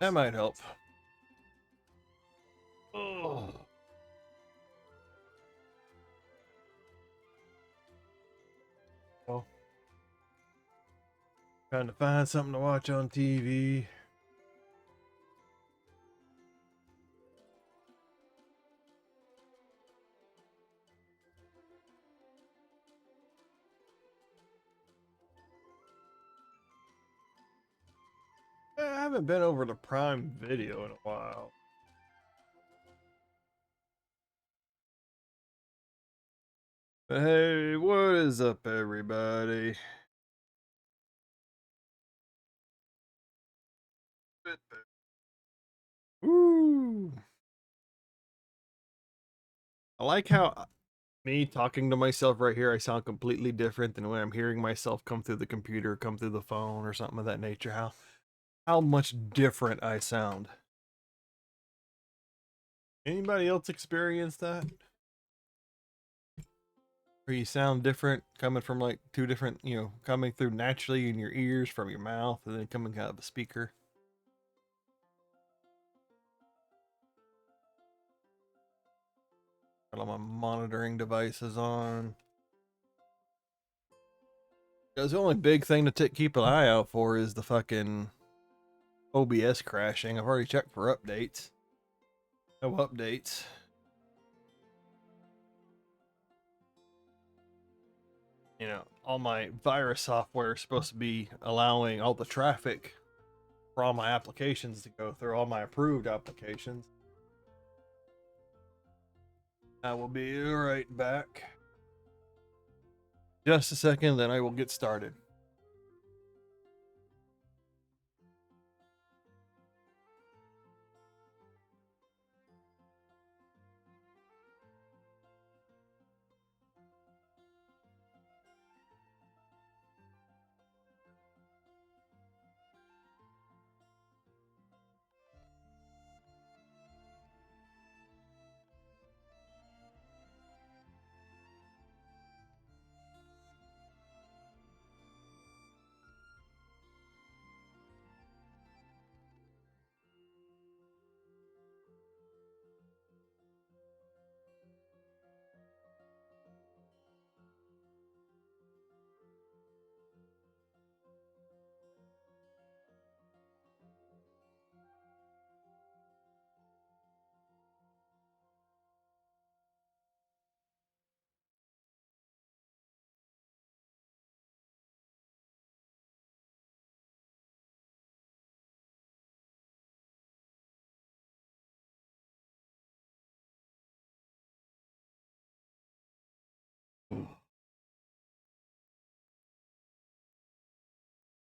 That might help. Oh. Well, trying to find something to watch on TV. I haven't been over to Prime Video in a while. But hey, what is up, everybody? Woo! I like how me talking to myself right here, I sound completely different than when I'm hearing myself come through the computer, come through the phone, or something of that nature. How much different I sound. Anybody else experience that? Where you sound different coming from like two different, coming through naturally in your ears from your mouth and then coming out of a speaker. Got all my monitoring devices on. Because the only big thing to keep an eye out for is the fucking OBS crashing. I've already checked for updates. No updates. All my virus software is supposed to be allowing all the traffic for all my applications to go through, all my approved applications. I will be right back. Just a second, then I will get started.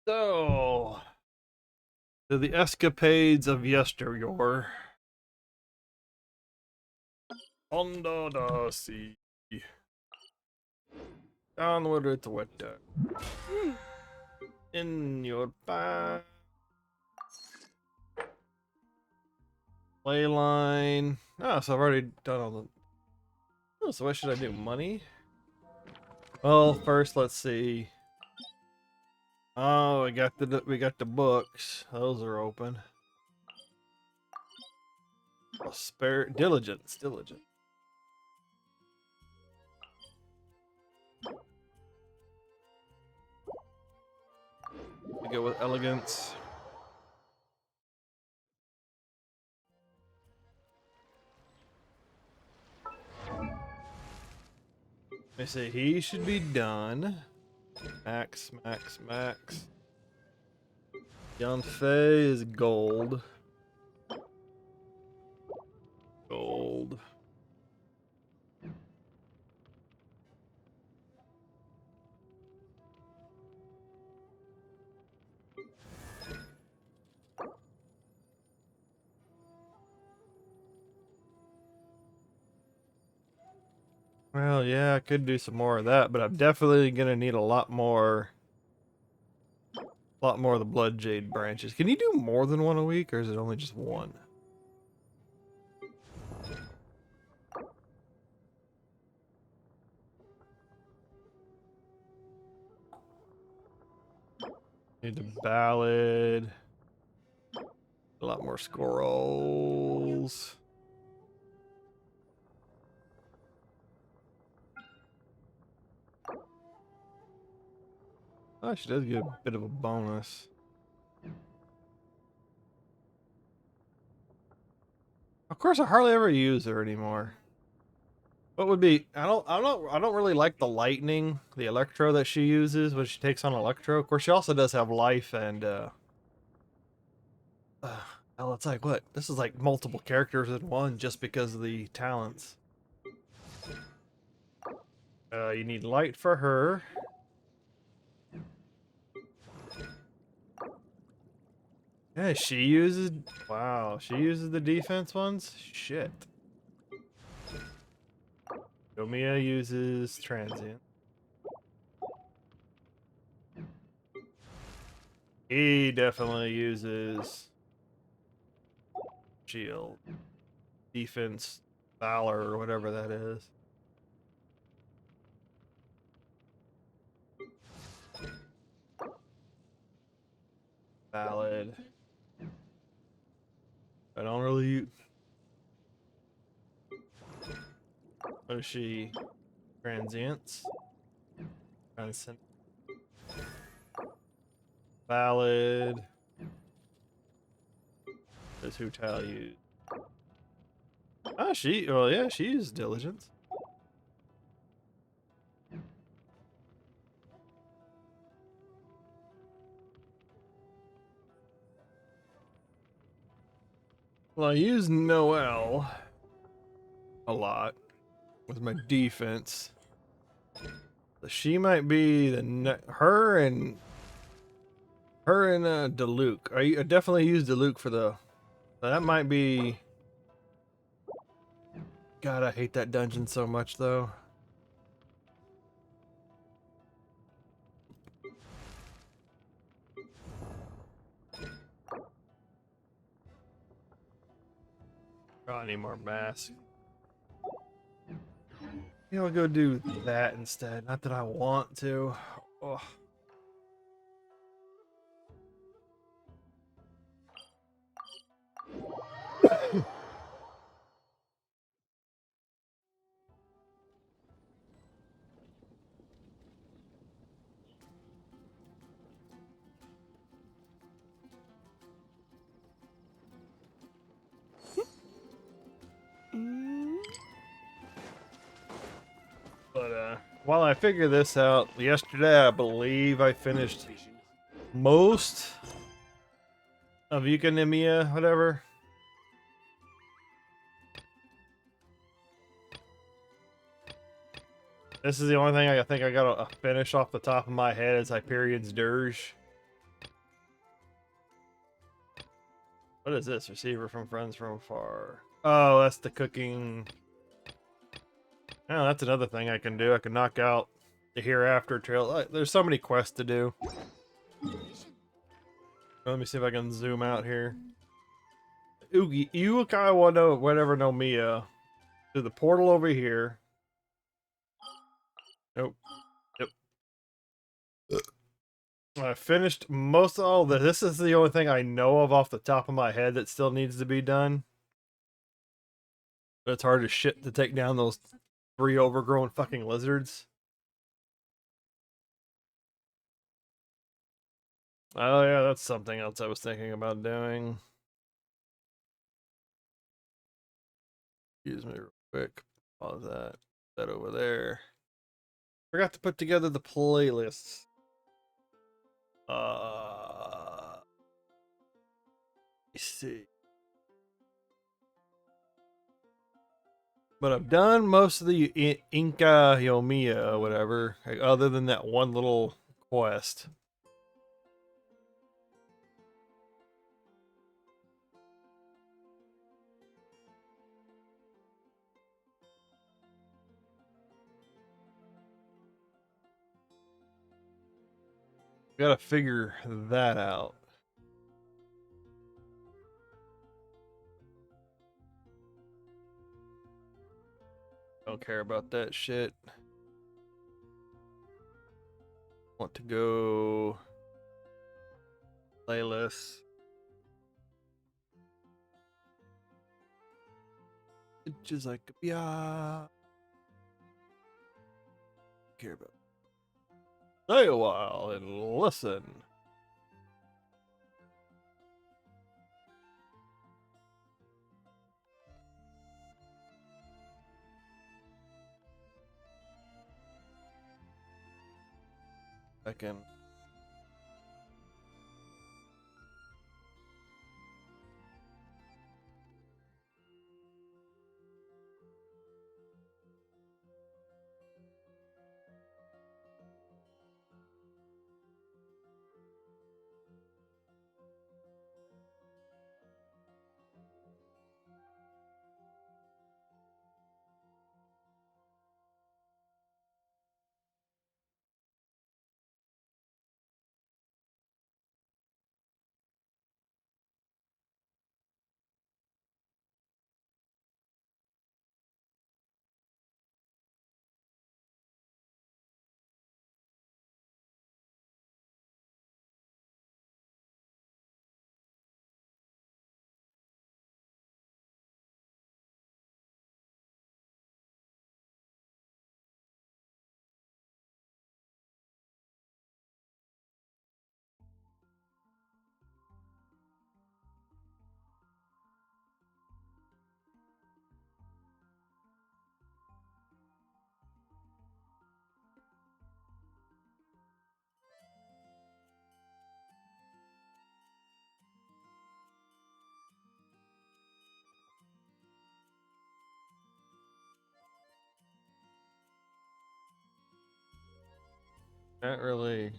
So, to the escapades of yesteryear. Under the sea. Downward with the water. In your back. Play line. Oh, so I've already done all the... Oh, so what should I do? Money? Well, first let's see. Oh, we got the books. Those are open. Diligence. We go with elegance. Let me see. He should be done. Max. Yanfei is gold. Well, yeah, I could do some more of that, but I'm definitely gonna need a lot more of the blood jade branches. Can you do more than one a week, or is it only just one? Need the ballad. A lot more squirrels. Oh, she does get a bit of a bonus. Of course, I hardly ever use her anymore. What would be? I don't really like the lightning, the electro that she uses when she takes on electro. Of course, she also does have life and hell, it's like what? This is like multiple characters in one just because of the talents. You need light for her. Yeah, she uses. Wow, she uses the defense ones. Shit. Enkanomiya uses transient. He definitely uses shield, defense, valor, or whatever that is. Valid. I don't really. What is she? Transients. Transcend. Valid. Does who tell you? Ah, she. Well, yeah, she uses diligence. Well, I use Noelle a lot with my defense. So she might be the her and Deluc. I definitely use Deluc for the. That might be. God, I hate that dungeon so much though. Oh, I need more masks. Yeah, I'll go do that instead. Not that I want to. Oh. But while I figure this out, yesterday I believe I finished most of Enkanomiya, whatever. This is the only thing I think I gotta finish off the top of my head is Hyperion's Dirge. What is this? Receiver from friends from afar. Oh, that's the cooking. Oh, that's another thing I can do. I can knock out the Hereafter Trail. There's so many quests to do. Let me see if I can zoom out here. Ukawa no whatever no Mia. To the portal over here. Nope. Yep. I finished most of all this. This is the only thing I know of off the top of my head that still needs to be done. But it's hard as shit to take down those 3 overgrown fucking lizards. Oh yeah, that's something else I was thinking about doing. Excuse me real quick. Pause that. That over there. Forgot to put together the playlists. Let's see. But I've done most of the Enkanomiya or whatever, other than that one little quest. Gotta figure that out. Don't care about that shit. Want to go playlist. Just like yeah. Care about. Stay a while and listen. Second. Not really.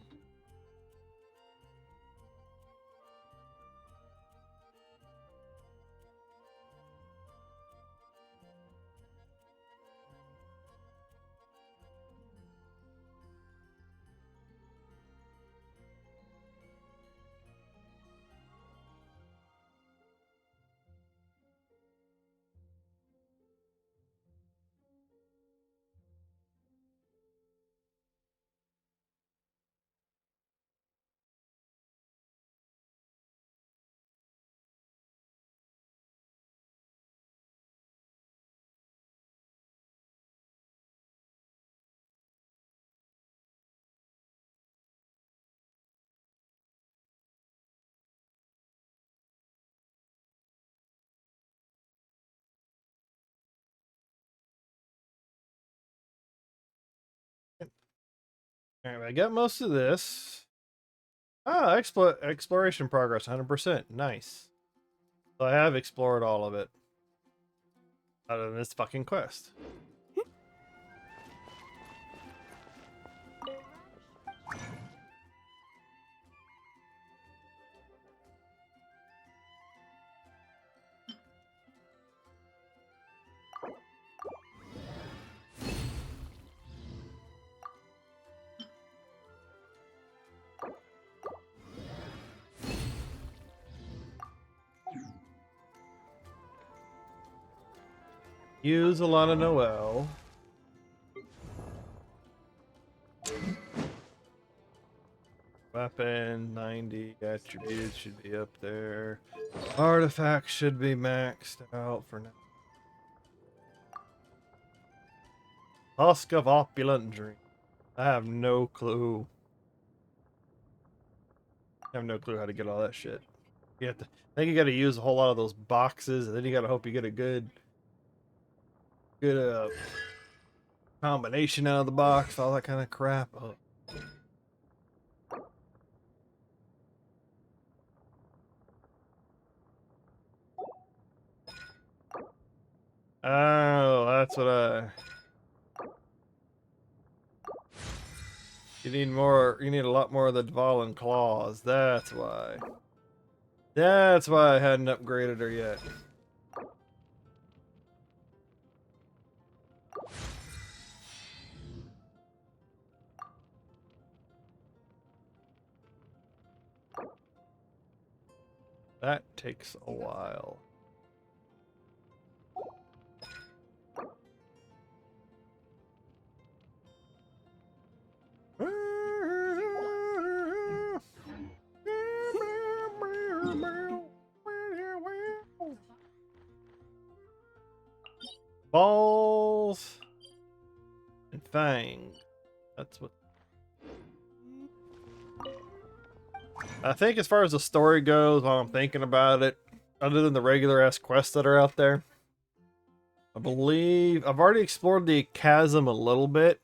All right, I got most of this. Ah, exploration progress, 100%. Nice. So I have explored all of it. Other than this fucking quest. Use Alana Noel. Weapon 90 attributes should be up there. Artifacts should be maxed out for now. Husk of Opulent Dream. I have no clue. I have no clue how to get all that shit. You have to, I think you got to use a whole lot of those boxes, and then you got to hope you get a good combination out of the box, all that kind of crap. Oh. Oh, that's what I. You need more. You need a lot more of the Dvalin claws. That's why. That's why I hadn't upgraded her yet. That takes a while. Fang. That's what. I think as far as the story goes, while I'm thinking about it, other than the regular ass quests that are out there, I believe I've already explored the chasm a little bit.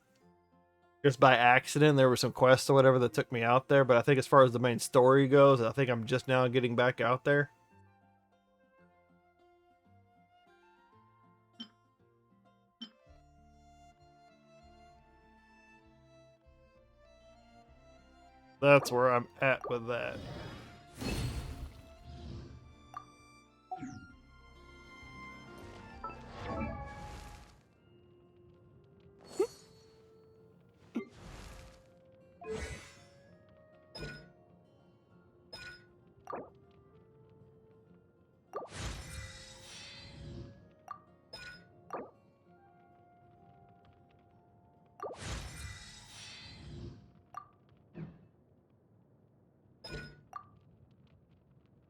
Just by accident, there were some quests or whatever that took me out there, but I think as far as the main story goes, I think I'm just now getting back out there. That's where I'm at with that.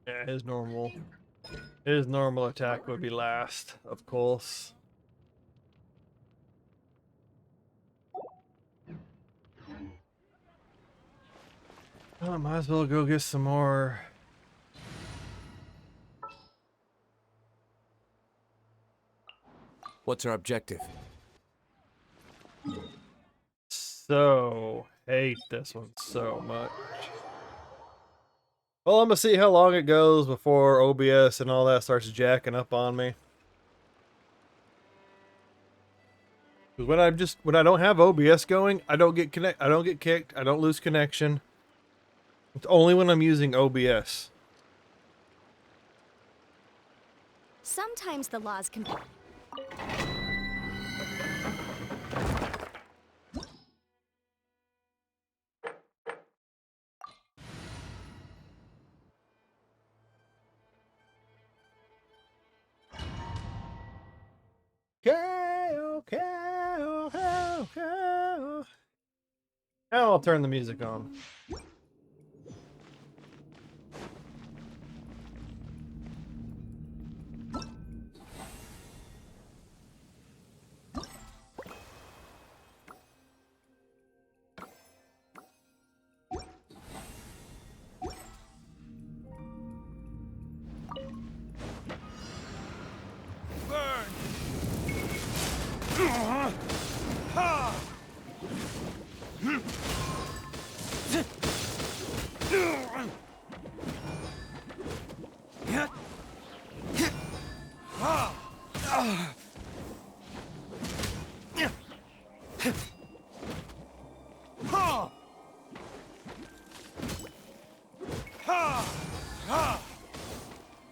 Yeah, his normal attack would be last, of course. Well, I might as well go get some more. What's our objective? So, hate this one so much. Well, I'm gonna see how long it goes before OBS and all that starts jacking up on me. 'Cause when I don't have OBS going, I don't get kicked, I don't lose connection. It's only when I'm using OBS. Sometimes the laws can be... Okay. Now I'll turn the music on.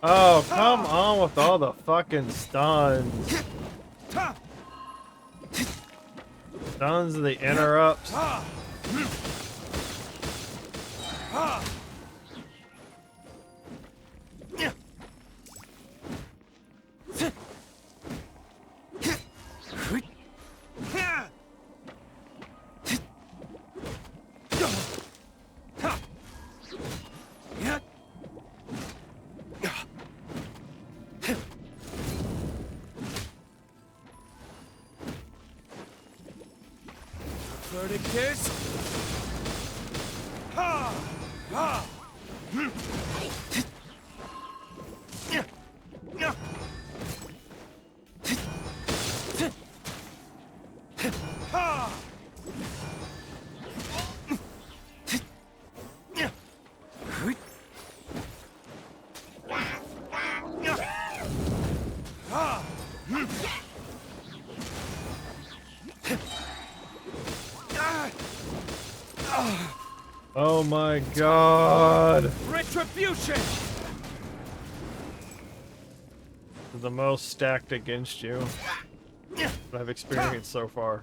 Oh, come on with all the fucking stuns. Stuns and the interrupts. Verdict is... Ha! Ha! Oh my god. Retribution! The most stacked against you that I've experienced so far.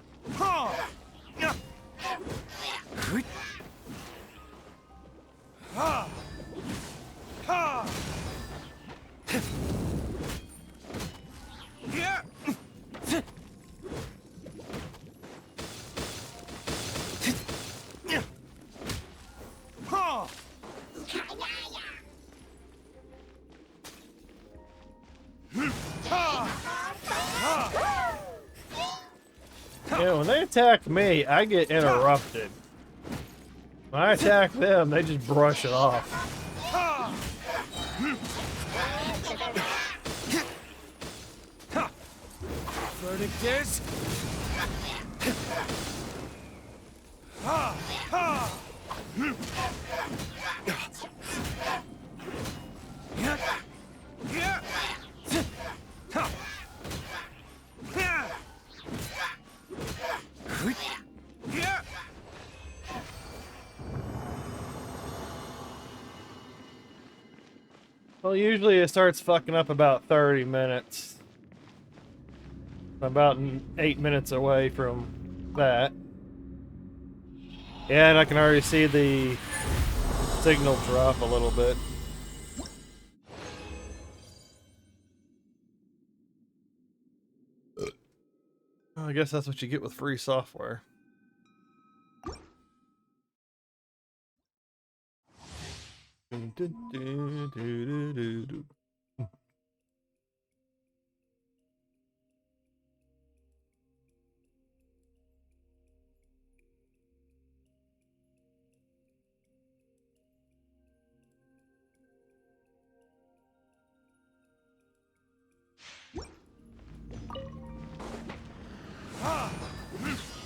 Yeah, when they attack me, I get interrupted. When I attack them, they just brush it off. Verdict is... Well, usually it starts fucking up about 30 minutes. I'm about 8 minutes away from that. Yeah, and I can already see the signal drop a little bit. I guess that's what you get with free software. That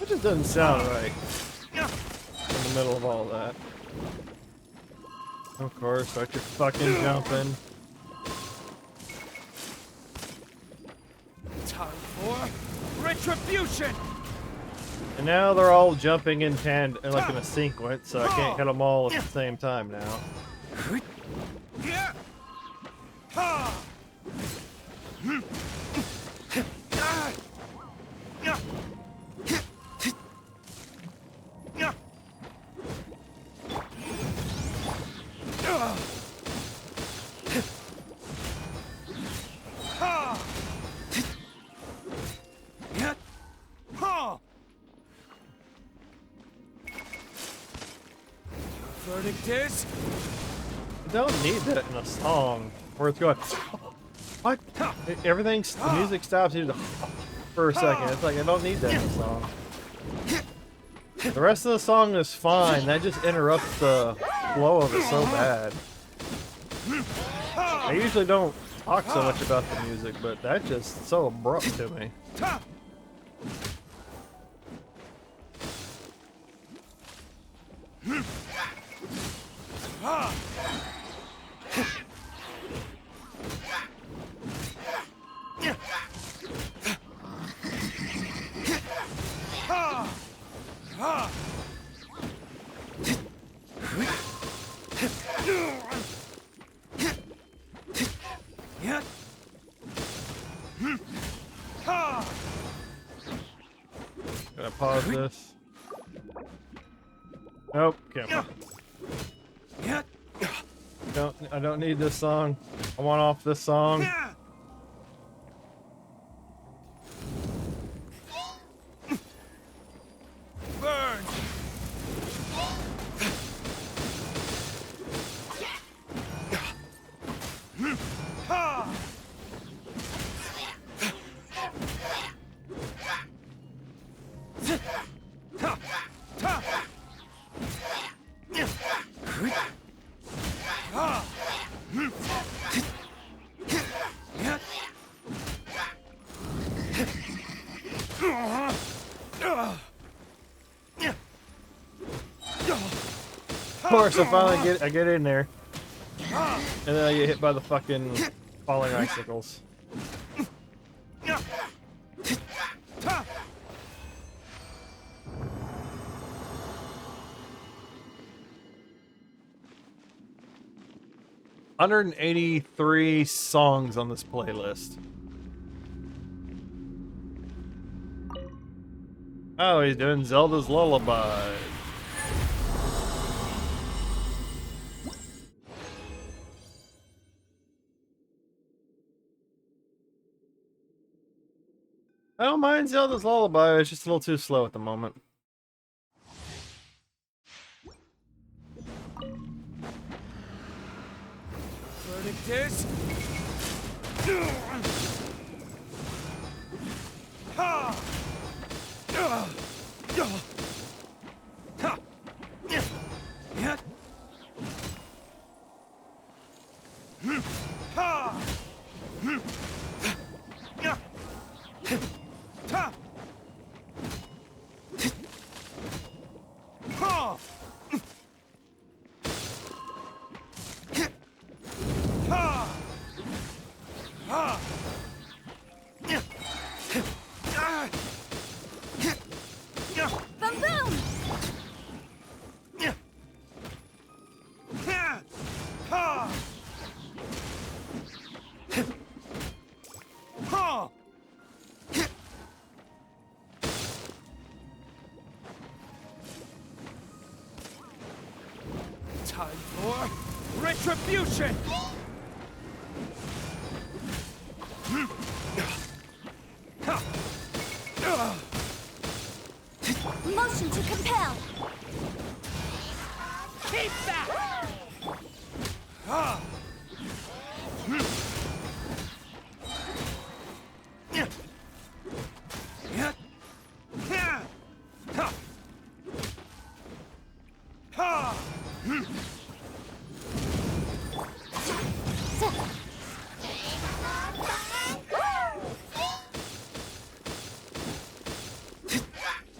just doesn't sound right in the middle of all that. Of course, start your fucking jumping. Time for retribution! And now they're all jumping in tandem, like in a sequence, so I can't hit them all at the same time now. Verdict is... You don't need that in a song where it's going. What? Everything's the music stops you for a second. It's like I don't need that in a song. The rest of the song is fine. That just interrupts the flow of it so bad. I usually don't talk so much about the music, but that's just so abrupt to me. Gotta pause this. Nope, can't. I don't need this song. I want off this song. Burn! Of course, I get in there, and then I get hit by the fucking falling icicles. $183 songs on this playlist. Oh, he's doing Zelda's Lullaby. I don't mind Zelda's Lullaby, it's just a little too slow at the moment. Verdict is... Ha! Yeah. Ta! Ha! Ha! Ha! Yeah. Ah! Yeah. Boom boom! Yeah. Yeah. Ha! Ha! Time for retribution! Motion to compel! Keep that! Ah! Yeah. Yeah. Yeah. Ha. Ha.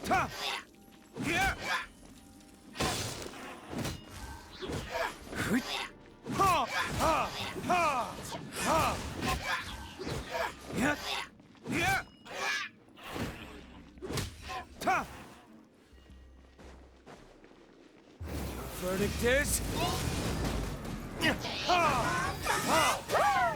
Ta. Yeah. Ha. Ha. Ha. Ha. Yeah. Yeah. Ta. Verdict is. Yeah. Ha. Ha. Ha.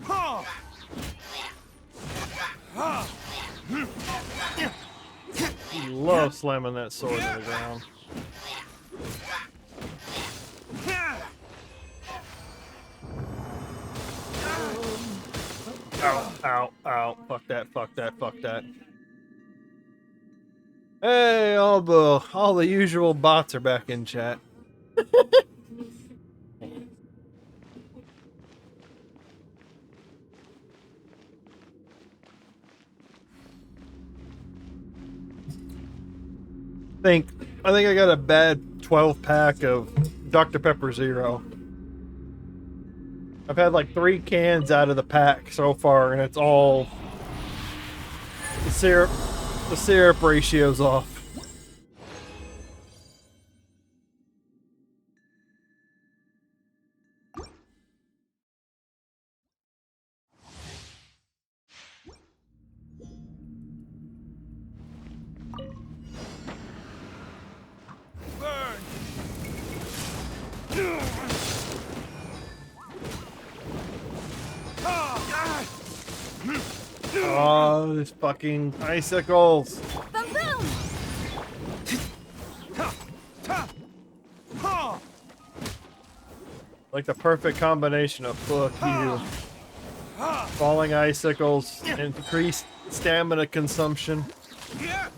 Ha. Ha. He loves slamming that sword to the ground. Yeah. Ow, ow, ow. Fuck that, fuck that, fuck that. Hey, all the usual bots are back in chat. I think I got a bad 12 pack of Dr. Pepper Zero. I've had like 3 cans out of the pack so far, and it's all the syrup ratio's off. Burn. Oh, these fucking icicles. Boom boom! Like the perfect combination of fuck you, falling icicles, increased stamina consumption. Yeah.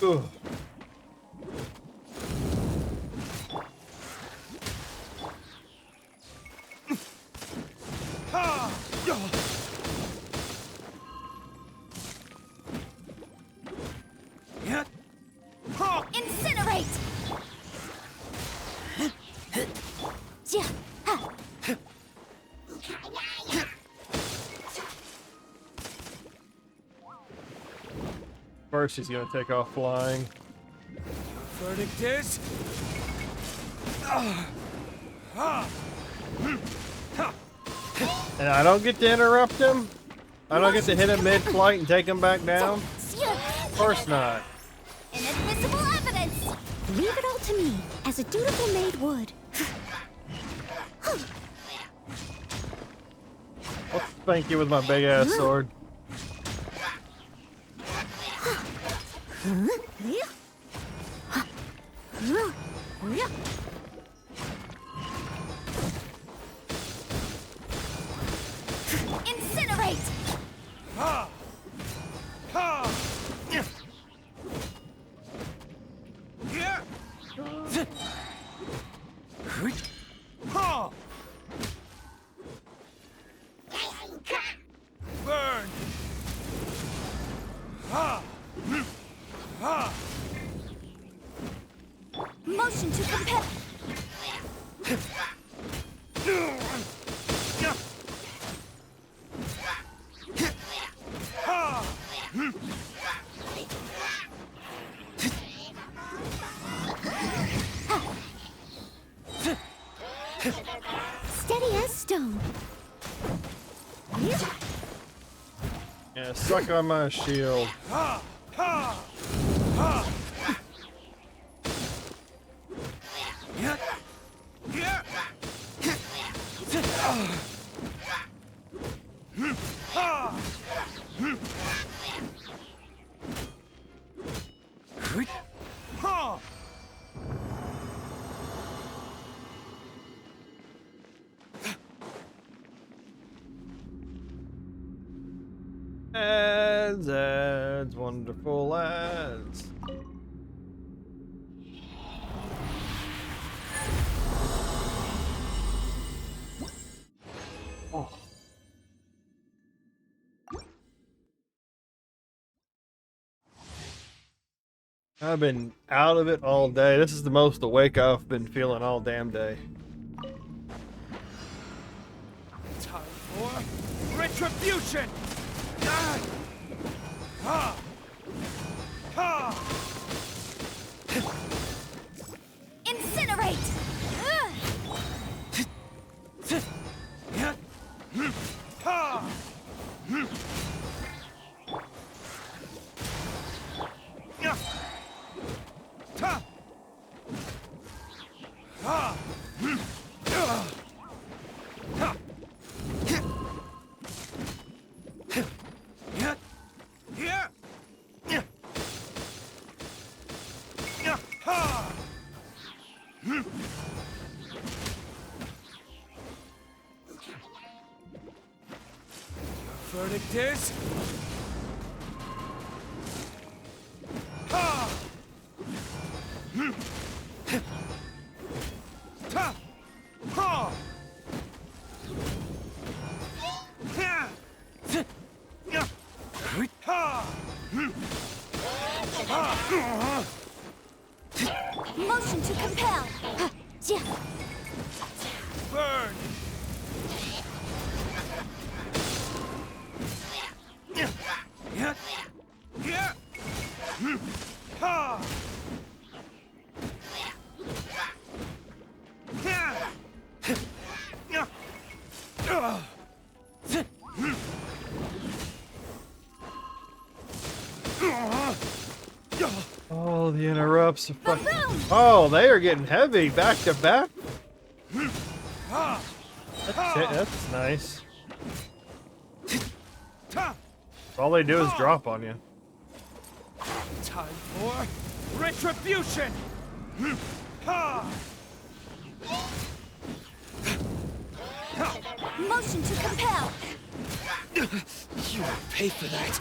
Ugh. Yeah. Incinerate! Yeah. Ha. First, he's gonna take off flying. Verdict is. And I don't get to interrupt him? I don't get to hit him mid-flight and take him back down? Of course not. Inadmissible evidence! Leave it all to me, as a dutiful maid would. I'll spank you with my big-ass sword. Incinerate! Ha. Ha. Yeah. Yeah. Steady as stone. Yeah, suck on my shield. Ads, wonderful ads. Oh. I've been out of it all day. This is the most awake I've been feeling all damn day. Time for retribution! Incinerate! Verdict is... Motion to compel. Burn! Oh, the interrupts are fucking. Oh, they are getting heavy back to back. That's nice. All they do is drop on you. Time for retribution! Motion to compel. You will pay for that.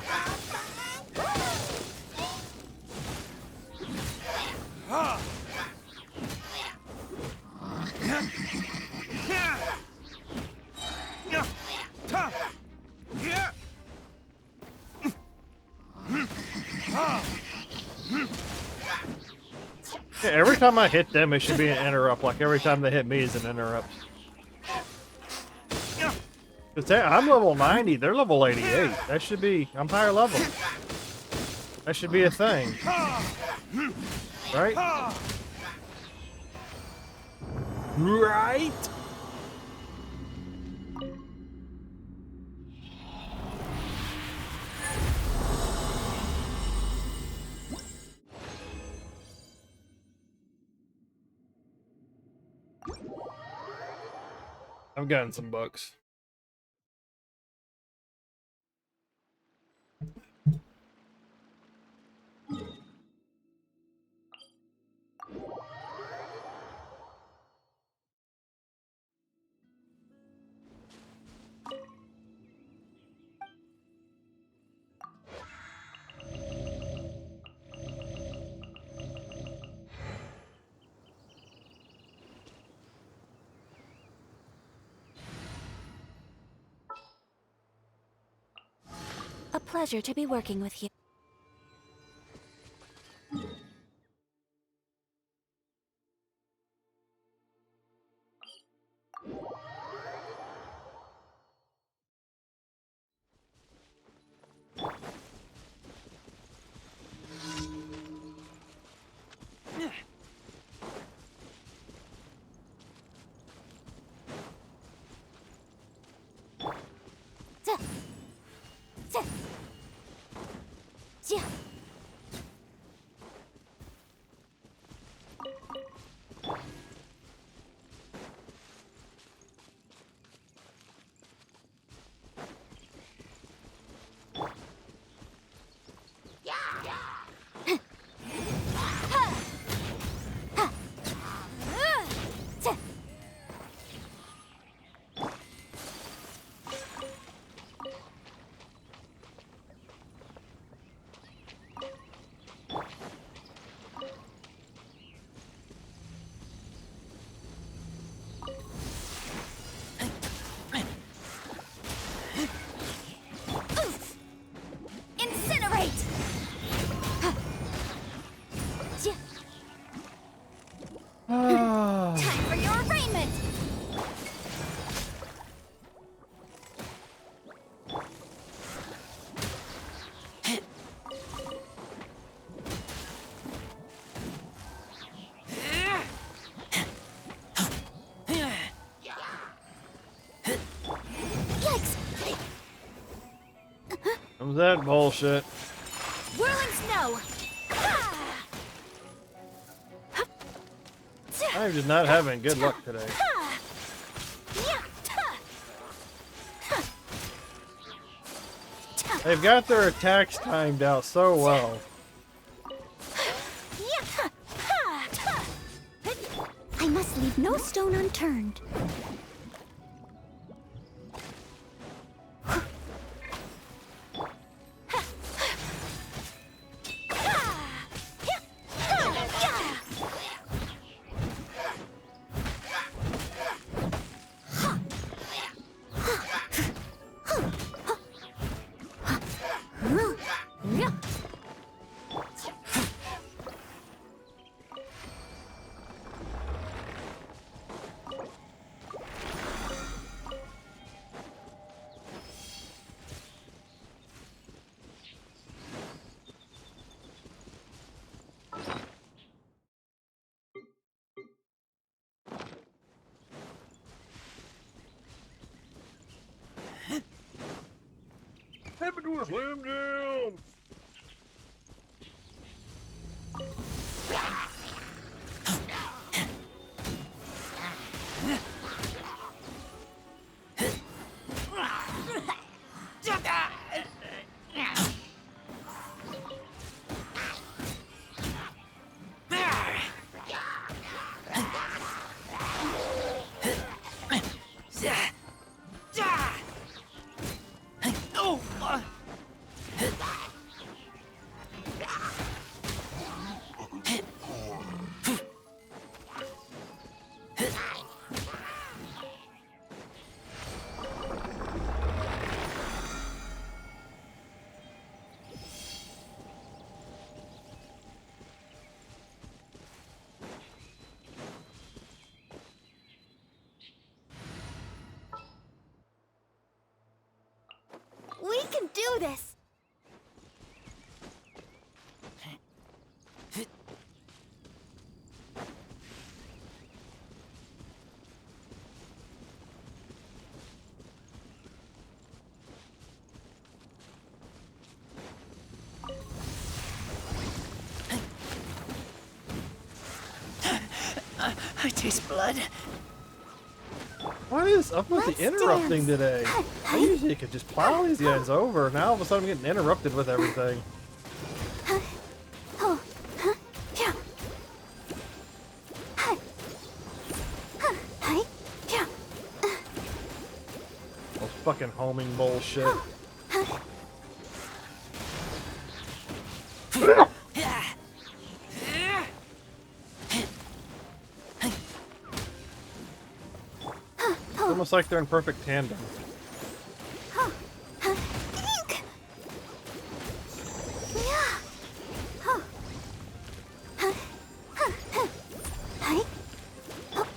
Yeah, every time I hit them, it should be an interrupt. Like every time they hit me is an interrupt. I'm level 90, they're level 88. That should be, I'm higher level. That should be a thing. Right? Right? I've gotten some bucks. A pleasure to be working with you. Was that bullshit? Whirling snow. Ha! I'm just not having good luck today. Ha! Yeah. Ha! They've got their attacks timed out so well. Yeah. Ha! Ha! I must leave no stone unturned. Happy to a slam jam! We can do this. I taste blood. What is up with Let's the interrupting dance. today? I usually could just plow these guys over. Now all of a sudden I'm getting interrupted with everything. Oh. Huh? Yeah. Hi. Huh. Hi. Yeah. Those fucking homing bullshit. It's almost like they're in perfect tandem. Ink. Yeah. Oh. Huh. Huh. Huh. Hi. Oh.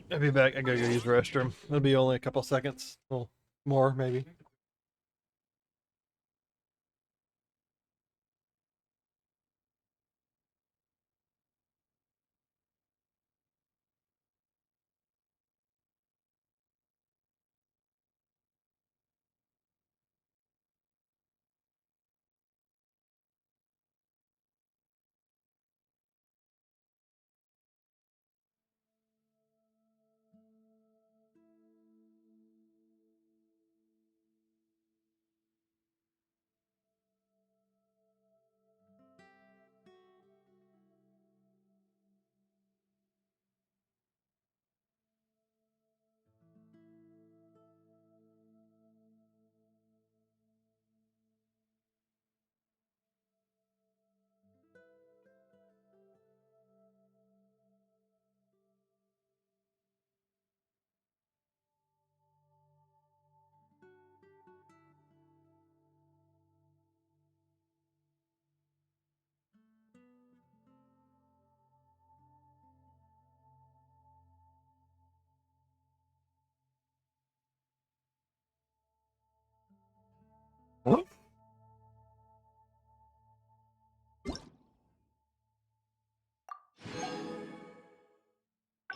I'll be back. I gotta go use the restroom. It'll be only a couple seconds. Well, more maybe.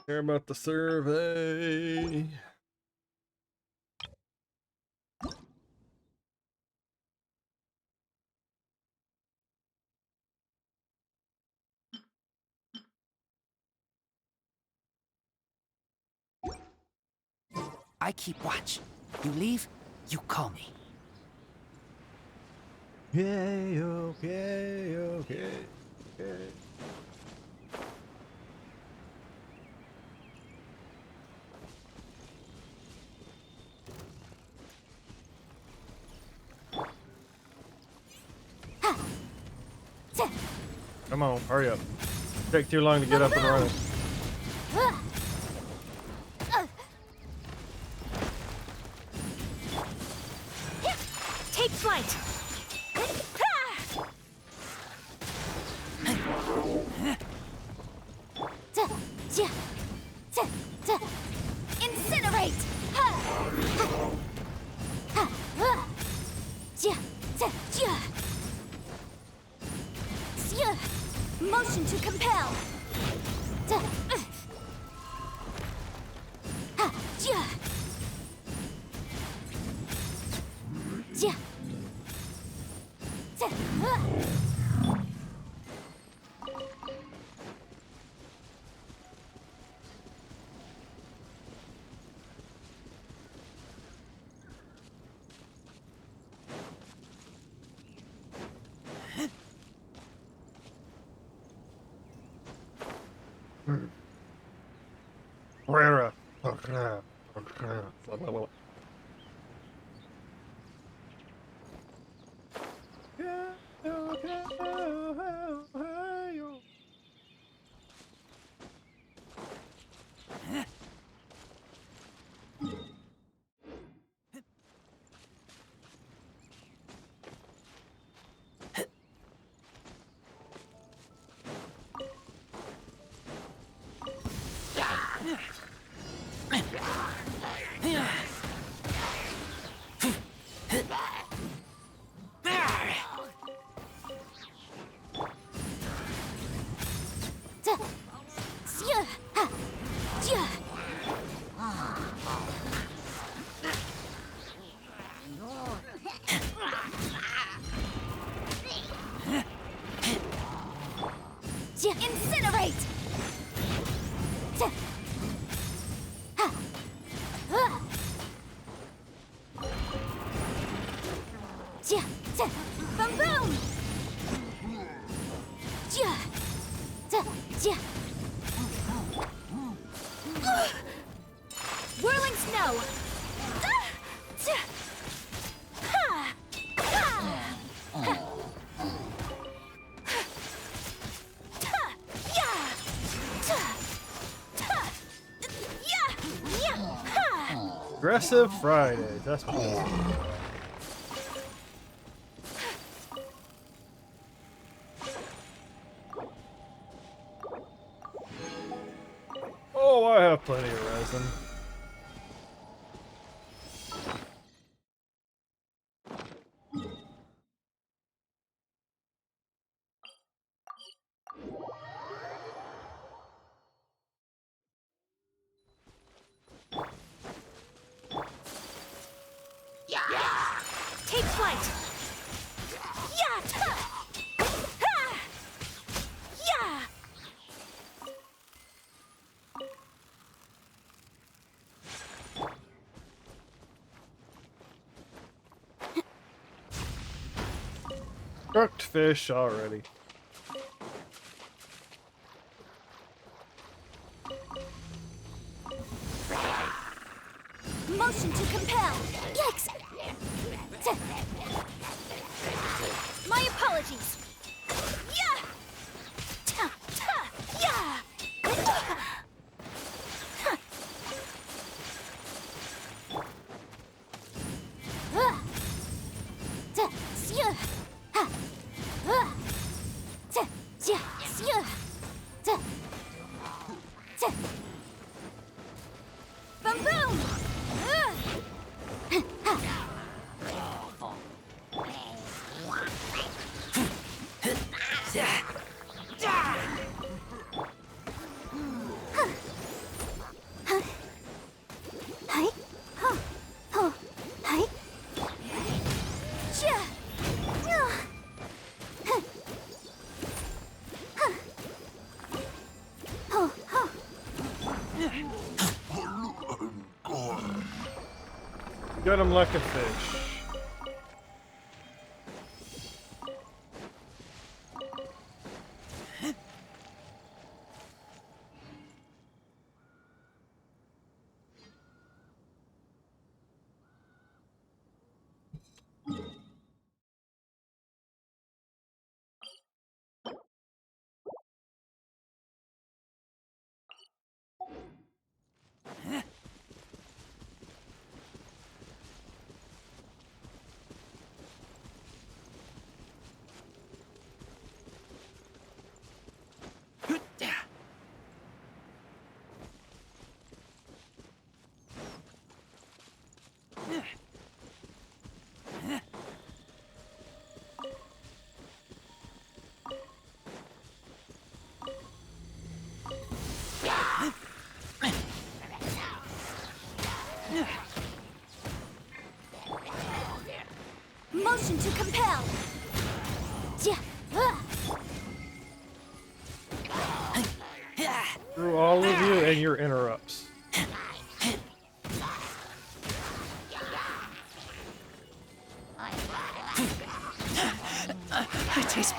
Care about the survey. I keep watch. You leave, you call me. Okay, okay, okay, okay. Come on, hurry up. Take too long to get up and running. Take flight. Incinerate. Motion to compel. Incinerate! Boom boom! Whirling snow! Aggressive Fridays, that's what it is. Oh, I have plenty of resin. Take flight! Cooked fish already. Motion to compel! Yikes! My apologies! Yeah! Yeah! Boom boom! Gut him like a fish. Motion to compel. Yeah. Through all of you and your interrupts. I taste.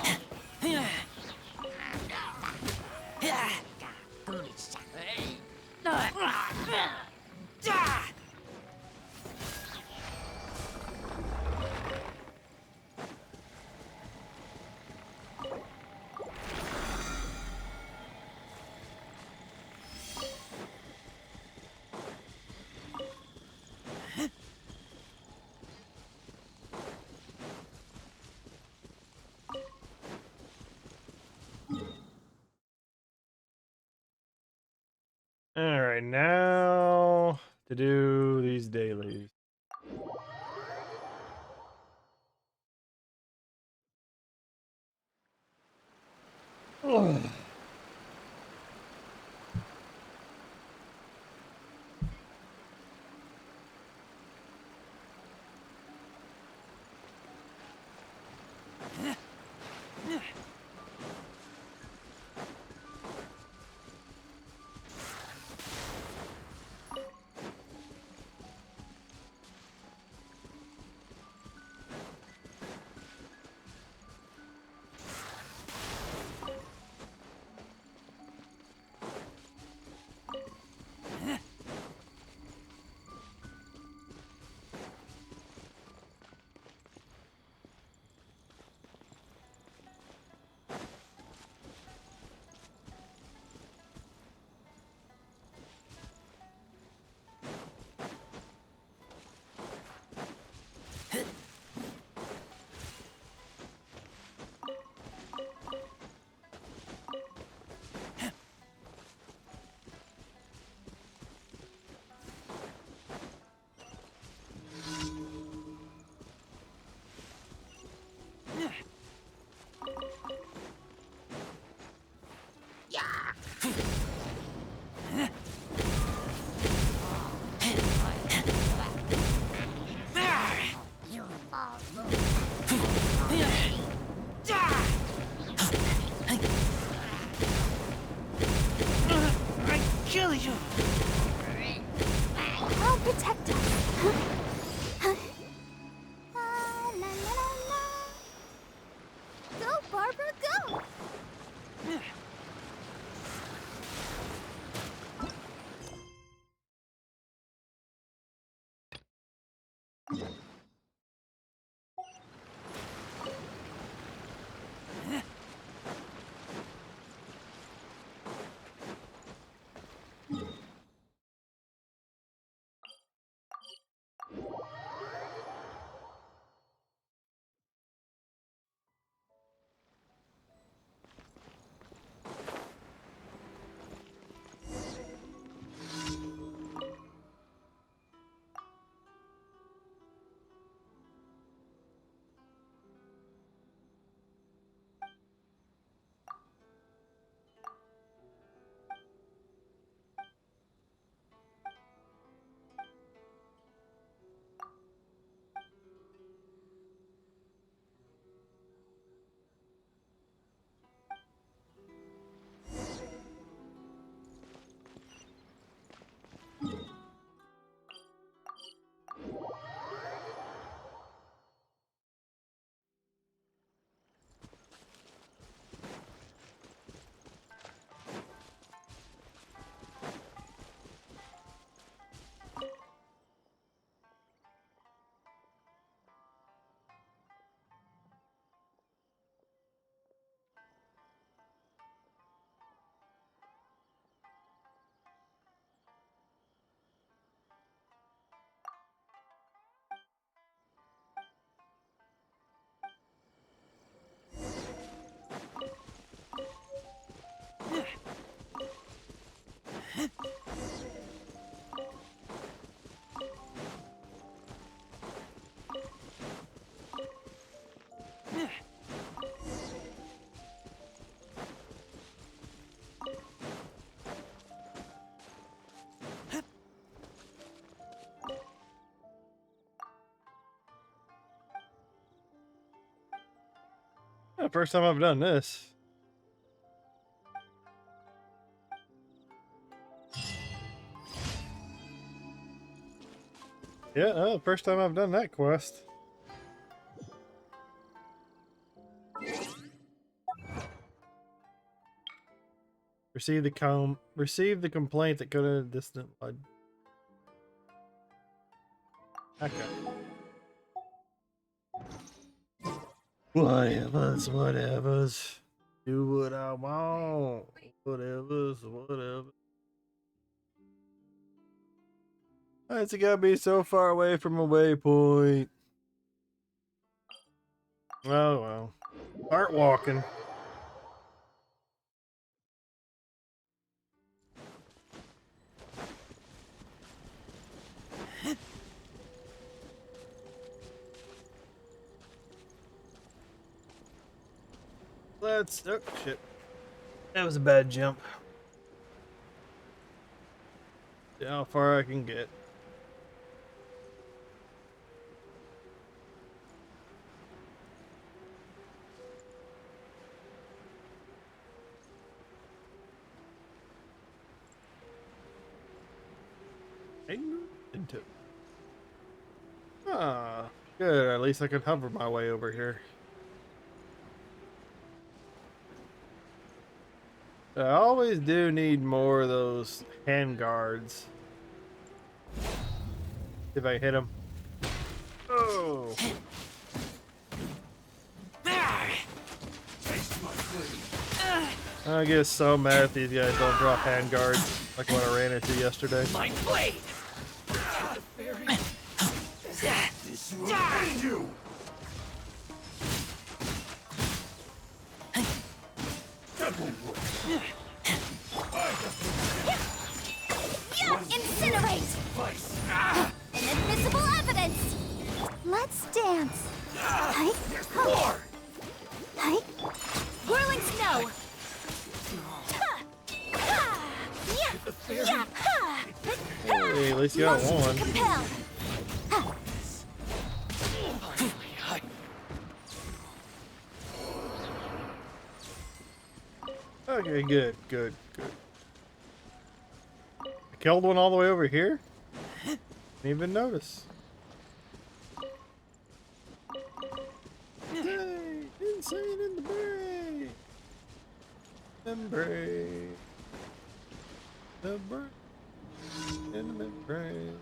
Alright, now to do these dailies. Ugh. I kill you. I'll protect us. La, la, la, la. Go, Barbara, go! first time I've done this. Yeah, first time I've done that quest. Receive the complaint that could have distant blood. Okay. Whatevers. Do what I want. Whatever. It's gotta be so far away from a waypoint. Oh well. Start walking. Oh shit. That was a bad jump. See how far I can get. Into. Ah, good. At least I can hover my way over here. I always do need more of those hand guards. If I hit them. Oh. I get so mad if these guys don't drop hand guards like what I ran into yesterday. My blade! You. Incinerate! Inadmissible evidence! Let's dance. Hi. More. Hi. Whirling snow! Hey, at least you got one. Compel! Okay, good. I killed one all the way over here? Didn't even notice. Yay! Insane in the brain! Membrane. The brain. In the membrane.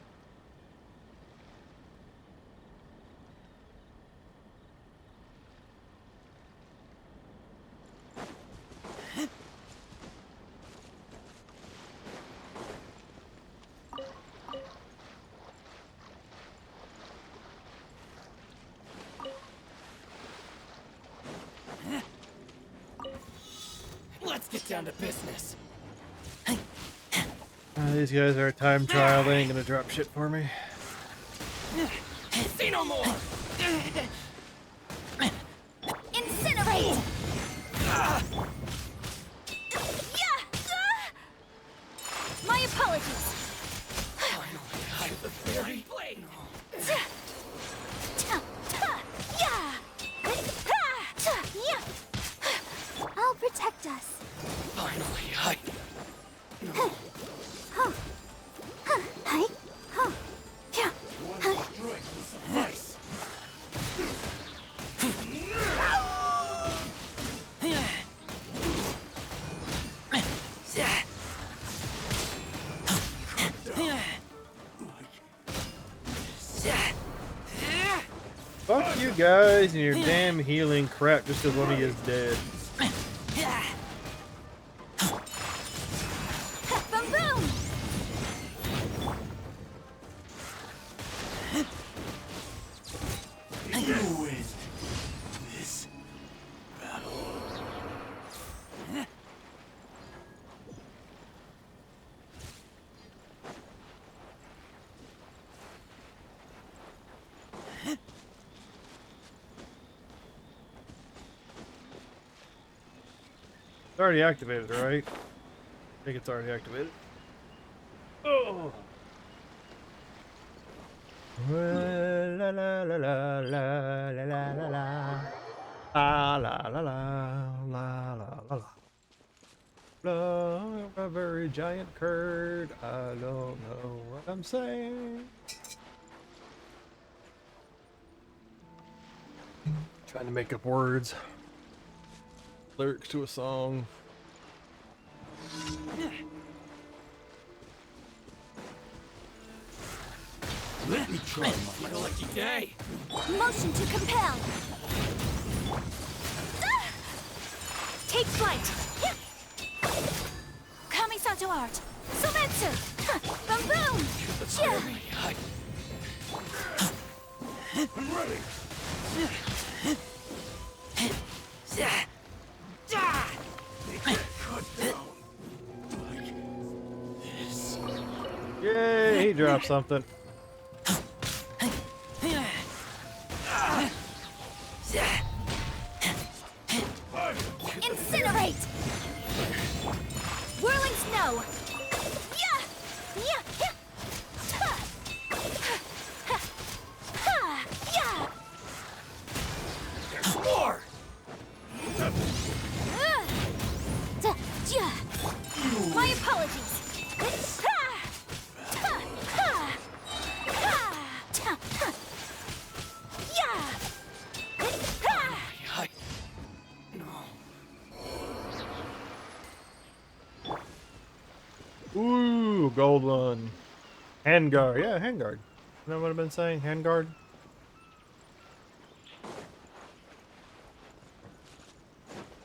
Let's get down to business. These guys are a time trial. They ain't gonna drop shit for me. See no more! Incinerate! My apologies. Hide the fairy blade! I'll protect us. Finally, I... Hi. Nice. Fuck you guys and your damn healing crap just because one of you is dead. Boom boom! You win this battle. It's already activated, right? I think it's already activated. Oh! La la la la la la la la la. La la la la la la la la. No, a very giant curd. I don't know what I'm saying. Trying to make up words, lyrics to a song. Let me try my lucky day. Motion to compel. Ah! Take flight. Kamisato art. Sometsu. Boom boom. Yeah. I'm ready. Cut down like this. Yay, he dropped something. Incinerate. Whirling snow. Yeah. Yeah. Yeah. Ha. Ha. Ha. Yeah. There's more. Duh, yeah. My apologies. Ha! Ha! Ha! Ha! Ta! Ha! Yeah! Ha! Ooh, gold one. Handguard. Yeah, handguard. You know what I've been saying? Handguard.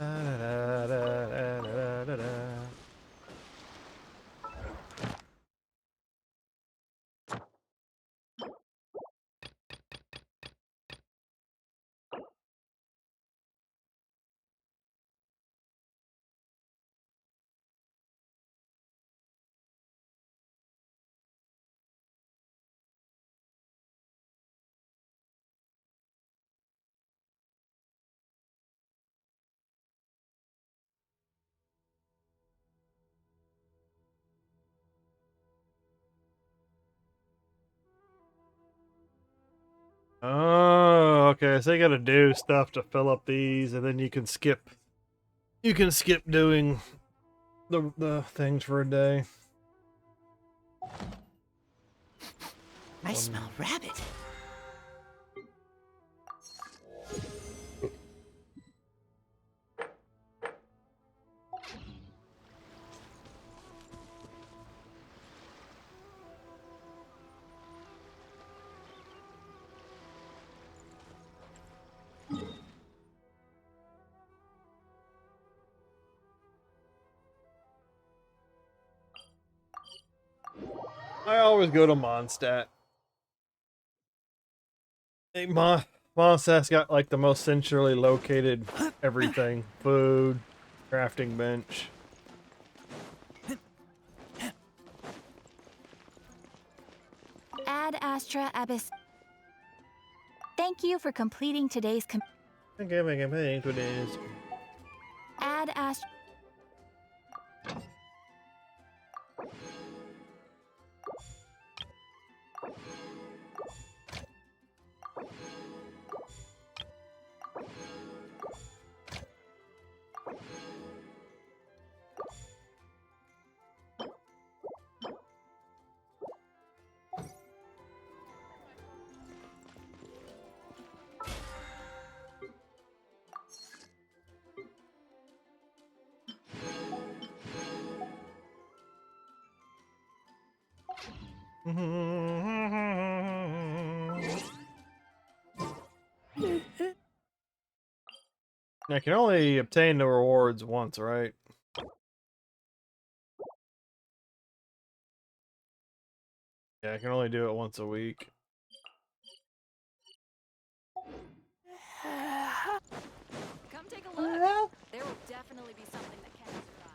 Da, da, da, da, da, da, da. Oh, okay. So you gotta do stuff to fill up these, and then you can skip. You can skip doing the things for a day. I smell rabbit. I always go to Mondstadt. Hey, Mondstadt's got like the most centrally located everything: food, crafting bench. Ad Astra Abyss. Thank you for completing today's Okay, make a paying to this. Ad Astra. I can only obtain the rewards once, right? Yeah, I can only do it once a week. Come take a look. There will definitely be something that catches your eye.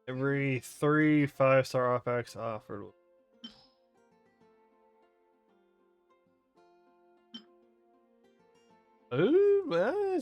Every 3 5-star off X offered. Ooh, well,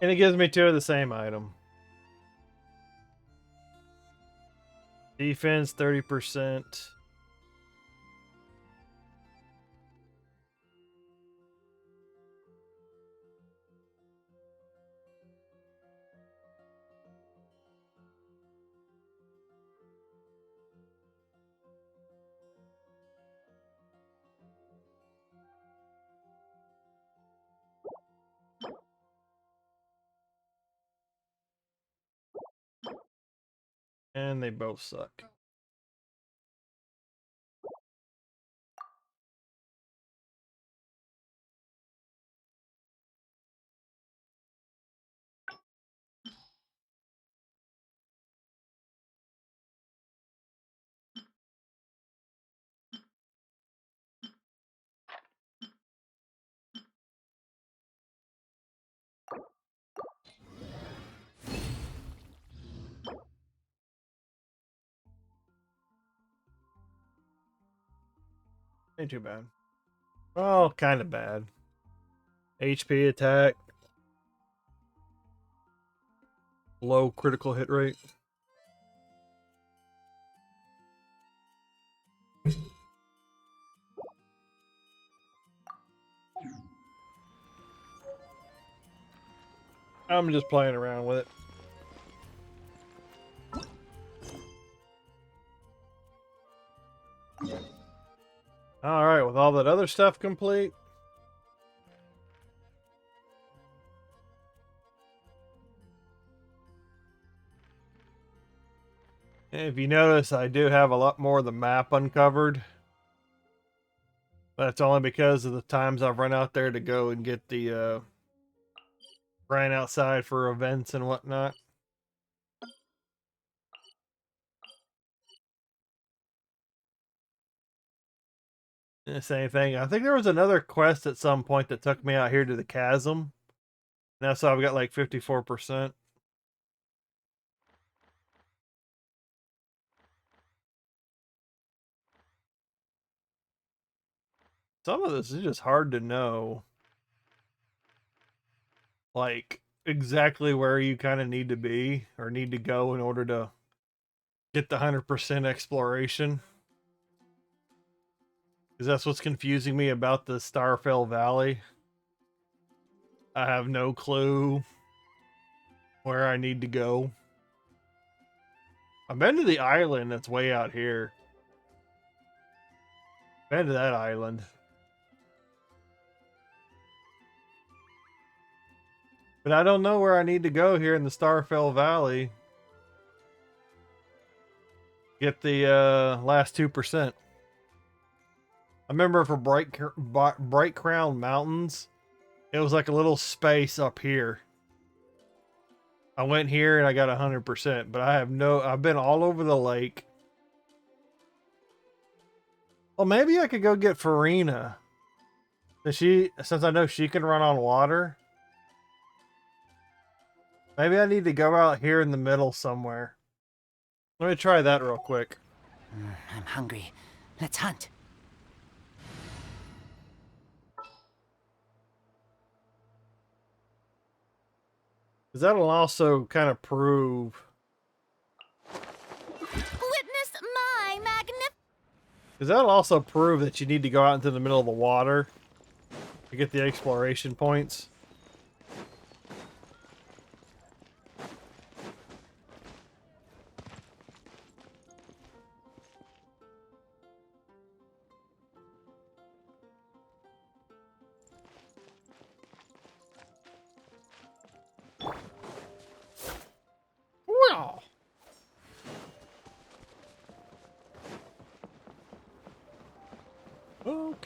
and it gives me 2 of the same item. Defense 30%. And they both suck. Ain't too bad. Oh, kind of bad. HP attack. Low critical hit rate. I'm just playing around with it. Alright, with all that other stuff complete. And if you notice, I do have a lot more of the map uncovered. That's only because of the times I've run out there to go and get the ran outside for events and whatnot. And the same thing. I think there was another quest at some point that took me out here to the chasm. Now, so I've got like 54%. Some of this is just hard to know. Like, exactly where you kind of need to be or need to go in order to get the 100% exploration. Because that's what's confusing me about the Starfell Valley. I have no clue where I need to go. I've been to the island that's way out here. Been to that island. But I don't know where I need to go here in the Starfell Valley. Get the last 2%. I remember for Bright Crown Mountains, it was like a little space up here. I went here and I got 100%, but I've been all over the lake. Well, maybe I could go get Farina. Since I know she can run on water. Maybe I need to go out here in the middle somewhere. Let me try that real quick. I'm hungry. Let's hunt. Because that'll also kind of prove... Witness my magnificent. Because that'll also prove that you need to go out into the middle of the water to get the exploration points.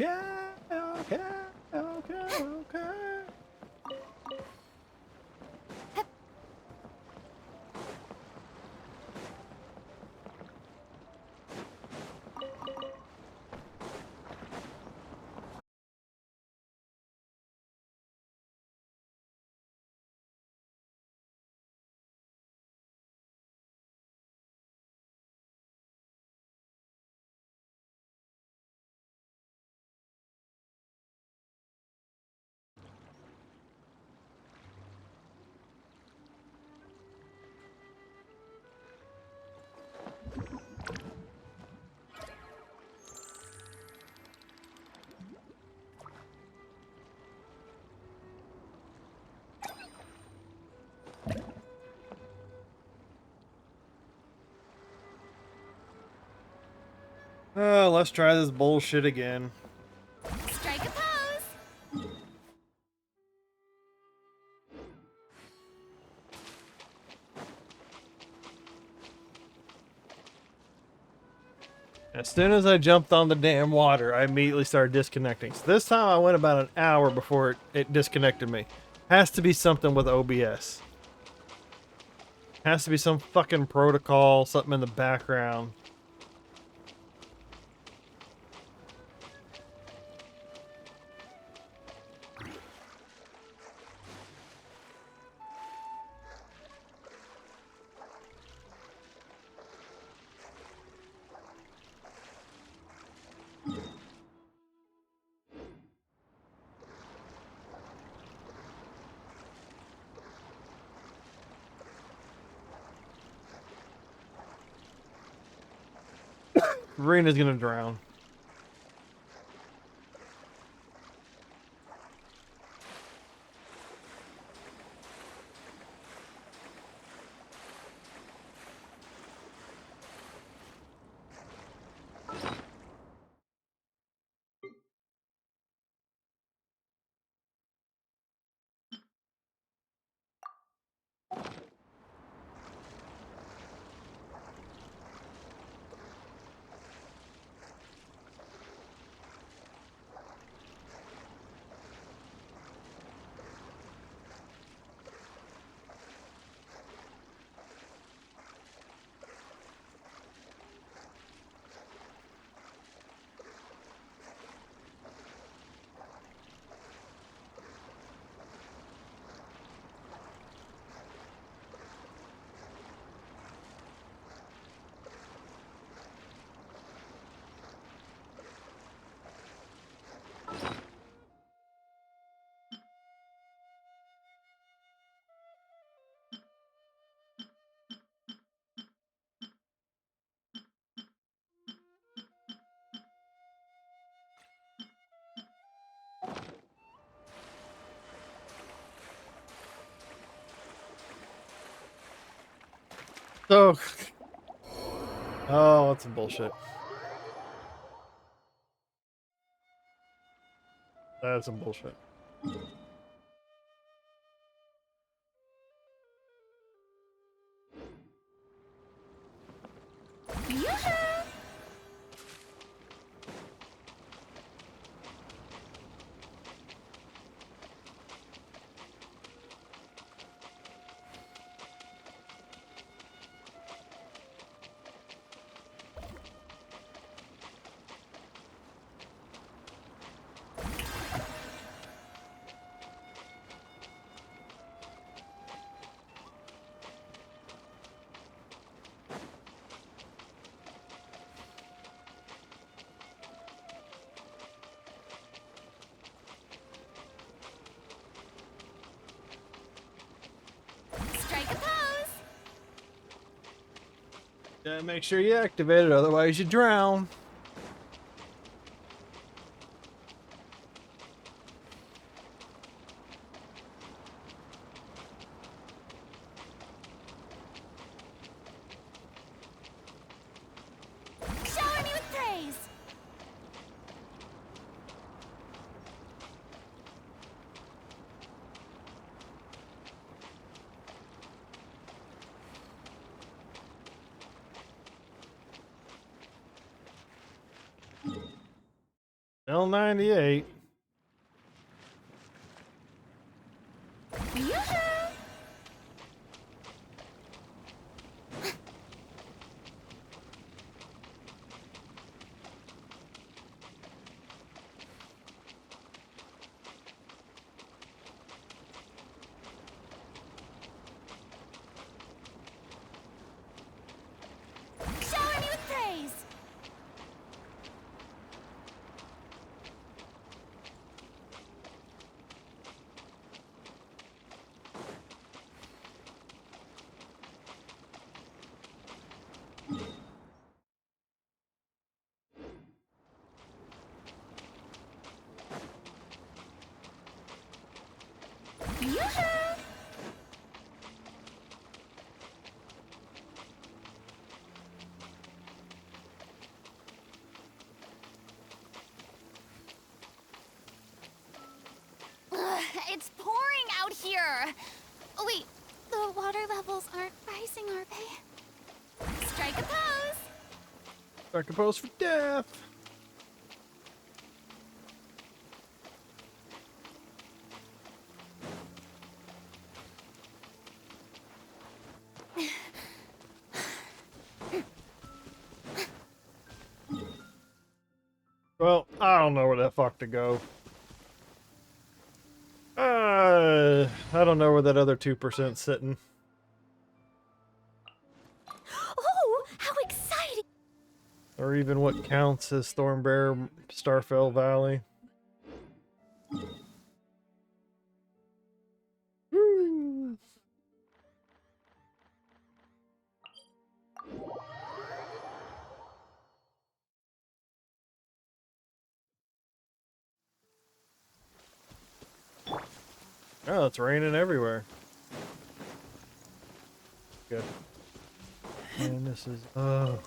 Okay, okay, okay, okay. Let's try this bullshit again. Strike a pose. As soon as I jumped on the damn water, I immediately started disconnecting. So this time I went about an hour before it disconnected me. Has to be something with OBS. Has to be some fucking protocol, something in the background. Rena's gonna drown. So, oh, that's some bullshit. That's some bullshit. Yoo-hoo! Strike a pose. Yeah, make sure you activate it, otherwise you drown. Shower me with praise. L98. Yoo-hoo! Shower me with praise! Yoo-hoo! Ugh, it's pouring out here. Oh, wait, the water levels aren't rising, are they? Strike a pose. Strike a pose for death. Well, I don't know where the fuck to go. I don't know where that other 2%'s sitting. Oh, how exciting! Or even what counts as Thornbear Starfell Valley. Woo. Oh, it's raining everywhere. Good. And this is oh,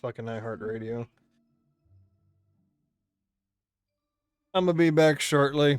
fucking iHeartRadio. I'm gonna be back shortly.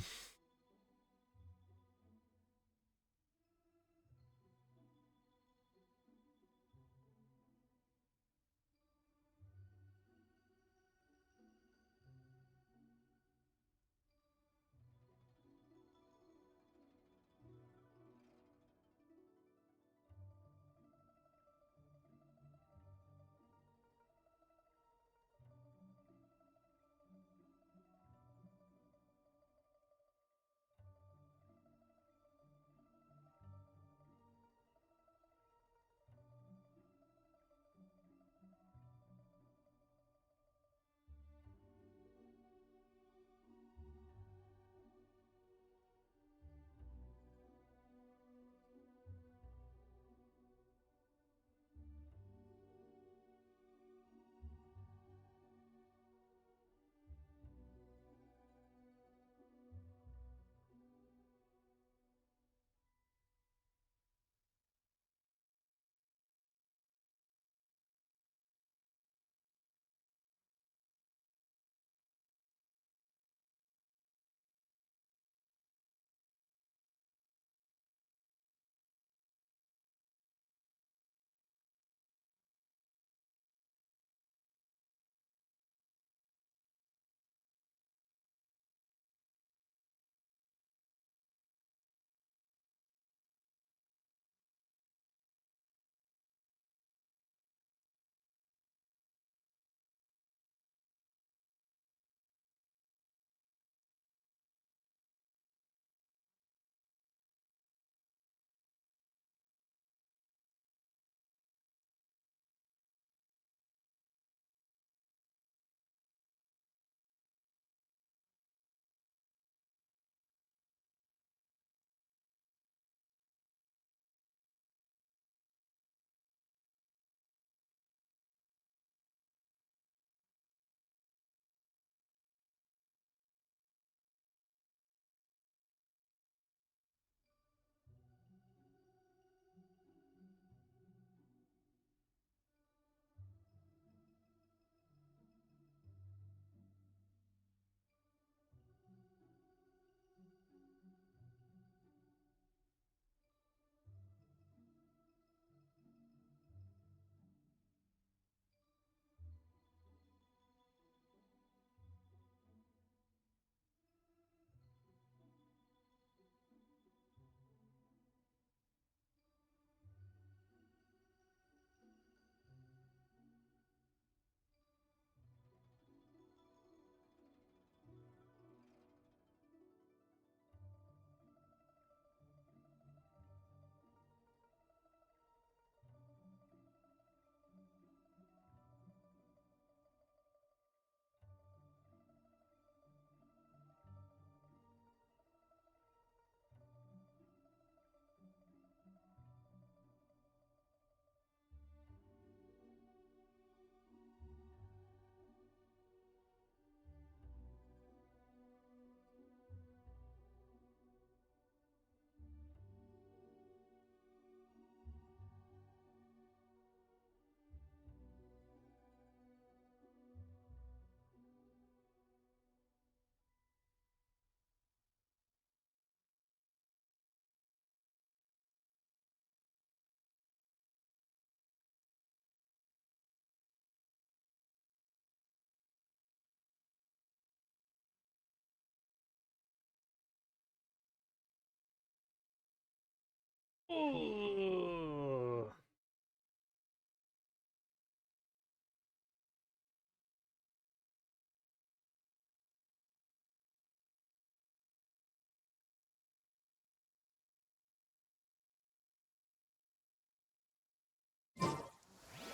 Oh.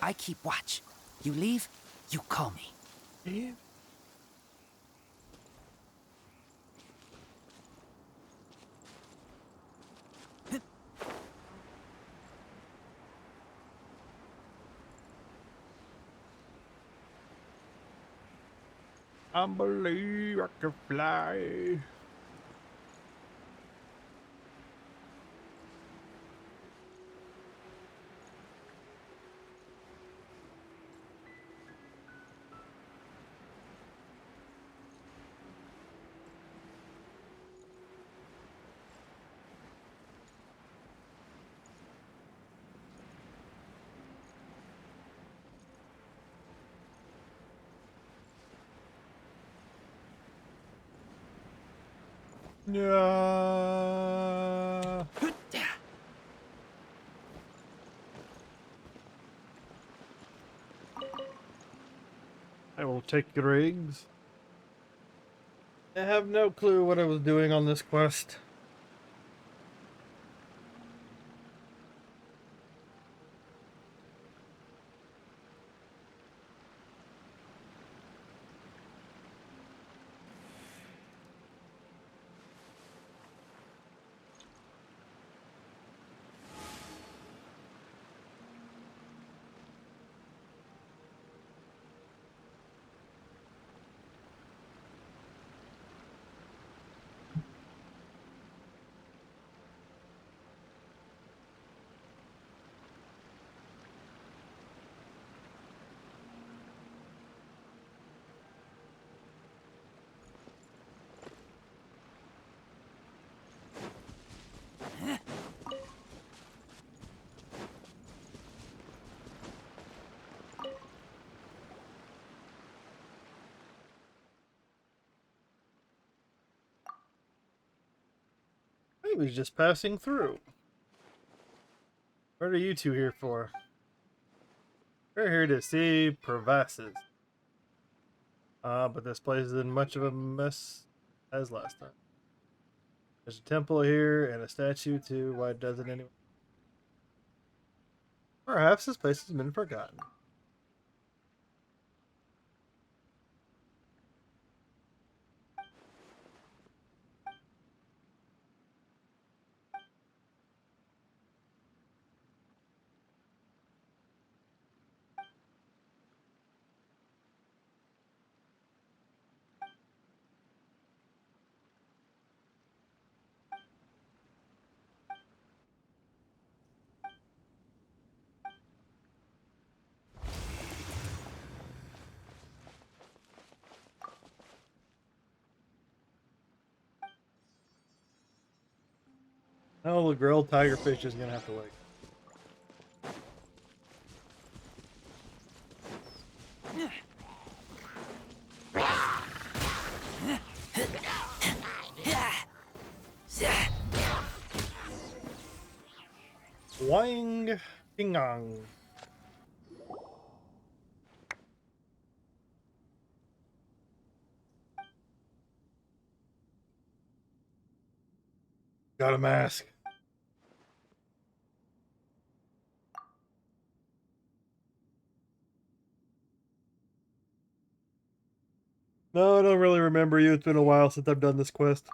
I keep watch. You leave, you call me. Yeah. I believe I can fly. Yeah. I will take your eggs. I have no clue what I was doing on this quest. I was just passing through. What are you two here for? We're here to see crevasses. But this place isn't much of a mess as last time. There's a temple here and a statue too. Why doesn't anyone? Perhaps this place has been forgotten. Oh, the grilled tigerfish is gonna have to wait. Wang Pingang. Got a mask. No, I don't really remember you. It's been a while since I've done this quest.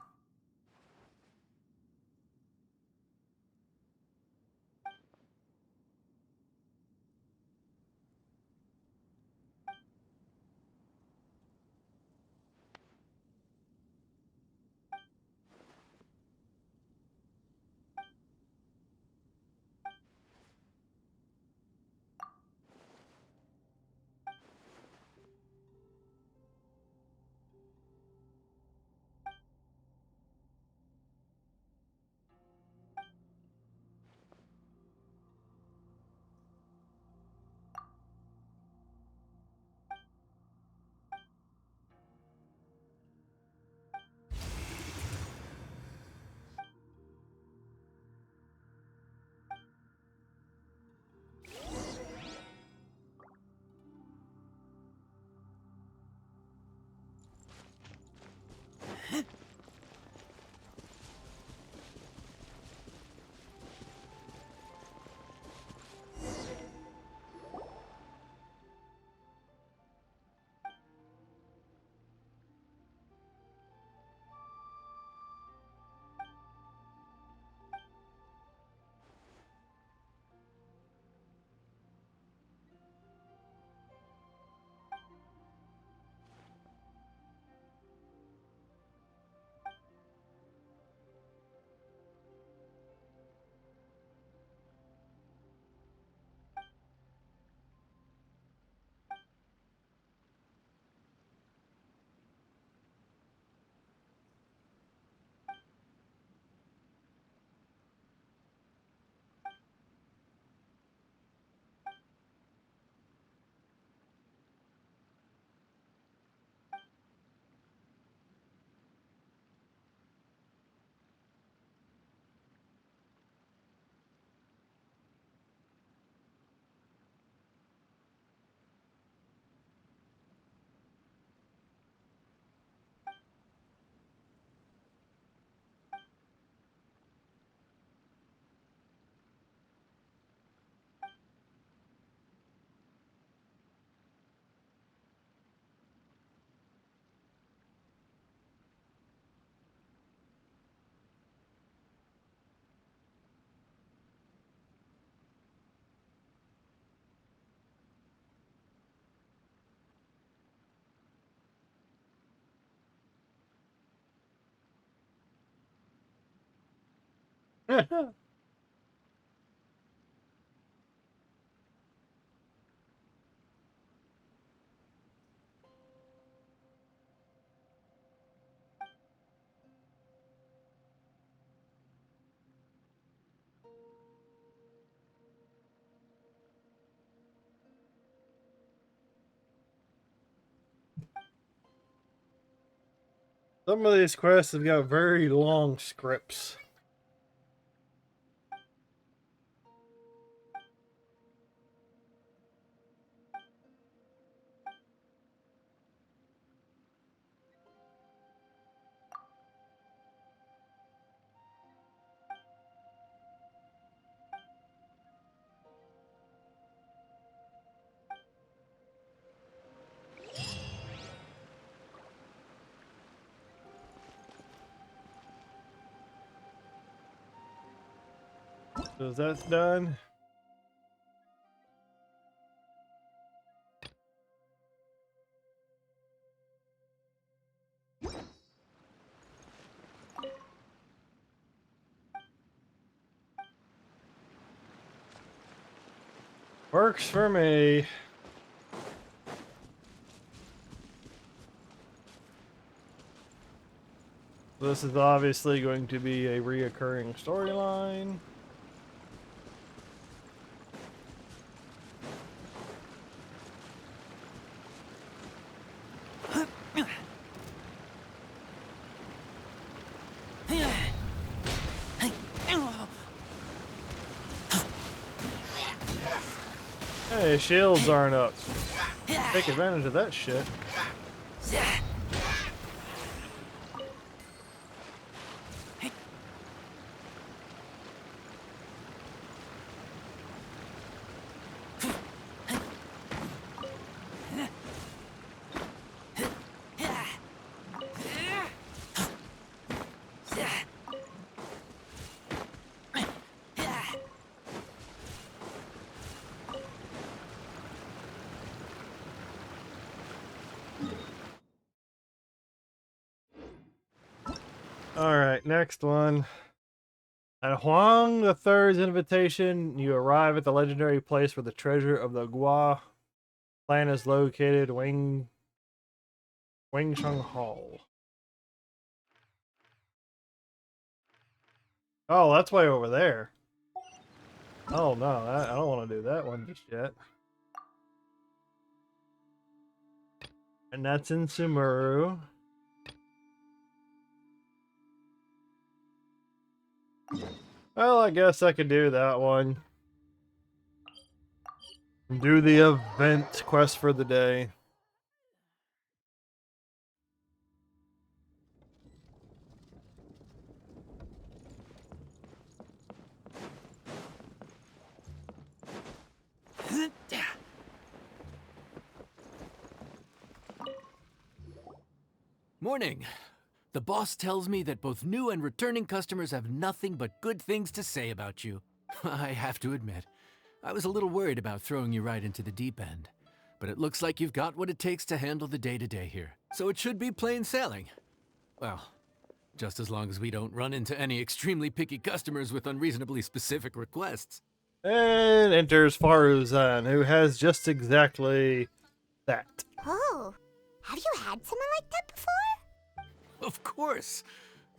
Some of these quests have got very long scripts. So that's done. Works for me. This is obviously going to be a reoccurring storyline. Hey, shields aren't up. Take advantage of that shit. Alright, next one. At Huang the Third's invitation, you arrive at the legendary place where the treasure of the Gua clan is located, Wingsheng Hall. Oh, that's way over there. Oh no, I don't want to do that one just yet. And that's in Sumeru. Well, I guess I could do that one. Do the event quest for the day. Morning. The boss tells me that both new and returning customers have nothing but good things to say about you. I have to admit, I was a little worried about throwing you right into the deep end. But it looks like you've got what it takes to handle the day-to-day here. So it should be plain sailing. Well, just as long as we don't run into any extremely picky customers with unreasonably specific requests. And enters Faruzan, who has just exactly that. Oh, have you had someone like that before? Of course.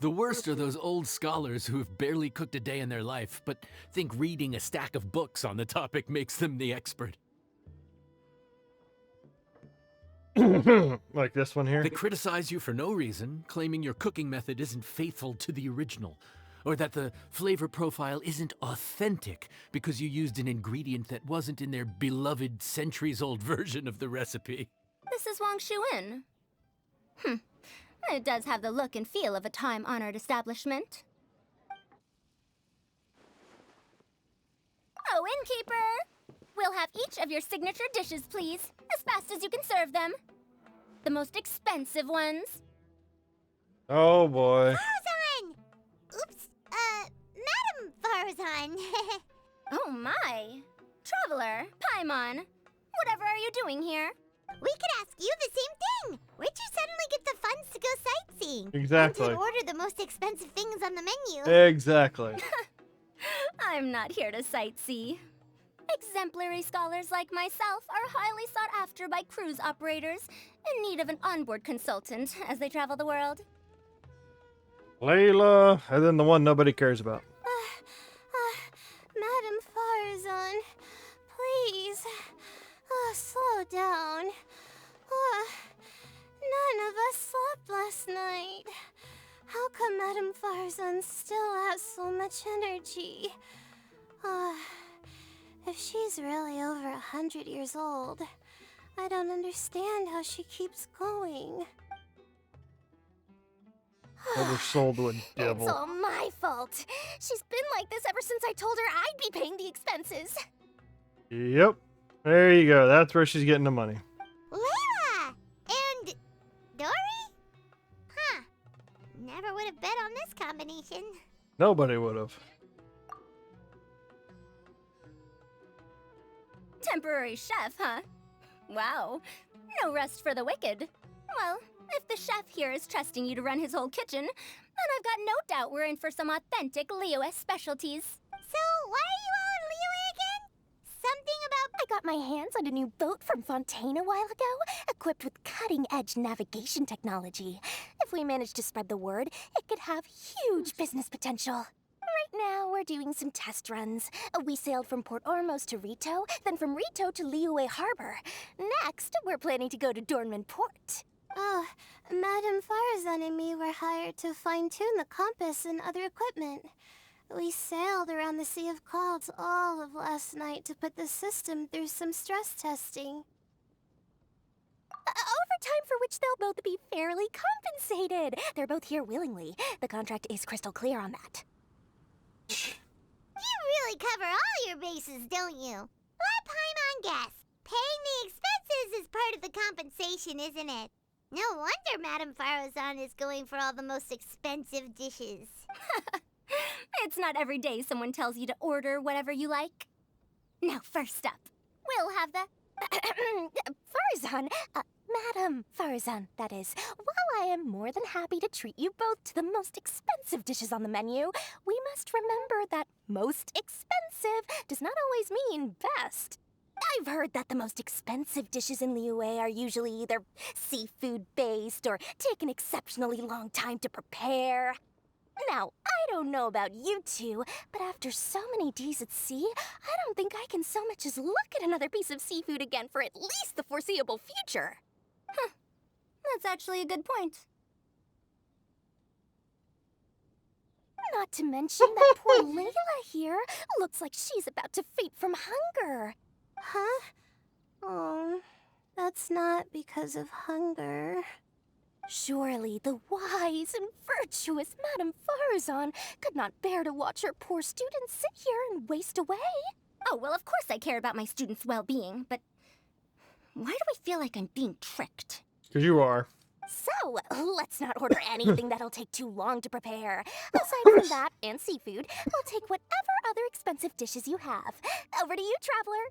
The worst are those old scholars who have barely cooked a day in their life, but think reading a stack of books on the topic makes them the expert. Like this one here. They criticize you for no reason, claiming your cooking method isn't faithful to the original, or that the flavor profile isn't authentic because you used an ingredient that wasn't in their beloved centuries-old version of the recipe. This is Wang Shuin. It does have the look and feel of a time-honored establishment. Oh, innkeeper! We'll have each of your signature dishes, please, as fast as you can serve them. The most expensive ones. Oh boy. Farzan! Oops, Madam Farzan. Oh my! Traveler, Paimon, whatever are you doing here? We could ask you the same thing. Where'd you suddenly get the funds to go sightseeing? Exactly. And to order the most expensive things on the menu? Exactly. I'm not here to sightsee. Exemplary scholars like myself are highly sought after by cruise operators in need of an onboard consultant as they travel the world. Layla, and then the one nobody cares about. Madam Farazan, please, slow down. None of us slept last night. How come Madam Farazan still has so much energy? If she's really over 100 years old, I don't understand how she keeps going. Oversold to a It's devil. all my fault. She's been like this ever since I told her I'd be paying the expenses. Yep. There you go. That's where she's getting the money. Layla! And Dory? Huh. Never would have bet on this combination. Nobody would have. Temporary chef, huh? Wow. No rest for the wicked. Well, if the chef here is trusting you to run his whole kitchen, then I've got no doubt we're in for some authentic Liyue specialties. So, why are you all in Liyue again? Something about... I got my hands on a new boat from Fontaine a while ago, equipped with cutting-edge navigation technology. If we manage to spread the word, it could have huge business potential. Right now, we're doing some test runs. We sailed from Port Ormos to Rito, then from Rito to Liyue Harbor. Next, we're planning to go to Dornman Port. Oh, Madam Farazan and me were hired to fine-tune the compass and other equipment. We sailed around the Sea of Clouds all of last night to put the system through some stress testing. Overtime for which they'll both be fairly compensated. They're both here willingly. The contract is crystal clear on that. You really cover all your bases, don't you? Let Paimon guess. Paying the expenses is part of the compensation, isn't it? No wonder Madame Farazan is going for all the most expensive dishes. It's not every day someone tells you to order whatever you like. Now, first up, we'll have the... Farazan, Madam Farazan, that is. While I am more than happy to treat you both to the most expensive dishes on the menu, we must remember that most expensive does not always mean best. I've heard that the most expensive dishes in Liyue are usually either seafood-based or take an exceptionally long time to prepare. Now, I don't know about you two, but after so many days at sea, I don't think I can so much as look at another piece of seafood again for at least the foreseeable future. Huh. That's actually a good point. Not to mention that poor Layla here looks like she's about to faint from hunger. Huh? Oh, that's not because of hunger. Surely the wise and virtuous Madame Farazan could not bear to watch her poor students sit here and waste away. Oh, well, of course I care about my students' well-being, but why do I feel like I'm being tricked? Because you are. So, let's not order anything that'll take too long to prepare. Aside from that and seafood, we'll take whatever other expensive dishes you have. Over to you, traveler.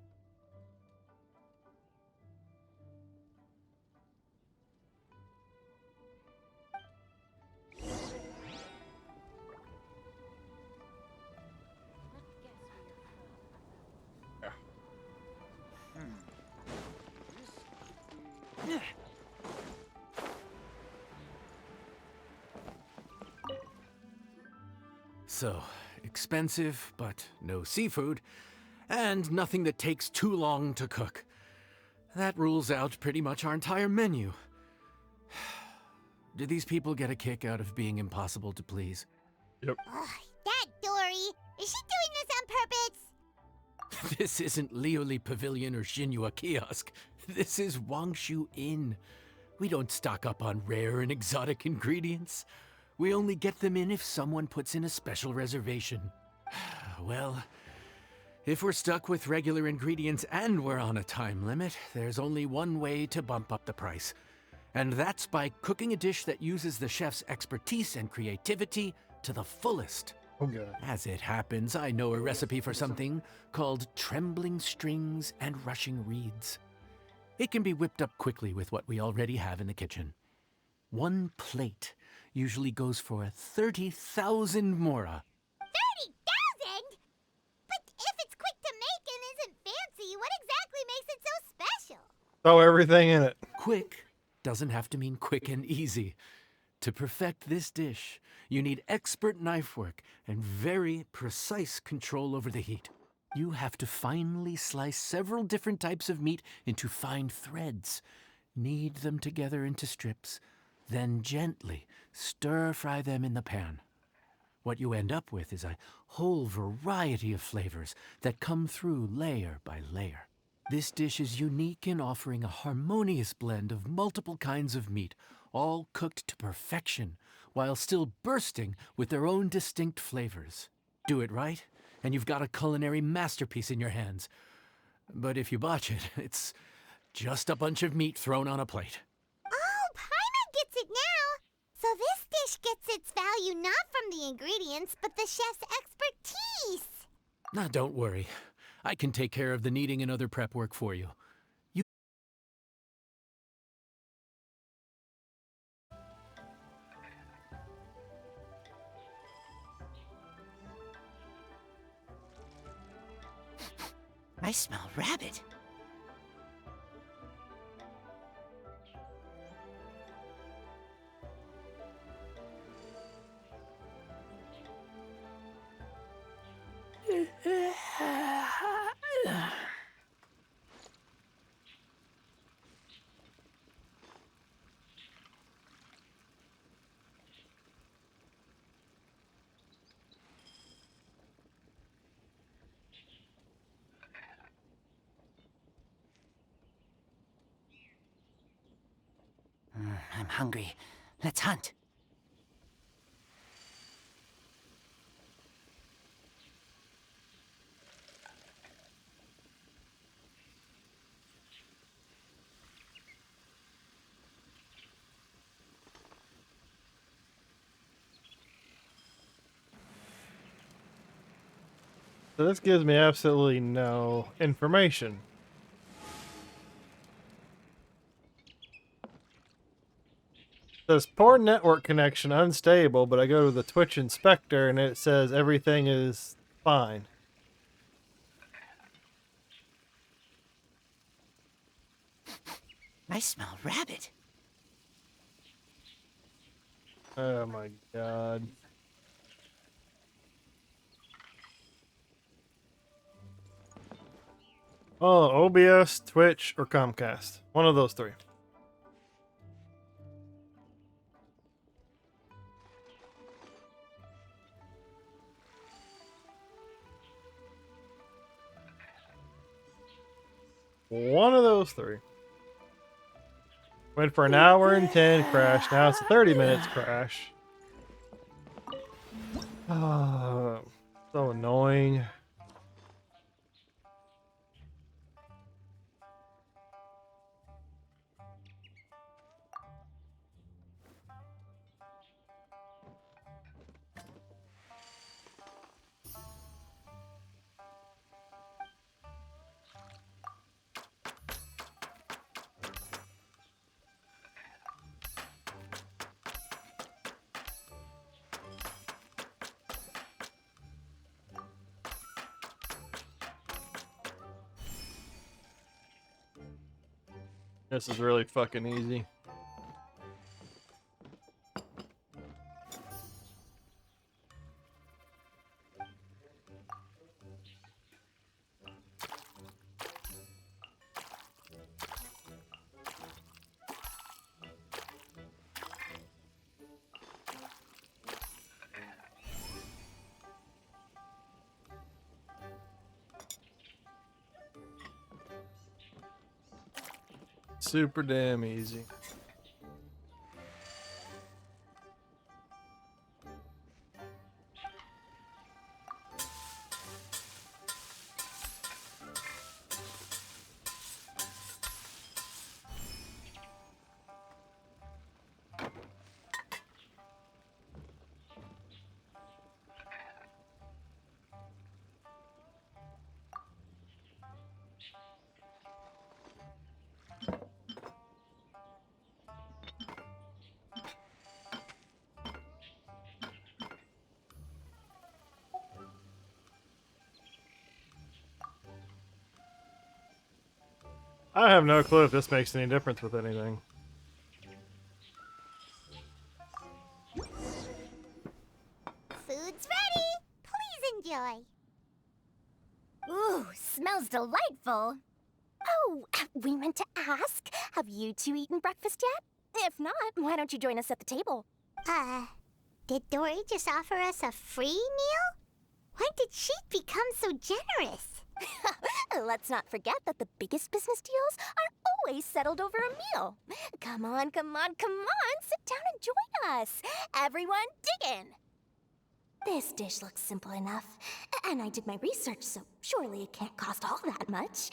So, expensive, but no seafood, and nothing that takes too long to cook. That rules out pretty much our entire menu. Do these people get a kick out of being impossible to please? Yep. Ugh, that Dory! Is she doing this on purpose? This isn't Lioli Pavilion or Xinhua Kiosk. This is Wangshu Inn. We don't stock up on rare and exotic ingredients. We only get them in if someone puts in a special reservation. Well, if we're stuck with regular ingredients and we're on a time limit, there's only one way to bump up the price. And that's by cooking a dish that uses the chef's expertise and creativity to the fullest. Oh, God. As it happens, I know a recipe for something called trembling strings and rushing reeds. It can be whipped up quickly with what we already have in the kitchen. One plate usually goes for 30,000 mora. 30,000? what exactly makes it so special? Throw everything in it. Quick doesn't have to mean quick and easy. To perfect this dish, you need expert knife work and very precise control over the heat. You have to finely slice several different types of meat into fine threads, knead them together into strips, then gently stir-fry them in the pan. What you end up with is a whole variety of flavors that come through layer by layer. This dish is unique in offering a harmonious blend of multiple kinds of meat, all cooked to perfection, while still bursting with their own distinct flavors. Do it right, and you've got a culinary masterpiece in your hands. But if you botch it, it's just a bunch of meat thrown on a plate. Oh, Paimon gets it now! So this dish gets its value not from the ingredients, but the chef's expertise! Now, don't worry. I can take care of the kneading and other prep work for you. I smell rabbit. I'm hungry. Let's hunt. So this gives me absolutely no information. It says poor network connection, unstable, but I go to the Twitch inspector and it says everything is fine. I smell rabbit. Oh my god. Oh, OBS, Twitch, or Comcast. One of those three. One of those three. Went for an hour and 10 crash. Now it's a 30 minutes crash. Oh, so annoying. This is really fucking easy. Super damn easy. I have no clue if this makes any difference with anything. Food's ready. Please enjoy. Ooh, smells delightful. Oh, we meant to ask, have you two eaten breakfast yet? If not, why don't you join us at the table? Did Dory just offer us a free meal? When did she become so generous? Let's not forget that the biggest business deals are always settled over a meal. Come on, come on, come on, sit down and join us. Everyone, dig in. This dish looks simple enough, and I did my research, so surely it can't cost all that much.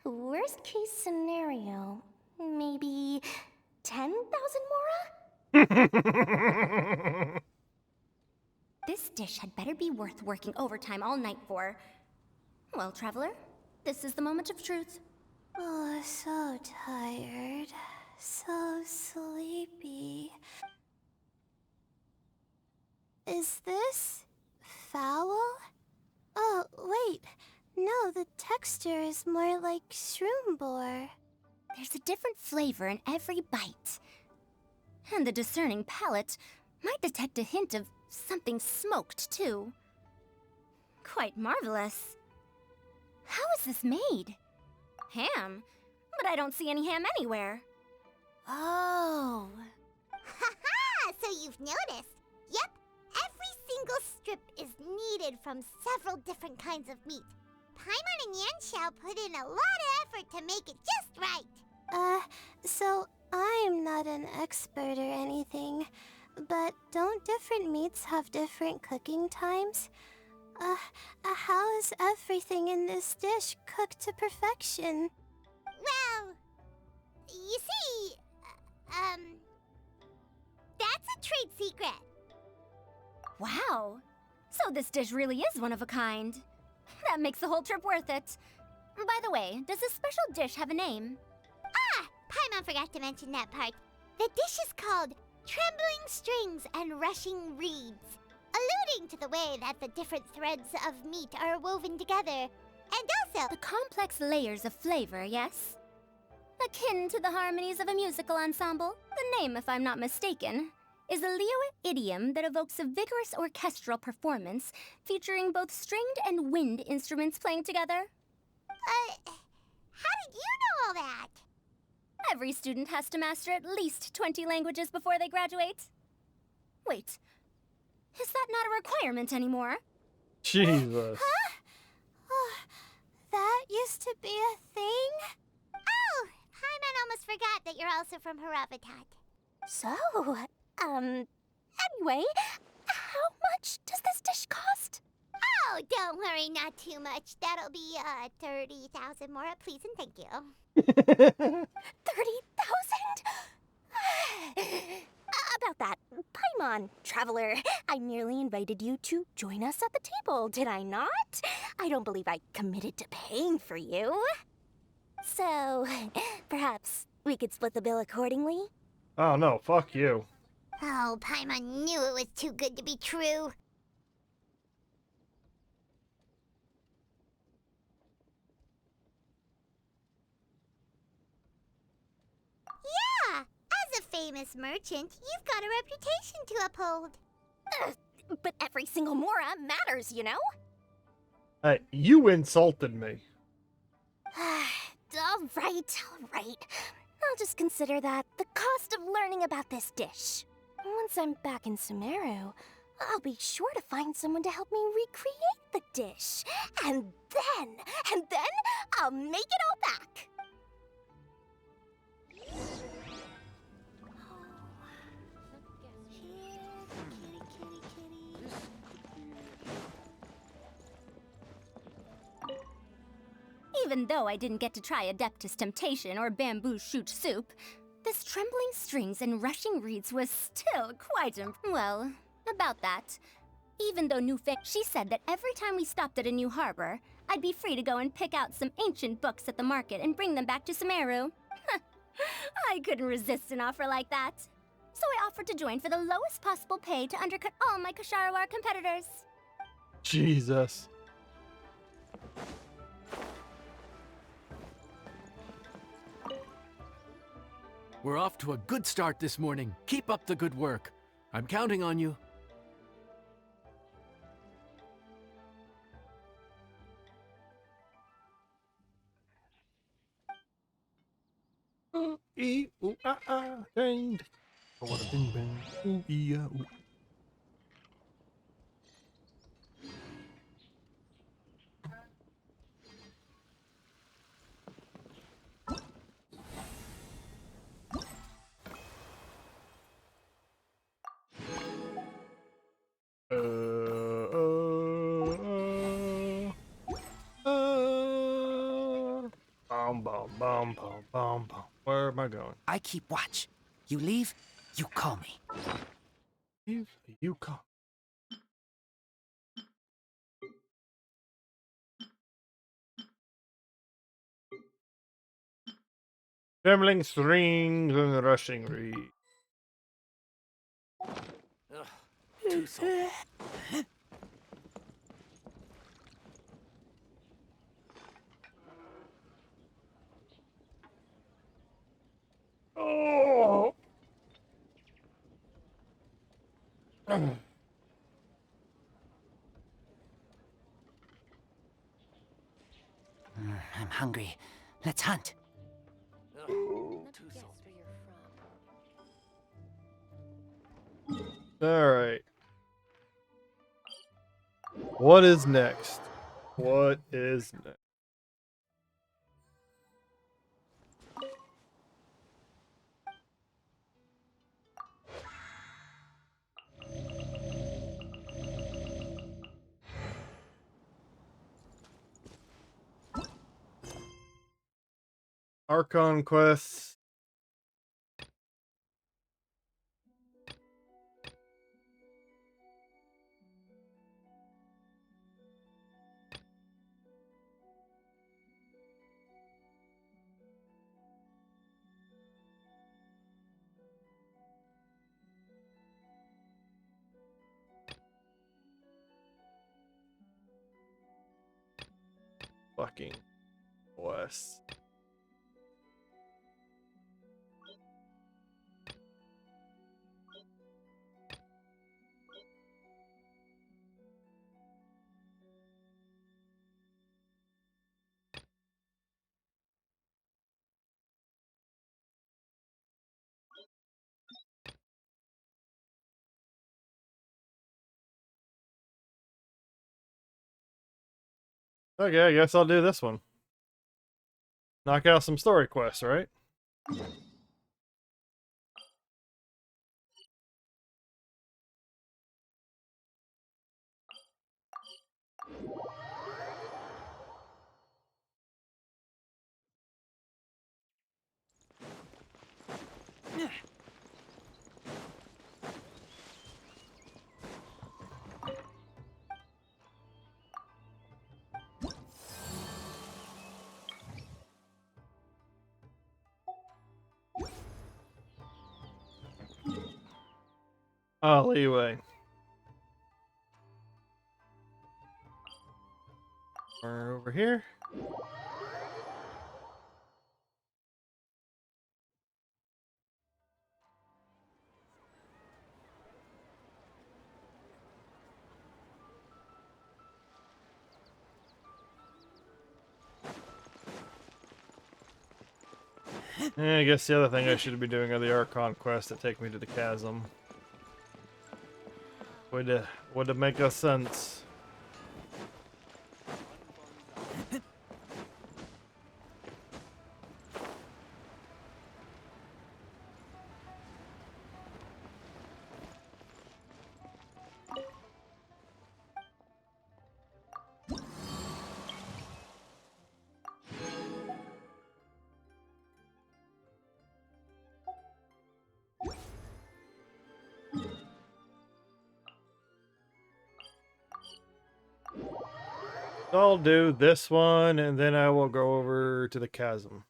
Worst case scenario, maybe 10,000 mora? This dish had better be worth working overtime all night for. Well, traveler, this is the moment of truth. Oh, so tired. So sleepy. Is this foul? Oh, wait. No, the texture is more like shroom boar. There's a different flavor in every bite. And the discerning palate might detect a hint of something smoked, too. Quite marvelous. How is this made? Ham? But I don't see any ham anywhere. Oh. Haha! So you've noticed. Yep, every single strip is kneaded from several different kinds of meat. Paimon and Yanxiao put in a lot of effort to make it just right. So I'm not an expert or anything, but don't different meats have different cooking times? How is everything in this dish cooked to perfection? Well, you see, that's a trade secret. Wow. So this dish really is one of a kind. That makes the whole trip worth it. By the way, does this special dish have a name? Paimon forgot to mention that part. The dish is called Trembling Strings and Rushing Reeds, alluding to the way that the different threads of meat are woven together, and also The complex layers of flavor, yes? Akin to the harmonies of a musical ensemble, the name, if I'm not mistaken, is a Liyue idiom that evokes a vigorous orchestral performance featuring both stringed and wind instruments playing together. how did you know all that? Every student has to master at least 20 languages before they graduate. Wait, is that not a requirement anymore? Jesus. That used to be a thing? Oh, Paimon almost forgot that you're also from her habitat. So, anyway, how much does this dish cost? Oh, don't worry, not too much. That'll be 30,000 more, please and thank you. 30,000? About that, Paimon, traveler, I nearly invited you to join us at the table, did I not? I don't believe I committed to paying for you. So, perhaps we could split the bill accordingly? Oh no, fuck you. Oh, Paimon knew it was too good to be true. Yeah, as a famous merchant, you've got a reputation to uphold. But every single mora matters, you know? Hey, you insulted me. All right. I'll just consider that the cost of learning about this dish. Once I'm back in Sumeru, I'll be sure to find someone to help me recreate the dish. And then I'll make it all back. Even though I didn't get to try Adeptus Temptation or Bamboo Shoot Soup, this trembling strings and rushing reeds was still quite well, about that. Even though she said that every time we stopped at a new harbor, I'd be free to go and pick out some ancient books at the market and bring them back to Sumeru. I couldn't resist an offer like that. So I offered to join for the lowest possible pay to undercut all my Kasharawar competitors. Jesus. We're off to a good start this morning. Keep up the good work. I'm counting on you. Ooh, ee, ooh, ah, ah, dang. Oh, what a bing bang. Ooh, ee, ah, ooh. Bum, bum, bum, bum, bum, bum. Where am I going? I keep watch. You leave, you call me. You come. Trembling strings and rushing reeds. Too salty. Oh! I'm hungry. Let's hunt. Too salty. All right. What is next? What is next? Archon quests. Fucking quests. Okay, I guess I'll do this one. Knock out some story quests, right? Oh, leeway. We're over here. I guess the other thing I should be doing are the Archon quests that take me to the chasm. Would make a sense. I'll do this one, and then I will go over to the chasm.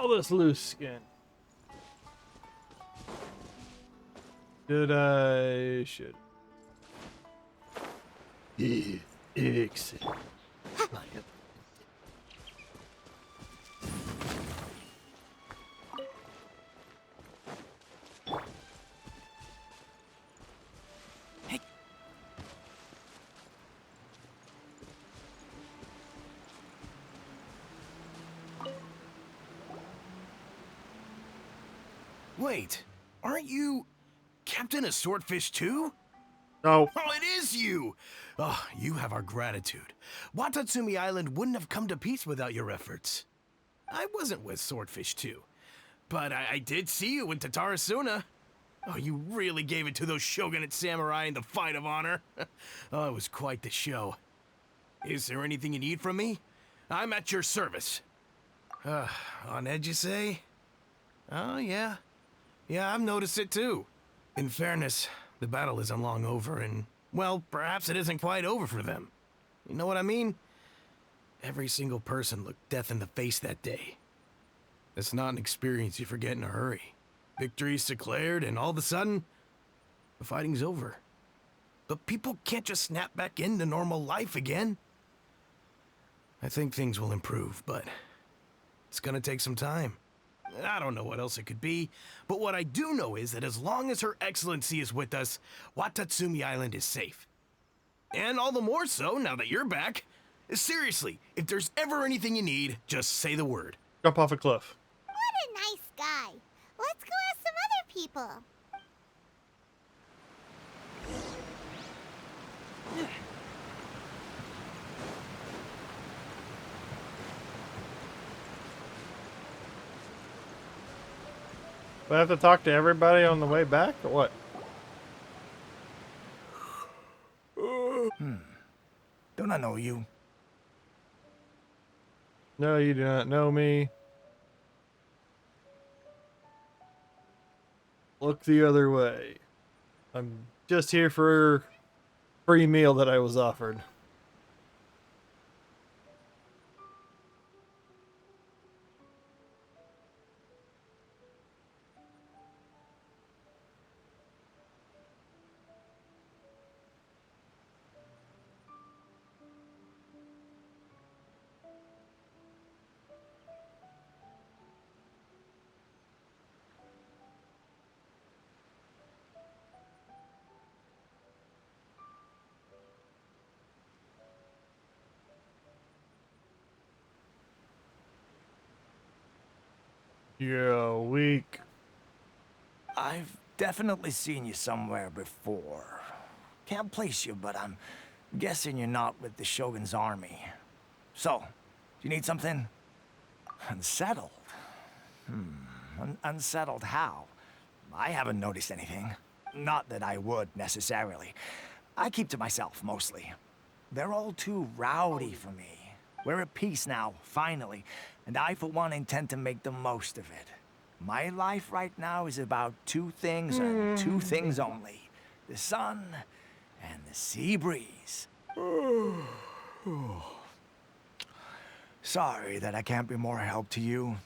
all this loose skin. Should. Exit. Wait, aren't you Captain of Swordfish too? Oh, Oh, it is you! Oh, you have our gratitude. Watatsumi Island wouldn't have come to peace without your efforts. I wasn't with Swordfish 2, but I did see you with Tatarasuna. Oh, you really gave it to those shogunate samurai in the fight of honor. Oh, it was quite the show. Is there anything you need from me? I'm at your service. On edge, you say? Oh, yeah. Yeah, I've noticed it too. In fairness, the battle isn't long over, and, well, perhaps it isn't quite over for them. You know what I mean? Every single person looked death in the face that day. It's not an experience you forget in a hurry. Victory's declared, and all of a sudden, the fighting's over. But people can't just snap back into normal life again. I think things will improve, but it's gonna take some time. I don't know what else it could be, but what I do know is that as long as Her Excellency is with us, Watatsumi Island is safe. And all the more so now that you're back. Seriously, if there's ever anything you need, just say the word. jump off a cliff. What a nice guy. Let's go ask some other people. Do I have to talk to everybody on the way back, or what? Don't I know you? No, you do not know me. Look the other way. I'm just here for a free meal that I was offered. You're weak. I've definitely seen you somewhere before. Can't place you, but I'm guessing you're not with the Shogun's army. So, do you need something? Unsettled? Unsettled how? I haven't noticed anything. Not that I would, necessarily. I keep to myself, mostly. They're all too rowdy for me. We're at peace now, finally, and I, for one, intend to make the most of it. My life right now is about two things and two things only. The sun and the sea breeze. Sorry that I can't be more help to you.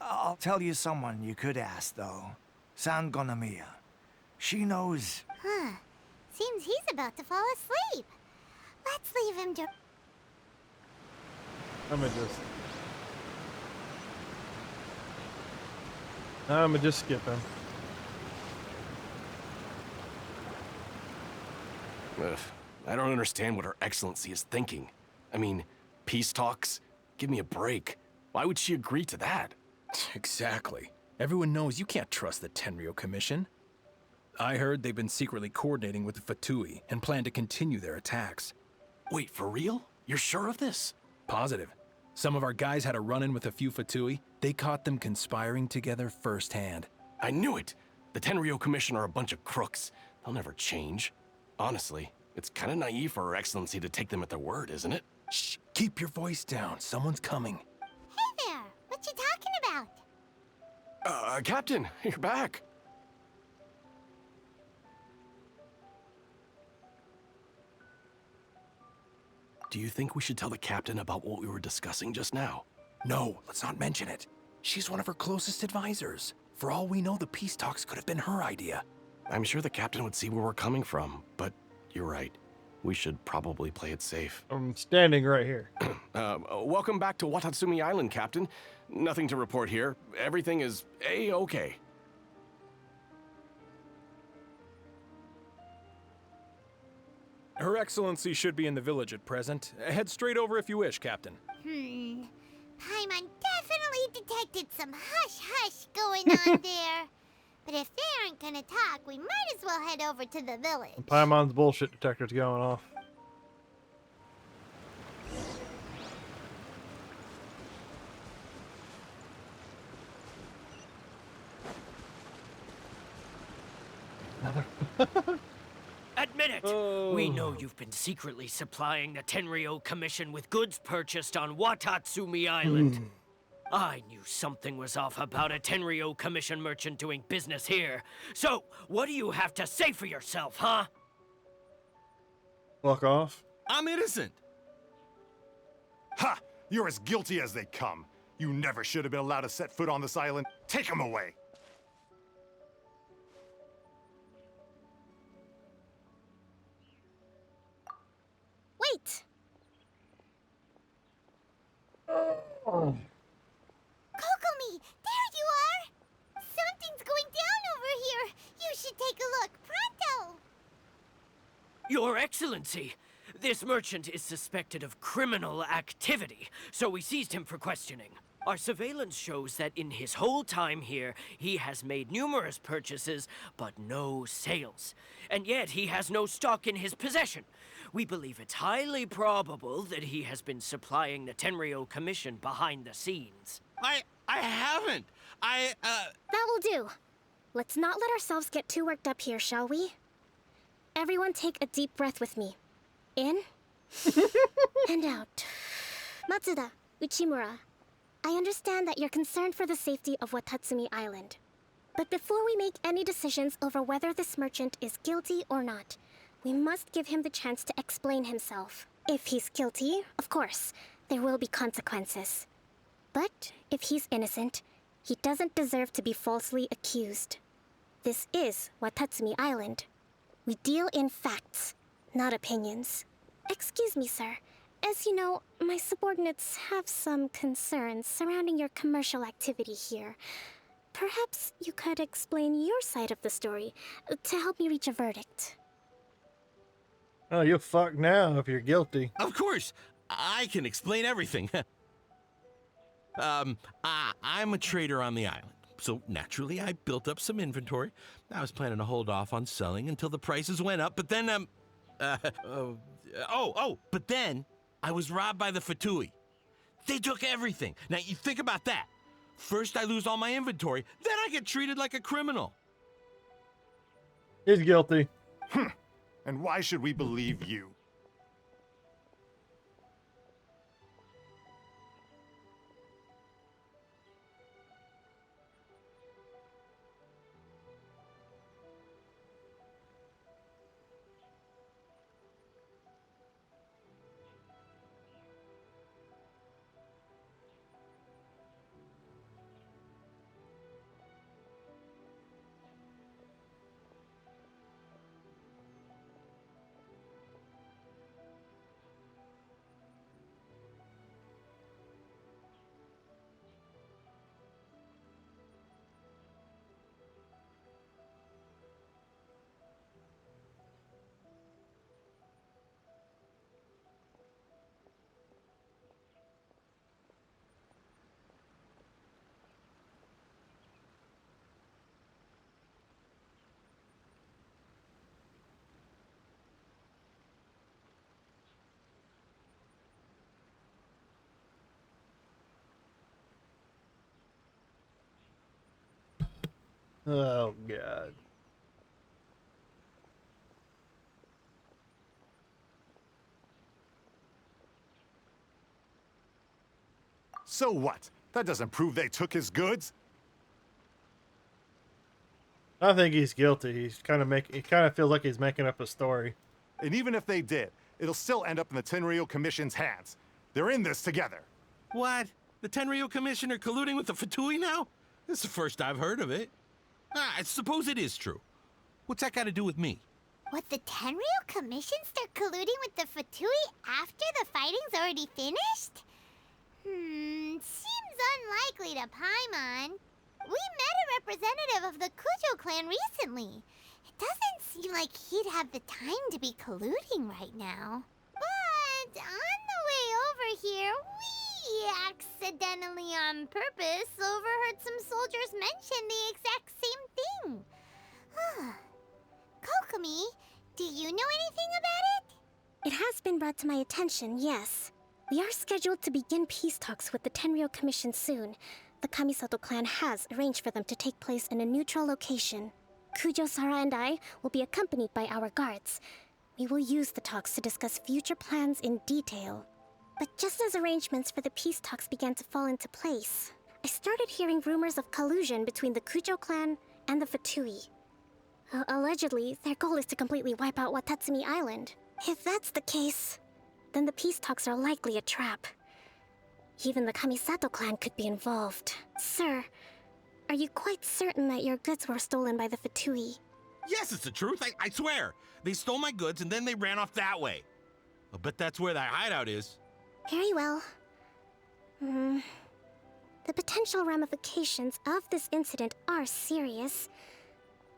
I'll tell you someone you could ask, though. Enkanomiya. She knows... Huh. Seems he's about to fall asleep. Let's leave him to... I'ma just skip him. Ugh, I don't understand what Her Excellency is thinking. I mean, peace talks? Give me a break. Why would she agree to that? Exactly. Everyone knows you can't trust the Tenryo Commission. I heard they've been secretly coordinating with the Fatui and plan to continue their attacks. Wait, for real? You're sure of this? Positive. Some of our guys had a run-in with a few Fatui. They caught them conspiring together firsthand. I knew it! The Tenryo Commission are a bunch of crooks. They'll never change. Honestly, it's kind of naive for Her Excellency to take them at their word, isn't it? Shh! Keep your voice down. Someone's coming. Hey there! What you talking about? Captain, you're back. Do you think we should tell the captain about what we were discussing just now? No, let's not mention it. She's one of her closest advisors. For all we know, the peace talks could have been her idea. I'm sure the captain would see where we're coming from, but you're right. We should probably play it safe. I'm standing right here. Welcome back to Watatsumi Island, Captain. Nothing to report here. Everything is A-okay. Her Excellency should be in the village at present. Head straight over if you wish, Captain. Paimon definitely detected some hush-hush going on there. But if they aren't gonna talk, we might as well head over to the village. Paimon's bullshit detector's going off. Admit it! We know you've been secretly supplying the Tenryou Commission with goods purchased on Watatsumi Island. I knew something was off about a Tenryou Commission merchant doing business here. So, what do you have to say for yourself, huh? Fuck off. I'm innocent. Ha! You're as guilty as they come. You never should have been allowed to set foot on this island. Take him away. Wait! Oh. Kokomi, there you are! Something's going down over here. You should take a look, pronto! Your Excellency, this merchant is suspected of criminal activity, so we seized him for questioning. Our surveillance shows that in his whole time here, he has made numerous purchases, but no sales. And yet he has no stock in his possession. We believe it's highly probable that he has been supplying the Tenryou Commission behind the scenes. I haven't. That will do. Let's not let ourselves get too worked up here, shall we? Everyone take a deep breath with me. In and out. Matsuda, Uchimura, I understand that you're concerned for the safety of Watatsumi Island. But before we make any decisions over whether this merchant is guilty or not, we must give him the chance to explain himself. If he's guilty, of course, there will be consequences. But if he's innocent, he doesn't deserve to be falsely accused. This is Watatsumi Island. We deal in facts, not opinions. Excuse me, sir. As you know, my subordinates have some concerns surrounding your commercial activity here. Perhaps you could explain your side of the story to help me reach a verdict. Oh, you're fucked now if you're guilty. Of course, I can explain everything. I'm a trader on the island, so naturally I built up some inventory. I was planning to hold off on selling until the prices went up, but then, but then I was robbed by the Fatui. They took everything. Now, you think about that. First I lose all my inventory, then I get treated like a criminal. He's guilty. And why should we believe you? Oh, God. So what? That doesn't prove they took his goods. I think he's guilty. He kind of feels like he's making up a story. And even if they did, it'll still end up in the Tenryou Commission's hands. They're in this together. What? The Tenryo Commissioner colluding with the Fatui now? This is the first I've heard of it. I suppose it is true. What's that got to do with me? What, the Tenryo Commission start colluding with the Fatui after the fighting's already finished? Seems unlikely to Paimon. We met a representative of the Kujo clan recently. It doesn't seem like he'd have the time to be colluding right now. But on the way over here, we accidentally on purpose overheard some soldiers mention the exact same thing. Kokomi, do you know anything about it? It has been brought to my attention, yes. We are scheduled to begin peace talks with the Tenryo Commission soon. The Kamisato clan has arranged for them to take place in a neutral location. Kujo, Sara, and I will be accompanied by our guards. We will use the talks to discuss future plans in detail. But just as arrangements for the peace talks began to fall into place, I started hearing rumors of collusion between the Kujo clan and the Fatui. Allegedly, their goal is to completely wipe out Watatsumi Island. If that's the case, then the peace talks are likely a trap. Even the Kamisato clan could be involved. Sir, are you quite certain that your goods were stolen by the Fatui? Yes, it's the truth. I swear. They stole my goods and then they ran off that way. I'll bet that's where that hideout is. Very well. The potential ramifications of this incident are serious.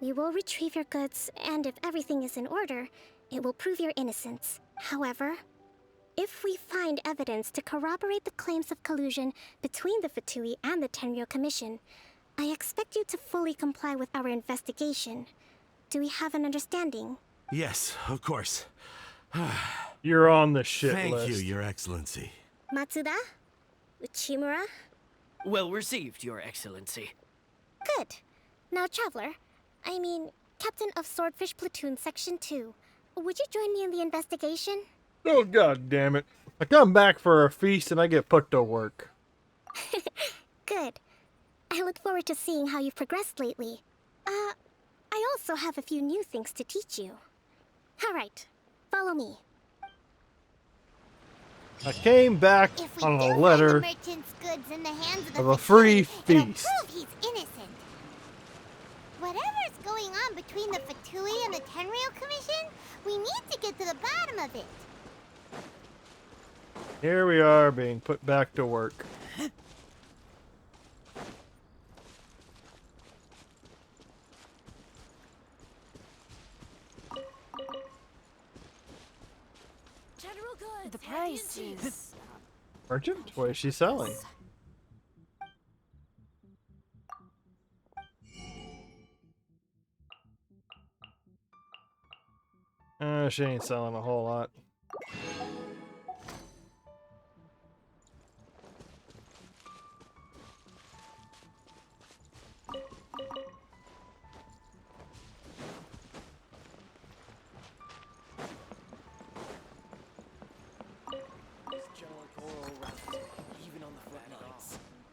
We will retrieve your goods, and if everything is in order, it will prove your innocence. However, if we find evidence to corroborate the claims of collusion between the Fatui and the Tenryo Commission, I expect you to fully comply with our investigation. Do we have an understanding? Yes, of course. You're on the shit Thank list. you, Your Excellency. Matsuda? Uchimura? Well received, Your Excellency. Good. Now, Traveler, Captain of Swordfish Platoon Section 2, would you join me in the investigation? Oh, god damn it. I come back for a feast and I get put to work. Good. I look forward to seeing how you've progressed lately. I also have a few new things to teach you. All right, follow me. I came back on a letter If we do find the merchant's goods in the hands of the of a Fatui, free it'll feast. prove he's innocent. Whatever's going on between the Fatui and the Tenryo Commission, we need to get to the bottom of it. Here we are being put back to work. General goods. The price is... Merchant? What is she selling? She ain't selling a whole lot.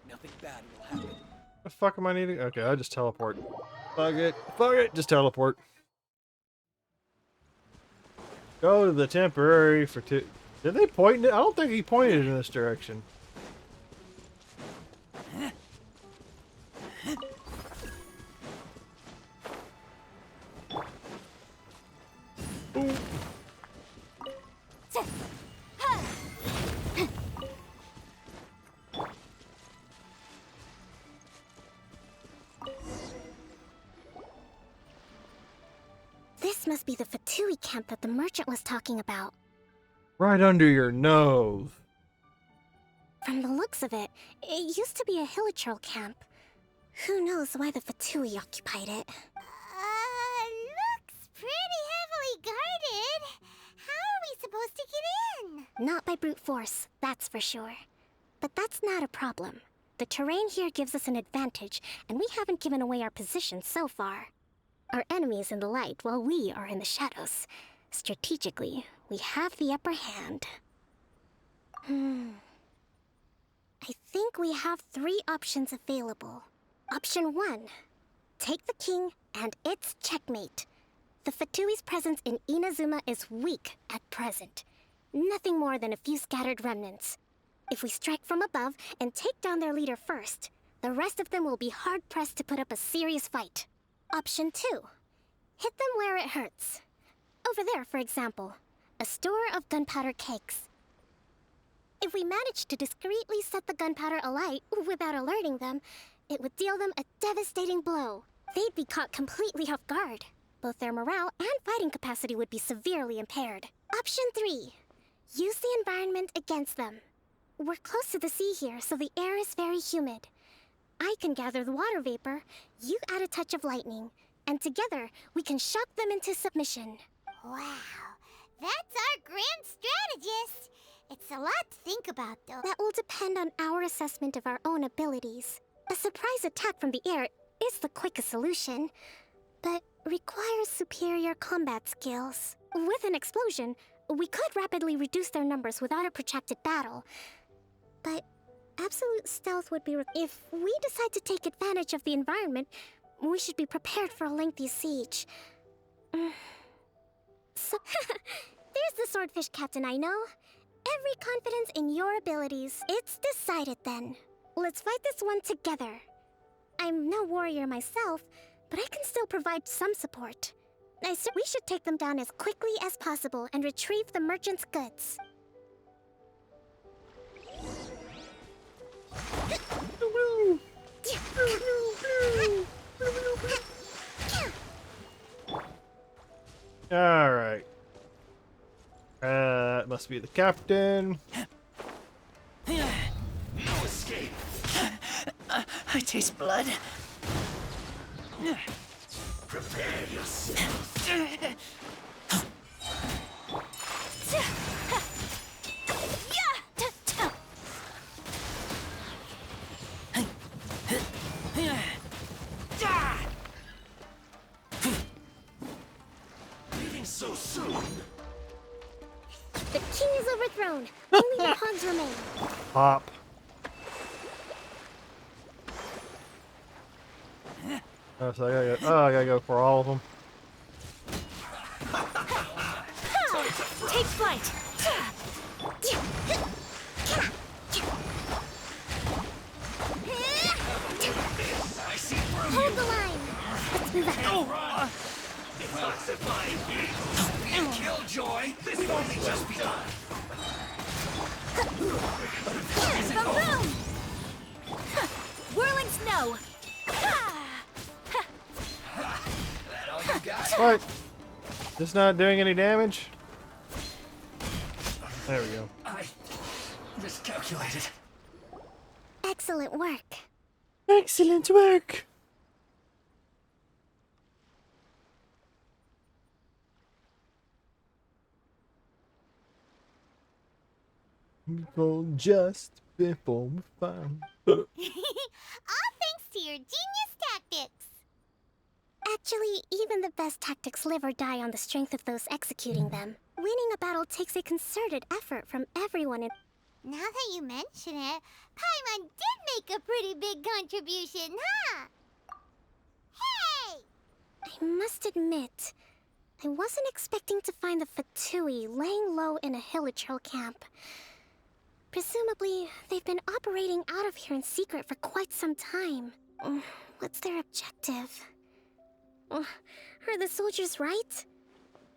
Nothing bad will happen. The fuck am I needing? Okay, I'll just teleport. Fuck it. Fuck it. Just teleport. Go to the temporary for two. Did they point it? I don't think he pointed in this direction. Ooh. This must be the Fatui camp that the merchant was talking about. Right under your nose. From the looks of it, it used to be a Hilichurl camp. Who knows why the Fatui occupied it? Looks pretty heavily guarded. How are we supposed to get in? Not by brute force, that's for sure. But that's not a problem. The terrain here gives us an advantage, and we haven't given away our position so far. Our enemy is in the light while we are in the shadows. Strategically, we have the upper hand. I think we have 3 options available. Option 1. Take the king, and it's checkmate. The Fatui's presence in Inazuma is weak at present. Nothing more than a few scattered remnants. If we strike from above and take down their leader first, the rest of them will be hard-pressed to put up a serious fight. Option 2. Hit them where it hurts. Over there, for example, a store of gunpowder cakes. If we manage to discreetly set the gunpowder alight without alerting them, it would deal them a devastating blow. They'd be caught completely off guard. Both their morale and fighting capacity would be severely impaired. Option 3. Use the environment against them. We're close to the sea here, so the air is very humid. I can gather the water vapor, you add a touch of lightning, and together we can shock them into submission. Wow, that's our grand strategist. It's a lot to think about, though. That will depend on our assessment of our own abilities. A surprise attack from the air is the quickest solution, but requires superior combat skills. With an explosion, we could rapidly reduce their numbers without a protracted battle. But absolute stealth would be if we decide to take advantage of the environment, we should be prepared for a lengthy siege. So, there's the swordfish captain I know. Every confidence in your abilities. It's decided then. Let's fight this one together. I'm no warrior myself, but I can still provide some support. We should take them down as quickly as possible and retrieve the merchant's goods. Alright. That must be the captain. No escape. I taste blood. Prepare yourself. Leaving so soon. The king is overthrown. Only the pawns remain. Pop. Oh, so I gotta go for all of them. Take flight. I see through Hold you. the line. Let's move out. No run. Detoxifying heat. Killjoy. This won't be just begun. Boom! Whirling snow. That all you got? What? Just not doing any damage? There we go. I miscalculated. Excellent work. Excellent work. People just before we find. All thanks to your genius tactics. Actually, even the best tactics live or die on the strength of those executing them. Winning a battle takes a concerted effort from everyone in— Now that you mention it, Paimon did make a pretty big contribution, huh? Hey! I must admit, I wasn't expecting to find the Fatui laying low in a Hilichurl camp. Presumably, they've been operating out of here in secret for quite some time. What's their objective? Are the soldiers right?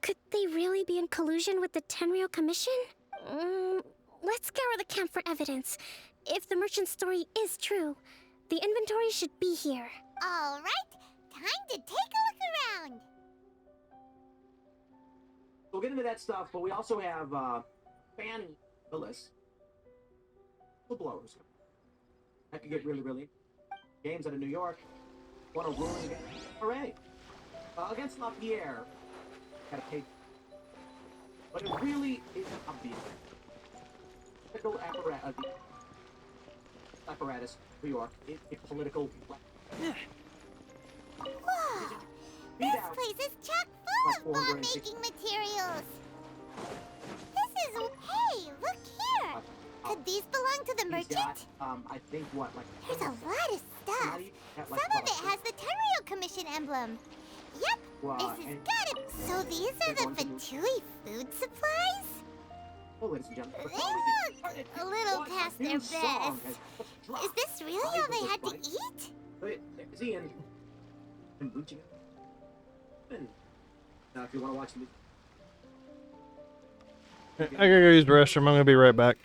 Could they really be in collusion with the Tenryou Commission? Let's scour the camp for evidence. If the merchant's story is true, the inventory should be here. All right, time to take a look around. We'll get into that stuff, but we also have fan lists. Blowers. That could get really games out of New York. Want a ruling against Hooray! Against LaPierre. Gotta pay. But it really is obvious. Political apparatus, New York, is a political weapon. Whoa! This place is chock full of bomb-making materials. This is... Hey, look here! Could these belong to the merchant? I think what, like... There's a lot of stuff. Some of it has the Tenryou Commission emblem. Yep, this has got it. So these are the Fatui food supplies? Oh, ladies and gentlemen. They look a little past their best. Is this really all they had to eat? Wait, see, and kombucha. And now, if you want to watch the movie. I gotta go use the restroom. I'm gonna be right back.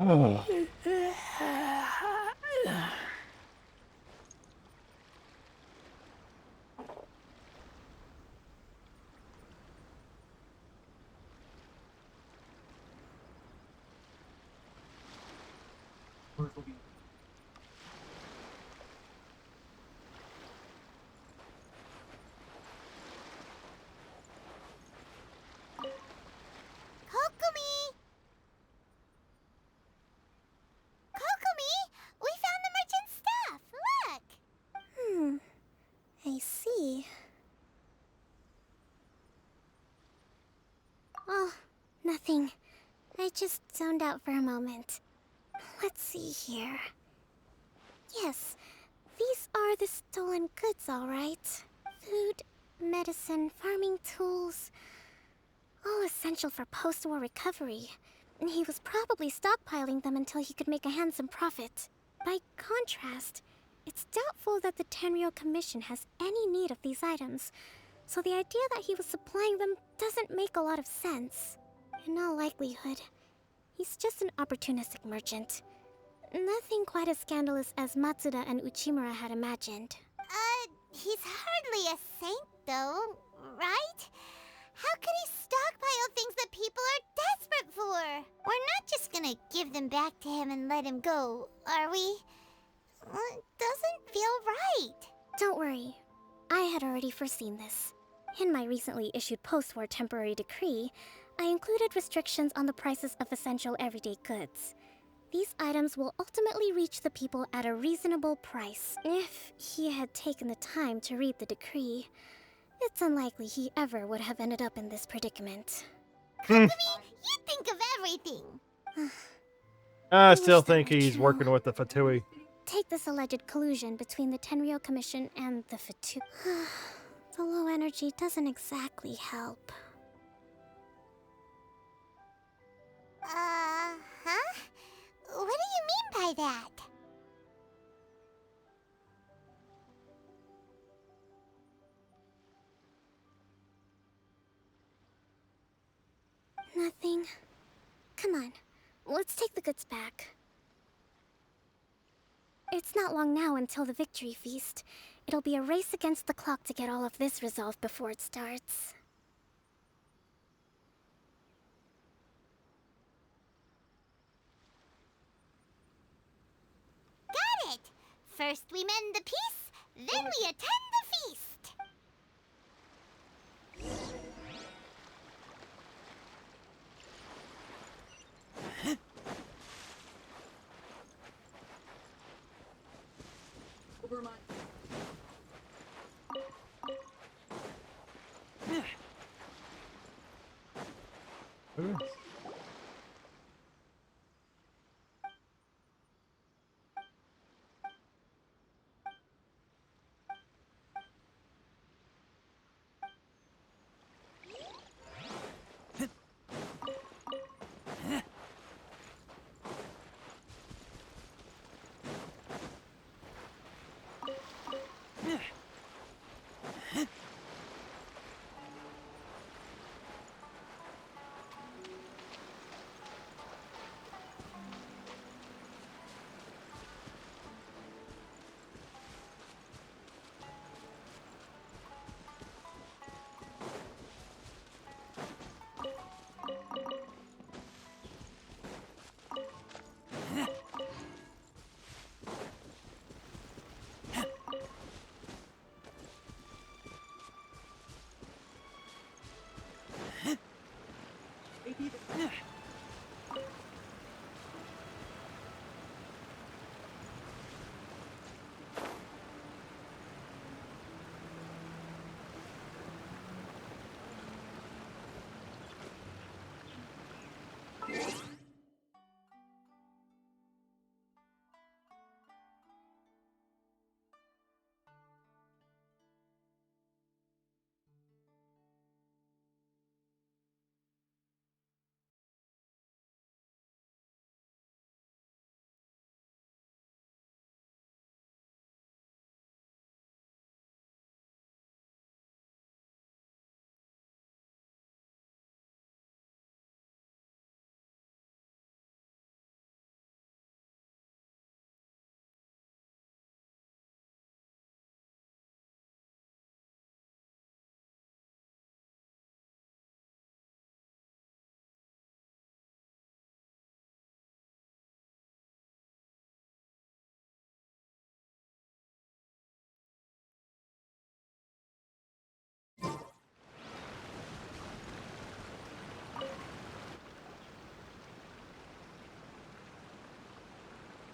Oh. Kokomi! Kokomi! We found the merchant's stuff! Look! I see. Oh, nothing. I just zoned out for a moment. Let's see here. Yes, these are the stolen goods, all right. Food, medicine, farming tools. All essential for post-war recovery. And he was probably stockpiling them until he could make a handsome profit. By contrast, it's doubtful that the Tenryou Commission has any need of these items, so the idea that he was supplying them doesn't make a lot of sense. In all likelihood, he's just an opportunistic merchant. Nothing quite as scandalous as Matsuda and Uchimura had imagined. He's hardly a saint, though, right? How could he stockpile things that people are desperate for? We're not just gonna give them back to him and let him go, are we? It doesn't feel right. Don't worry. I had already foreseen this. In my recently issued post-war temporary decree, I included restrictions on the prices of essential everyday goods. These items will ultimately reach the people at a reasonable price. If he had taken the time to read the decree, it's unlikely he ever would have ended up in this predicament. Kokomi, you think of everything. I still think he's working with the Fatui. Take this alleged collusion between the Tenryou Commission and the Fatui. The low energy doesn't exactly help. Huh? What do you mean by that? Nothing. Come on, let's take the goods back. It's not long now until the victory feast. It'll be a race against the clock to get all of this resolved before it starts. Got it! First we mend the peace, then we attend the feast. Over my...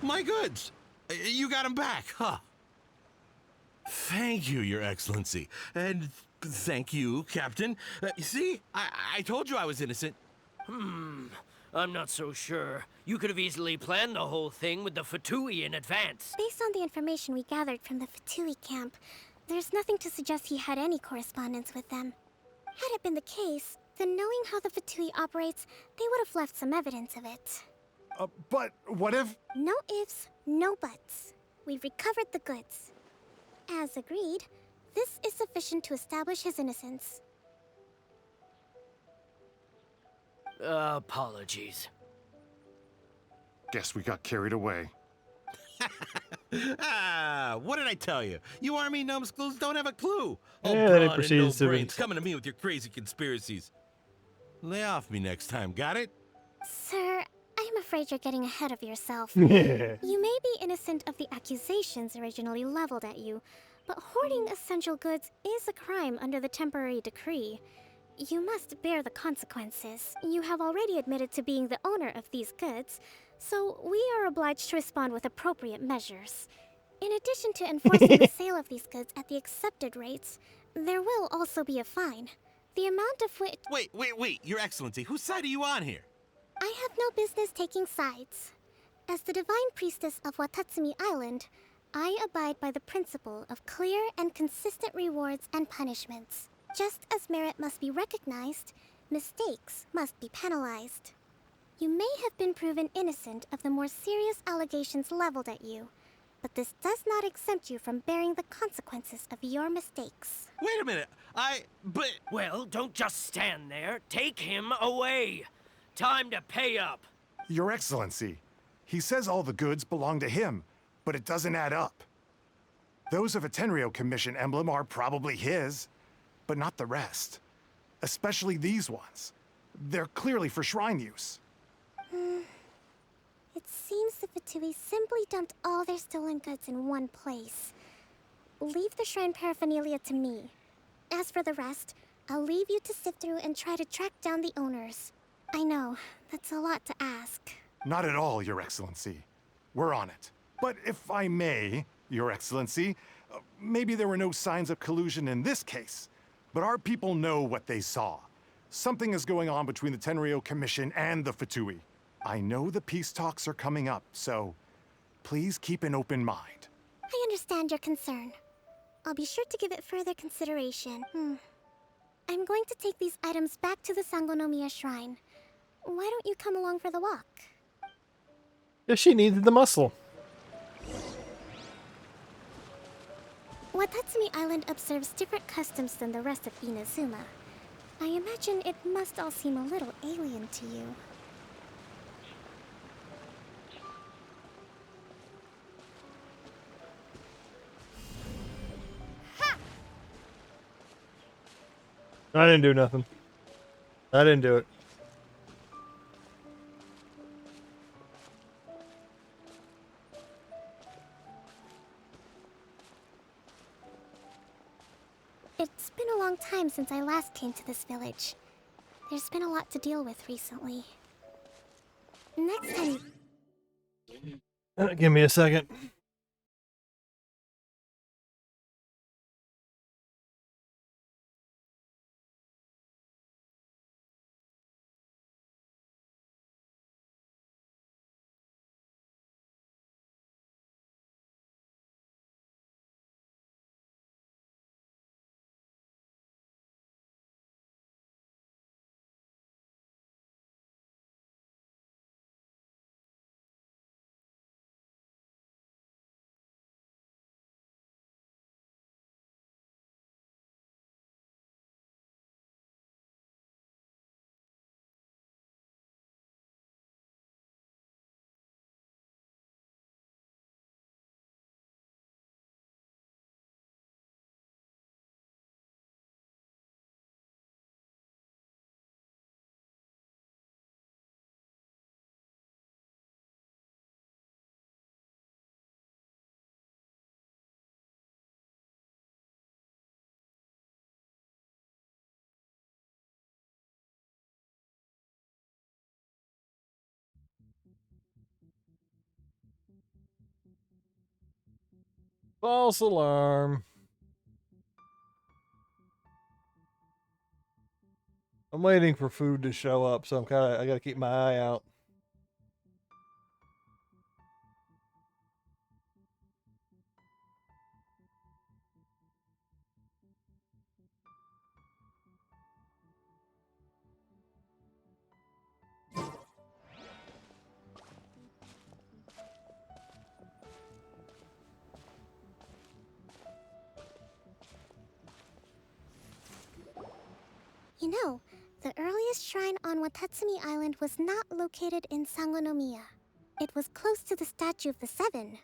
My goods! You got them back, huh? Thank you, Your Excellency. And thank you, Captain. See? I told you I was innocent. I'm not so sure. You could have easily planned the whole thing with the Fatui in advance. Based on the information we gathered from the Fatui camp, there's nothing to suggest he had any correspondence with them. Had it been the case, then knowing how the Fatui operates, they would have left some evidence of it. But what if... No ifs, no buts. We've recovered the goods. As agreed, this is sufficient to establish his innocence. Apologies. Guess we got carried away. What did I tell you? You army numbskulls don't have a clue. All Yeah, then it brawn and proceeds no to brains coming to me with your crazy conspiracies. Lay off me next time, got it? Sir, I'm afraid you're getting ahead of yourself. Yeah. You may be innocent of the accusations originally leveled at you, but hoarding essential goods is a crime under the temporary decree. You must bear the consequences. You have already admitted to being the owner of these goods, so we are obliged to respond with appropriate measures. In addition to enforcing the sale of these goods at the accepted rates, there will also be a fine. The amount of which... Wait, Your Excellency, whose side are you on here? I have no business taking sides. As the Divine Priestess of Watatsumi Island, I abide by the principle of clear and consistent rewards and punishments. Just as merit must be recognized, mistakes must be penalized. You may have been proven innocent of the more serious allegations leveled at you, but this does not exempt you from bearing the consequences of your mistakes. Wait a minute, Well, don't just stand there. Take him away. Time to pay up. Your Excellency, he says all the goods belong to him, but it doesn't add up. Those of a Tenryo Commission emblem are probably his, but not the rest. Especially these ones. They're clearly for shrine use. It seems the Fatui simply dumped all their stolen goods in one place. Leave the shrine paraphernalia to me. As for the rest, I'll leave you to sift through and try to track down the owners. I know, that's a lot to ask. Not at all, Your Excellency. We're on it. But if I may, Your Excellency, maybe there were no signs of collusion in this case, but our people know what they saw. Something is going on between the Tenryo Commission and the Fatui. I know the peace talks are coming up, so please keep an open mind. I understand your concern. I'll be sure to give it further consideration. I'm going to take these items back to the Sangonomiya Shrine. Why don't you come along for the walk? Yeah, she needed the muscle. Watatsumi Island observes different customs than the rest of Inazuma. I imagine it must all seem a little alien to you. I didn't do nothing. I didn't do it. It's been a long time since I last came to this village. There's been a lot to deal with recently. Next time... Give me a second. False alarm. I'm waiting for food to show up, so I gotta keep my eye out. You know, the earliest shrine on Watatsumi Island was not located in Sangonomiya. It was close to the Statue of the Seven.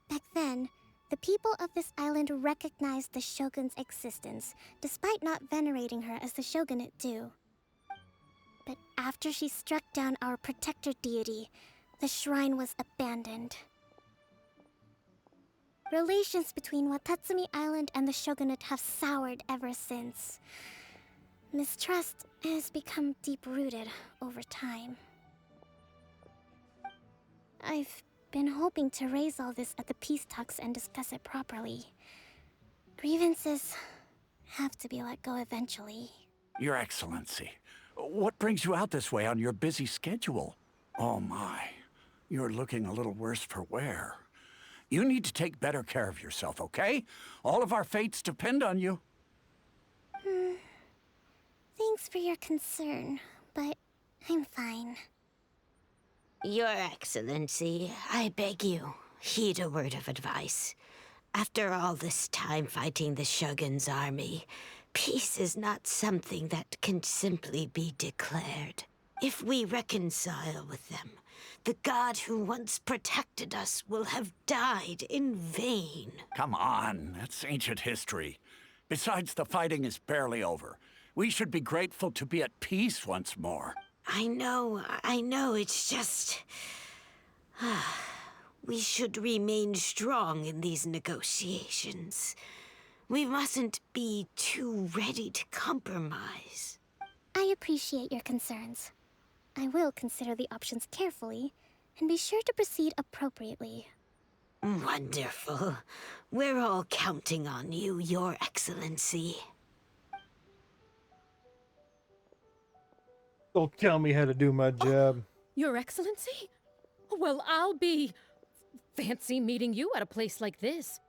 Back then, the people of this island recognized the shogun's existence, despite not venerating her as the shogunate do. But after she struck down our protector deity, the shrine was abandoned. Relations between Watatsumi Island and the shogunate have soured ever since. Mistrust has become deep-rooted over time. I've been hoping to raise all this at the peace talks and discuss it properly. Grievances have to be let go eventually. Your Excellency, what brings you out this way on your busy schedule? Oh my, you're looking a little worse for wear. You need to take better care of yourself, okay? All of our fates depend on you. Thanks for your concern, but I'm fine. Your Excellency, I beg you, heed a word of advice. After all this time fighting the Shogun's army, peace is not something that can simply be declared. If we reconcile with them, the god who once protected us will have died in vain. Come on, that's ancient history. Besides, the fighting is barely over. We should be grateful to be at peace once more. I know, it's just... we should remain strong in these negotiations. We mustn't be too ready to compromise. I appreciate your concerns. I will consider the options carefully, and be sure to proceed appropriately. Wonderful. We're all counting on you, Your Excellency. Don't tell me how to do my job. Your Excellency? Well, I'll be... fancy meeting you at a place like this.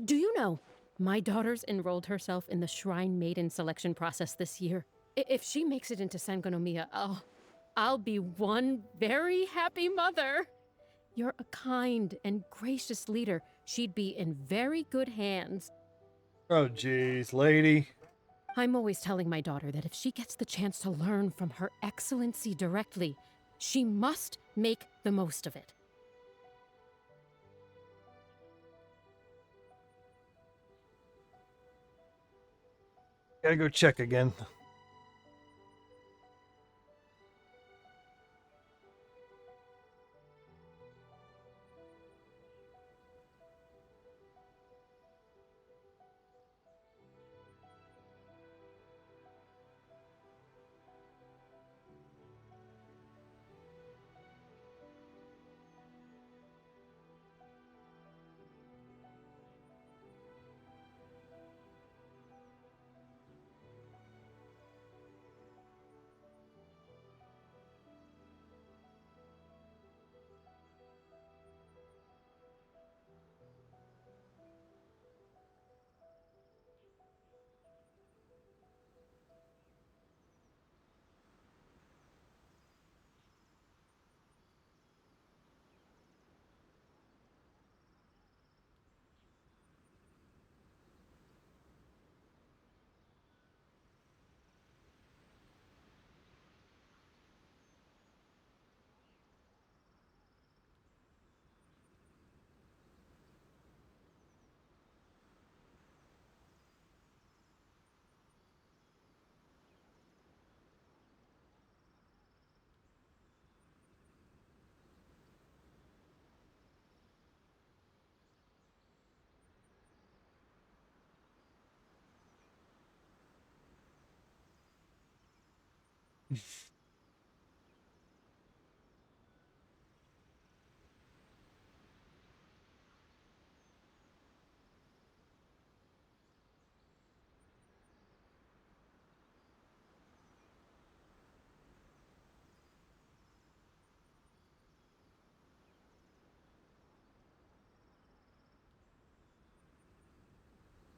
Do you know, my daughter's enrolled herself in the Shrine Maiden selection process this year. If she makes it into Sangonomiya, I'll be one very happy mother. You're a kind and gracious leader. She'd be in very good hands. Oh, jeez, lady. I'm always telling my daughter that if she gets the chance to learn from Her Excellency directly, she must make the most of it. Gotta go check again.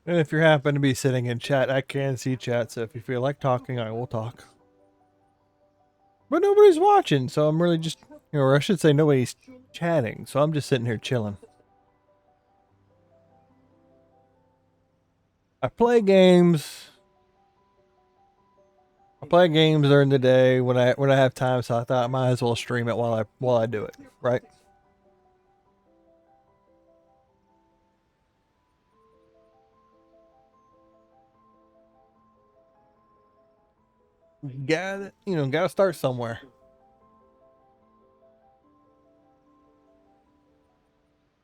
And if you happen to be sitting in chat, I can see chat, so if you feel like talking, I will talk. But nobody's watching, so I'm really just, or I should say nobody's chatting, so I'm just sitting here chilling. I play games. I play games during the day when I have time, so I thought I might as well stream it while I do it, right? Gotta start somewhere.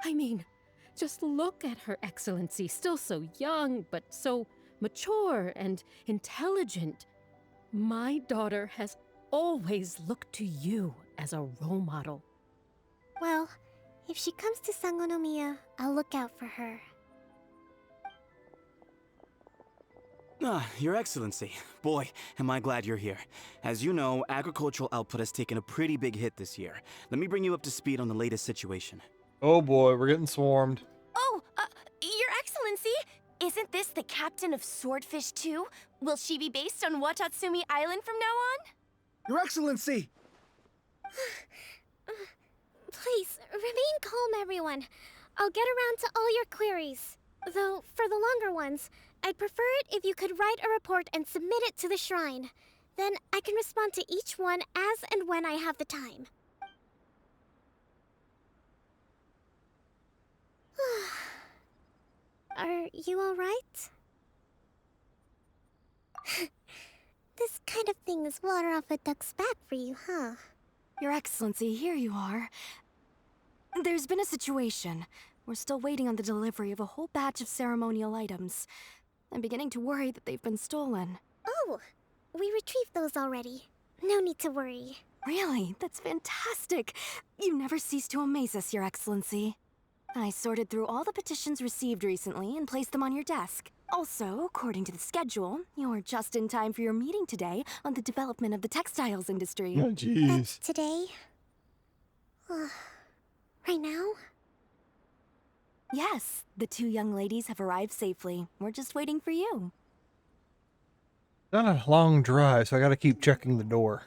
I mean, just look at Her Excellency, still so young, but so mature and intelligent. My daughter has always looked to you as a role model. Well, if she comes to Sangonomiya, I'll look out for her. Ah, Your Excellency. Boy, am I glad you're here. As you know, agricultural output has taken a pretty big hit this year. Let me bring you up to speed on the latest situation. Oh boy, we're getting swarmed. Oh, Your Excellency, isn't this the captain of Swordfish 2? Will she be based on Watatsumi Island from now on? Your Excellency! Please, remain calm, everyone. I'll get around to all your queries. Though, for the longer ones, I'd prefer it if you could write a report and submit it to the shrine. Then I can respond to each one as and when I have the time. Are you alright? This kind of thing is water off a duck's back for you, huh? Your Excellency, here you are. There's been a situation. We're still waiting on the delivery of a whole batch of ceremonial items. I'm beginning to worry that they've been stolen. Oh, we retrieved those already. No need to worry. Really? That's fantastic. You never cease to amaze us, Your Excellency. I sorted through all the petitions received recently and placed them on your desk. Also, according to the schedule, you're just in time for your meeting today on the development of the textiles industry. Oh, jeez. Today? Right now? Yes, the two young ladies have arrived safely. We're just waiting for you. Not a long drive, so I gotta keep checking the door.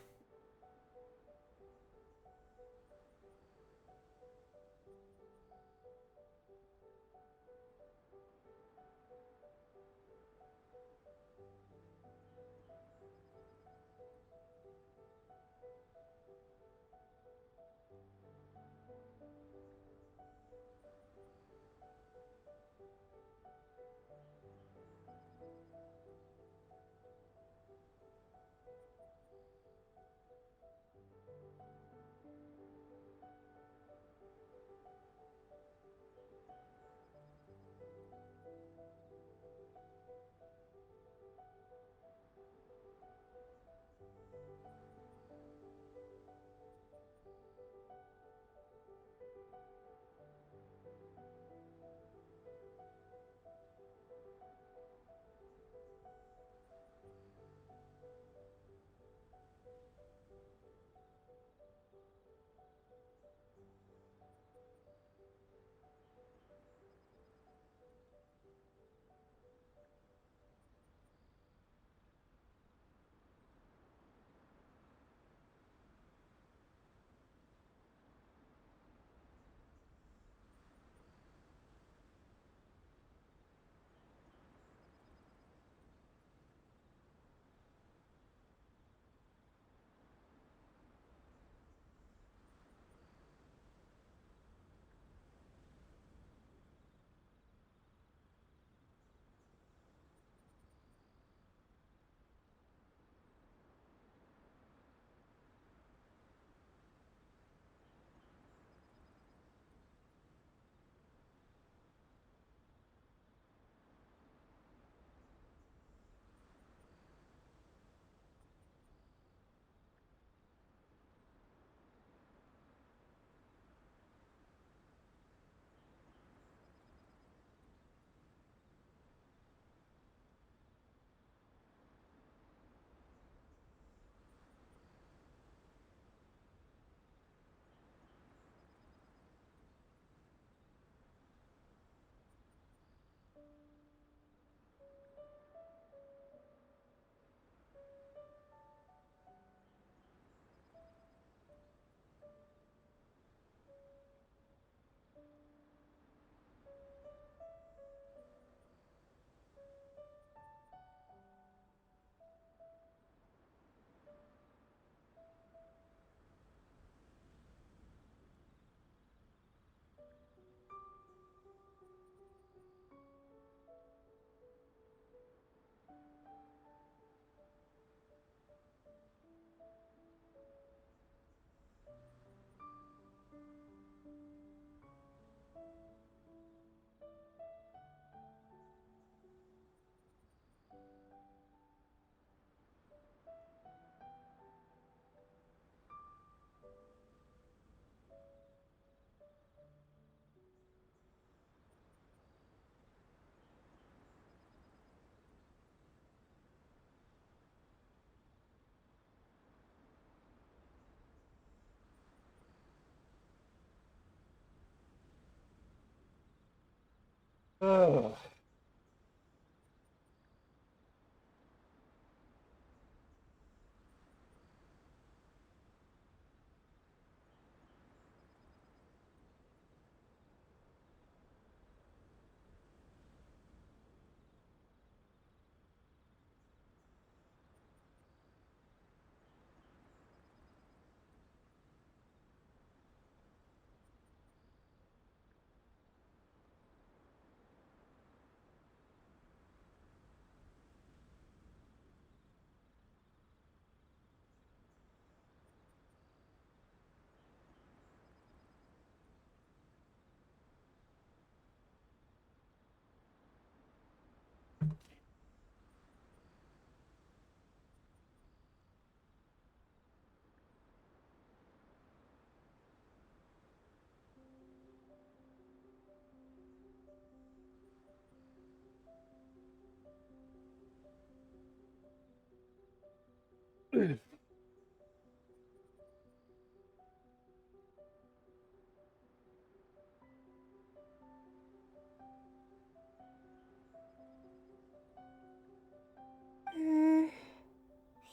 Ugh.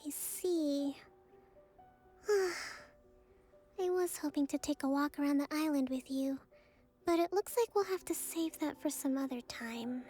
I see. I was hoping to take a walk around the island with you, but it looks like we'll have to save that for some other time.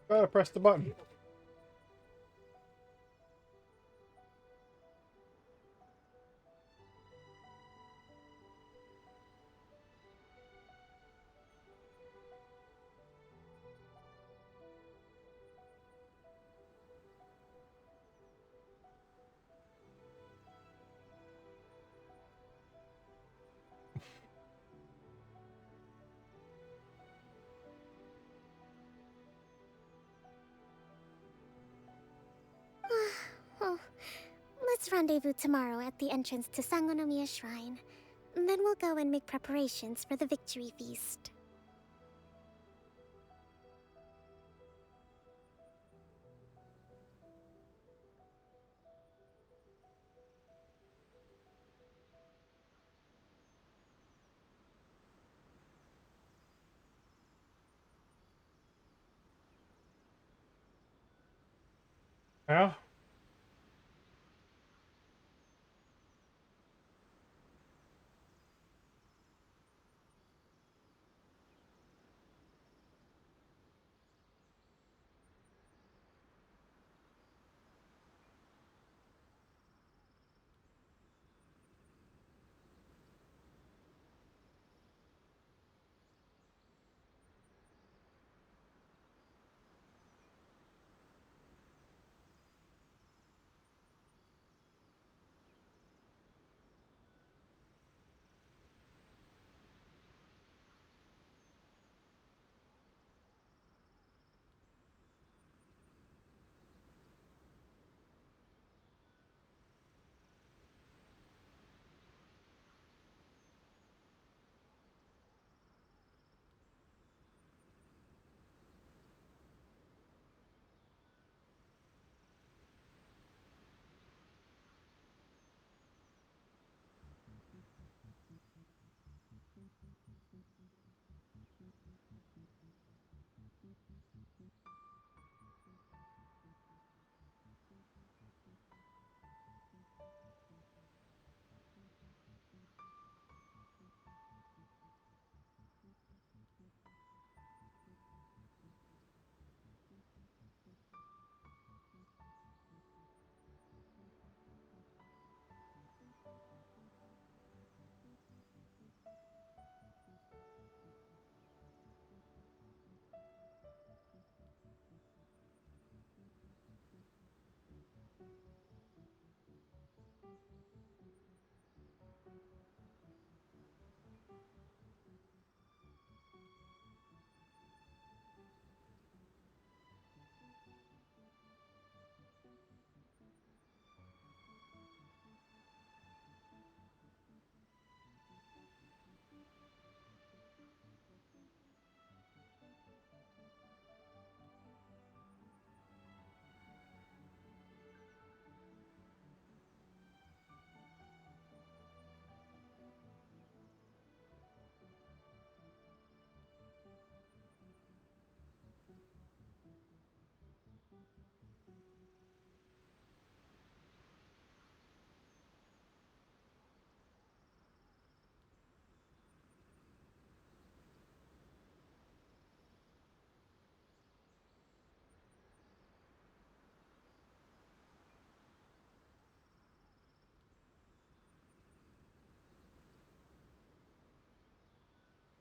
Gotta press the button. Oh, let's rendezvous tomorrow at the entrance to Sangonomiya Shrine. Then we'll go and make preparations for the victory feast. Yeah?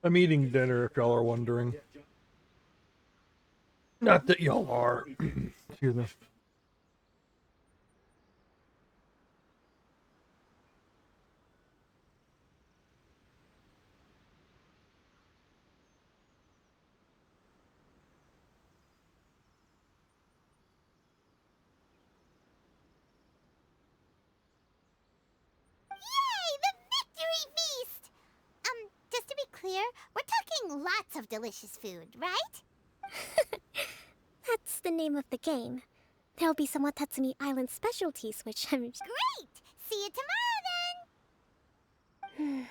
I'm eating dinner, if y'all are wondering. Not that y'all are. Excuse me. Yay! The victory feast! Just to be clear, we're talking lots of delicious food, right? That's the name of the game. There'll be some Watatsumi Island specialties, which I'm... Great! See you tomorrow then!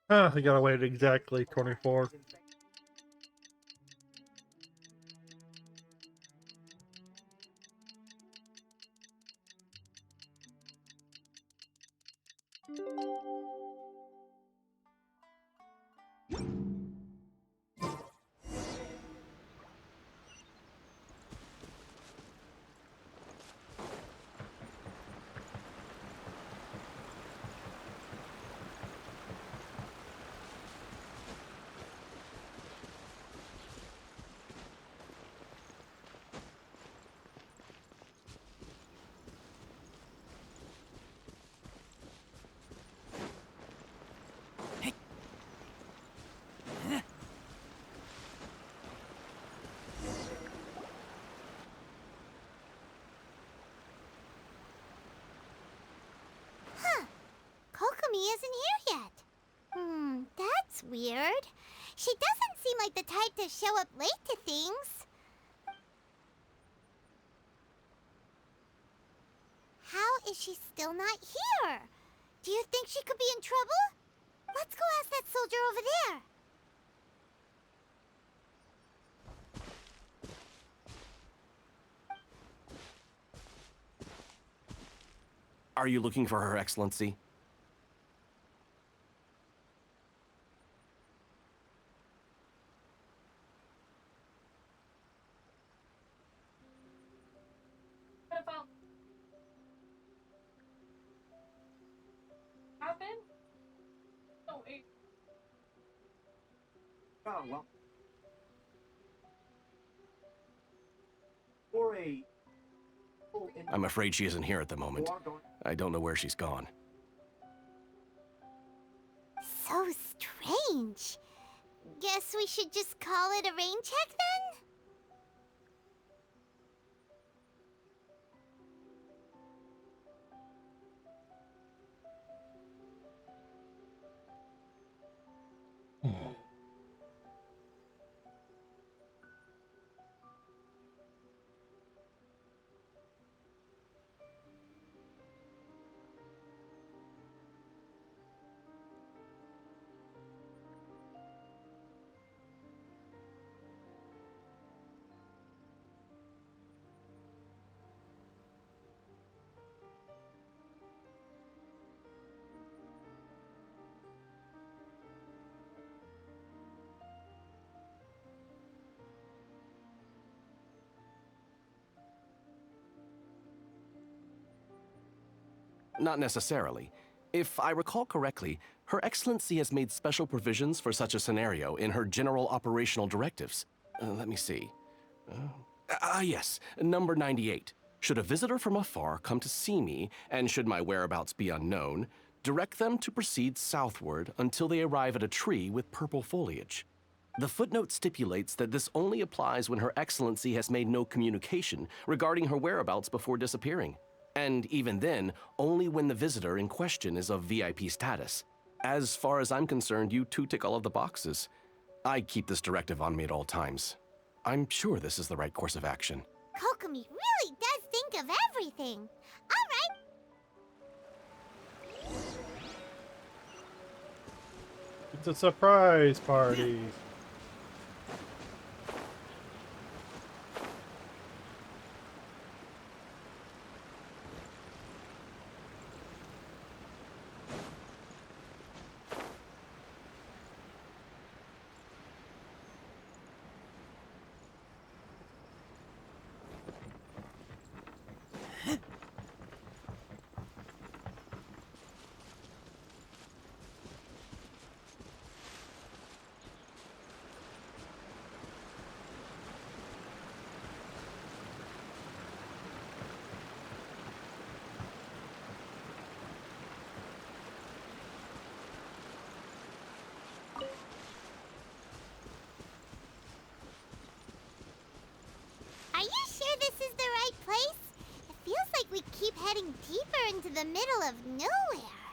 Huh, you gotta wait exactly 24. Huh. Kokomi isn't here yet. That's weird. She doesn't seem like the type to show up late to things. How is she still not here? Do you think she could be in trouble? Let's go ask that soldier over there. Are you looking for Her Excellency? Oh, well. For a full I'm afraid she isn't here at the moment. I don't know where she's gone. So strange. Guess we should just call it a rain check then? Not necessarily. If I recall correctly, Her Excellency has made special provisions for such a scenario in her general operational directives. Let me see. Yes, number 98. Should a visitor from afar come to see me, and should my whereabouts be unknown, direct them to proceed southward until they arrive at a tree with purple foliage. The footnote stipulates that this only applies when Her Excellency has made no communication regarding her whereabouts before disappearing. And even then, only when the visitor in question is of VIP status. As far as I'm concerned, you two tick all of the boxes. I keep this directive on me at all times. I'm sure this is the right course of action. Kokomi really does think of everything. All right. It's a surprise party. Are you sure this is the right place? It feels like we keep heading deeper into the middle of nowhere.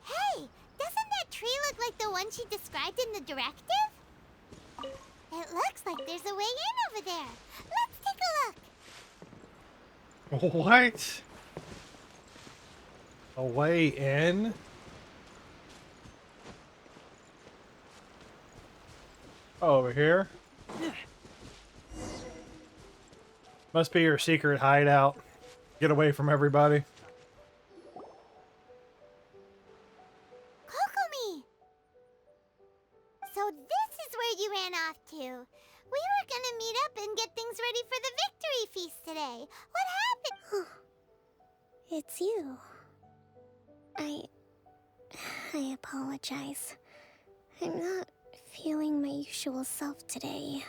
Hey, doesn't that tree look like the one she described in the directive? It looks like there's a way in over there. Let's take a look. What? A way in? Over here. Must be your secret hideout. Get away from everybody. Kokomi! So this is where you ran off to. We were gonna meet up and get things ready for the victory feast today. What happened? It's you. I apologize. I'm not feeling my usual self today.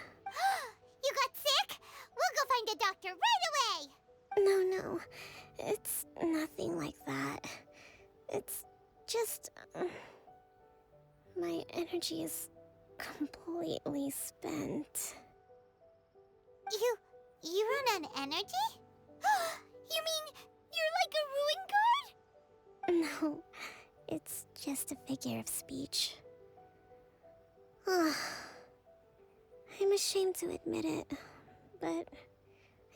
You got sick? We'll go find a doctor right away! No. It's nothing like that. It's just... my energy is completely spent. You run on energy? You mean you're like a ruin guard? No, it's just a figure of speech. I'm ashamed to admit it, but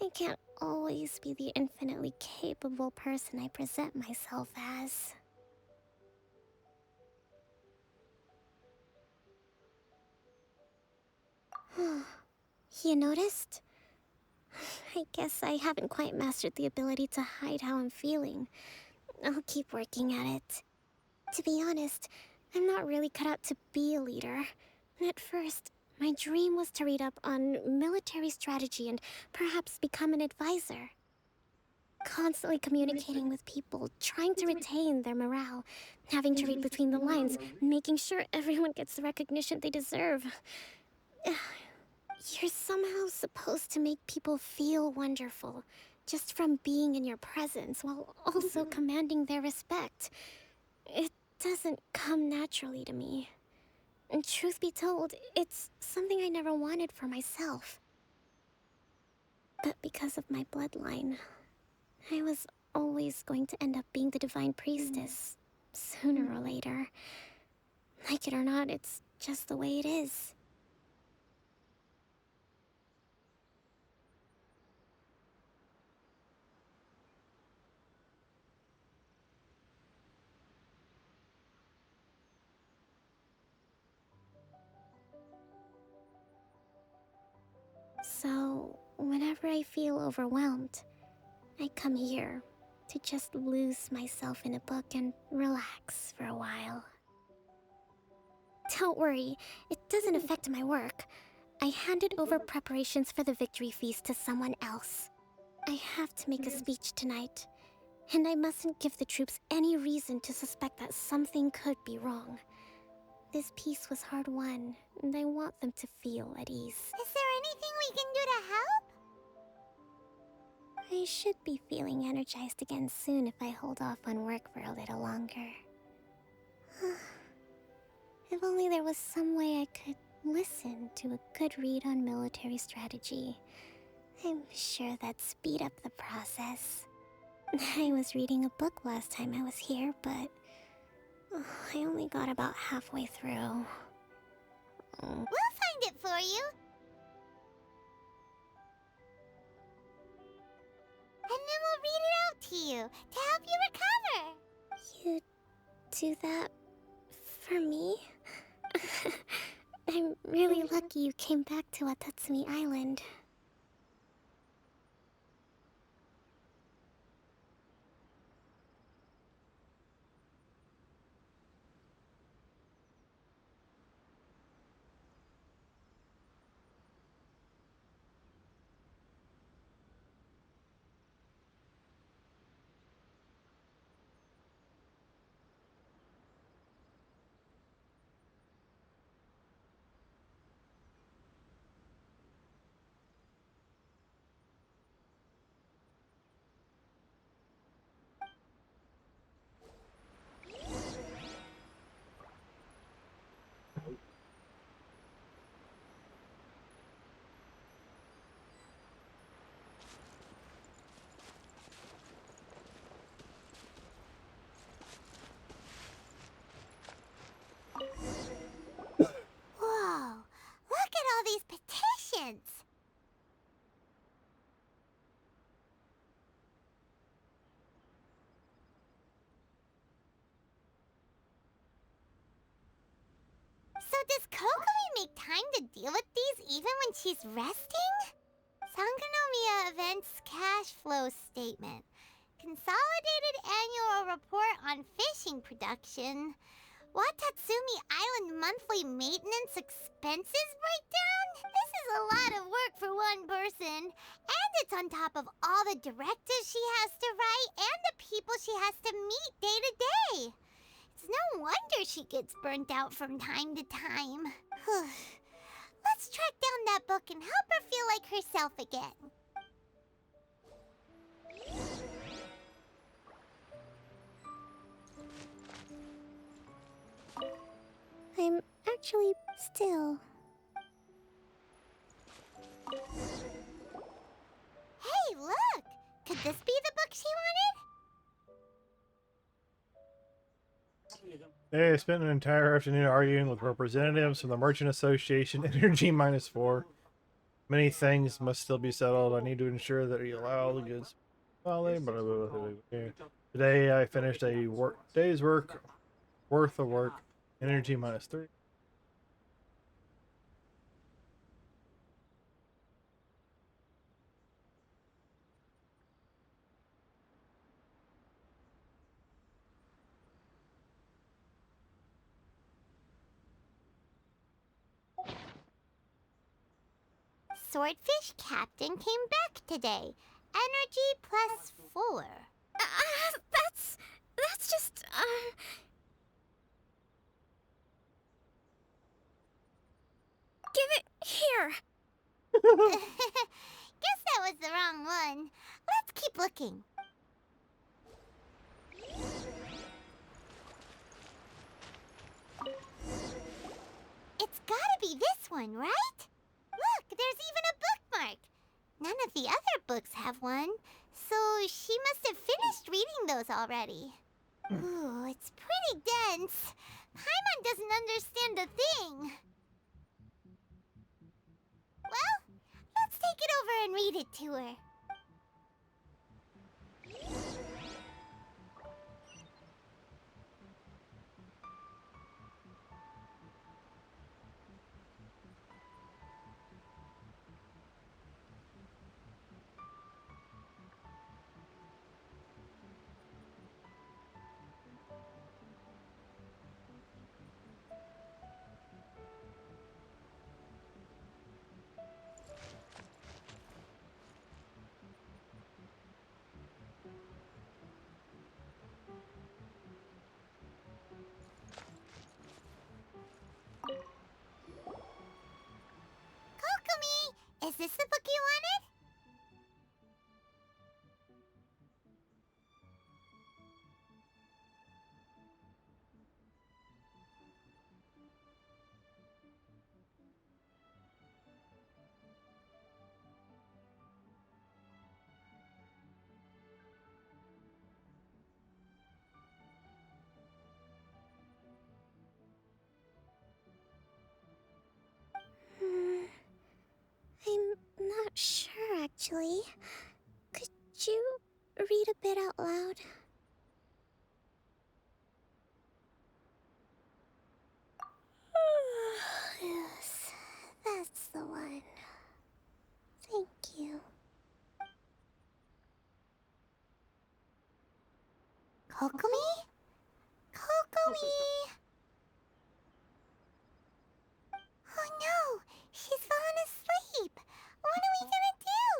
I can't always be the infinitely capable person I present myself as. You noticed? I guess I haven't quite mastered the ability to hide how I'm feeling. I'll keep working at it. To be honest, I'm not really cut out to be a leader. At first, my dream was to read up on military strategy and perhaps become an advisor. Constantly communicating with people, trying to retain their morale, having to read between the lines, making sure everyone gets the recognition they deserve. You're somehow supposed to make people feel wonderful, just from being in your presence, while also commanding their respect. It doesn't come naturally to me. And truth be told, it's something I never wanted for myself. But because of my bloodline, I was always going to end up being the divine priestess, sooner or later. Like it or not, it's just the way it is. So, whenever I feel overwhelmed, I come here to just lose myself in a book and relax for a while. Don't worry, it doesn't affect my work. I handed over preparations for the victory feast to someone else. I have to make a speech tonight, and I mustn't give the troops any reason to suspect that something could be wrong. This peace was hard won, and I want them to feel at ease. Is there anything we can do to help? I should be feeling energized again soon if I hold off on work for a little longer. If only there was some way I could listen to a good read on military strategy. I'm sure that'd speed up the process. I was reading a book last time I was here, but I only got about halfway through. We'll find it for you. And then we'll read it out to you to help you recover. You do that for me? I'm really lucky you came back to Watatsumi Island. So does Kokomi make time to deal with these even when she's resting? Enkanomiya Events Cash Flow Statement. Consolidated Annual Report on Fishing Production. Watatsumi Island Monthly Maintenance Expenses Breakdown? This is a lot of work for one person. And it's on top of all the directives she has to write and the people she has to meet day to day. It's no wonder she gets burnt out from time to time. Let's track down that book and help her feel like herself again. I'm actually still. Hey, look! Could this be the book she wanted? Hey, I spent an entire afternoon arguing with representatives from the Merchant Association Energy -4. Many things must still be settled. I need to ensure that we allow the goods. Today I finished a day's work worth of work. Energy -3. Swordfish Captain came back today. Energy +4. That's just, Give it here. Guess that was the wrong one. Let's keep looking. It's gotta be this one, right? Look, there's even a bookmark. None of the other books have one, so she must have finished reading those already. Ooh, it's pretty dense. Paimon doesn't understand a thing. Well, let's take it over and read it to her. Kokomi, is this the book you wanted? I'm not sure, actually. Could you read a bit out loud? Yes, that's the one. Thank you. Kokomi? Kokomi! Oh no! She's fallen asleep! What are we gonna do?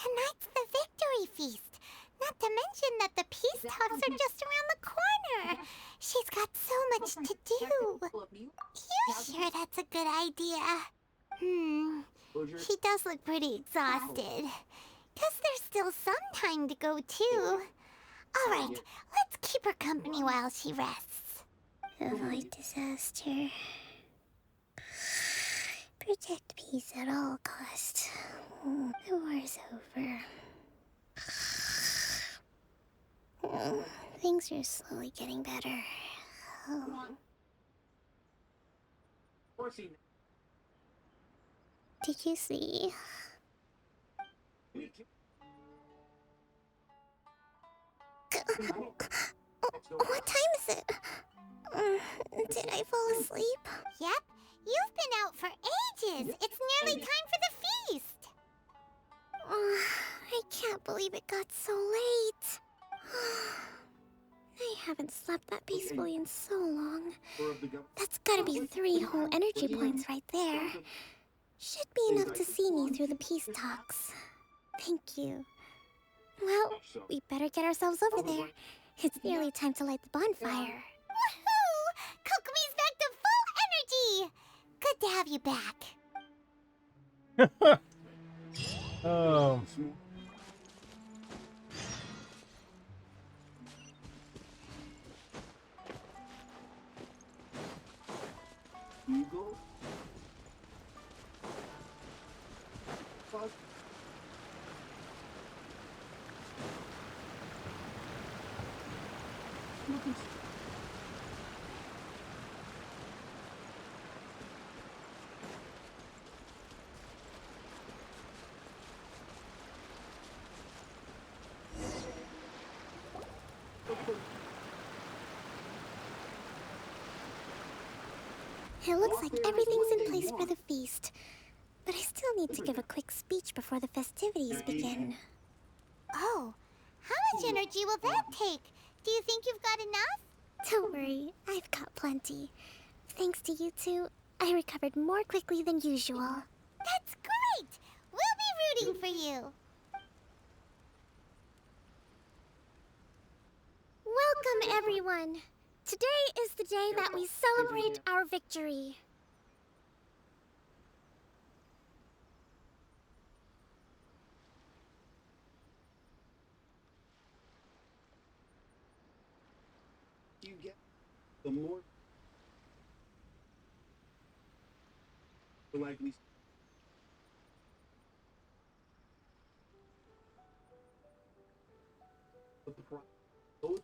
Tonight's the victory feast! Not to mention that the peace talks are just around the corner! She's got so much to do! You sure that's a good idea? She does look pretty exhausted. Guess there's still some time to go, too. Alright, let's keep her company while she rests. Avoid disaster. Protect peace at all costs. The war's over. Things are slowly getting better. Did you see? What time is it? Did I fall asleep? Yep, haven't slept that peacefully in so long. That's gotta be 3 whole energy points right there. Should be enough to see me through the peace talks. Thank you. Well, we better get ourselves over there. It's nearly time to light the bonfire. Woohoo! Kokomi's back to full energy! Good to have you back. Oh. Eagle. Fuck. It looks like everything's in place for the feast. But I still need to give a quick speech before the festivities begin. Oh, how much energy will that take? Do you think you've got enough? Don't worry, I've got plenty. Thanks to you two, I recovered more quickly than usual. That's great! We'll be rooting for you. Welcome, everyone! Today is the day that we celebrate our victory. You get the more likely. Those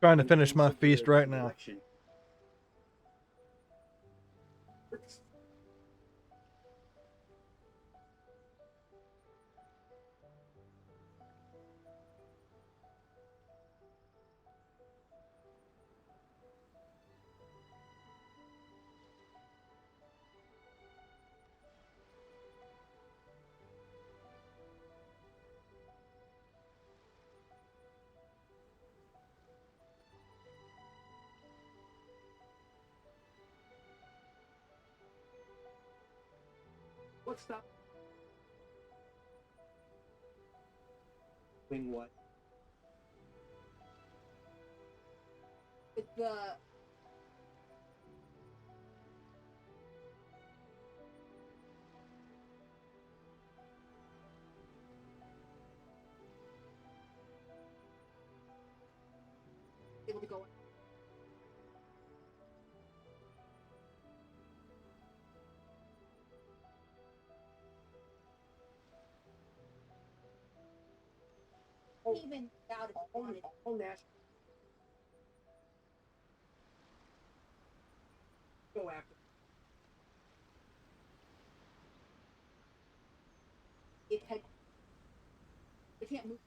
Trying to finish my feast right now. What's that? Doing what? It's the able to go. Even out of all national. Go after. It had. It can't move.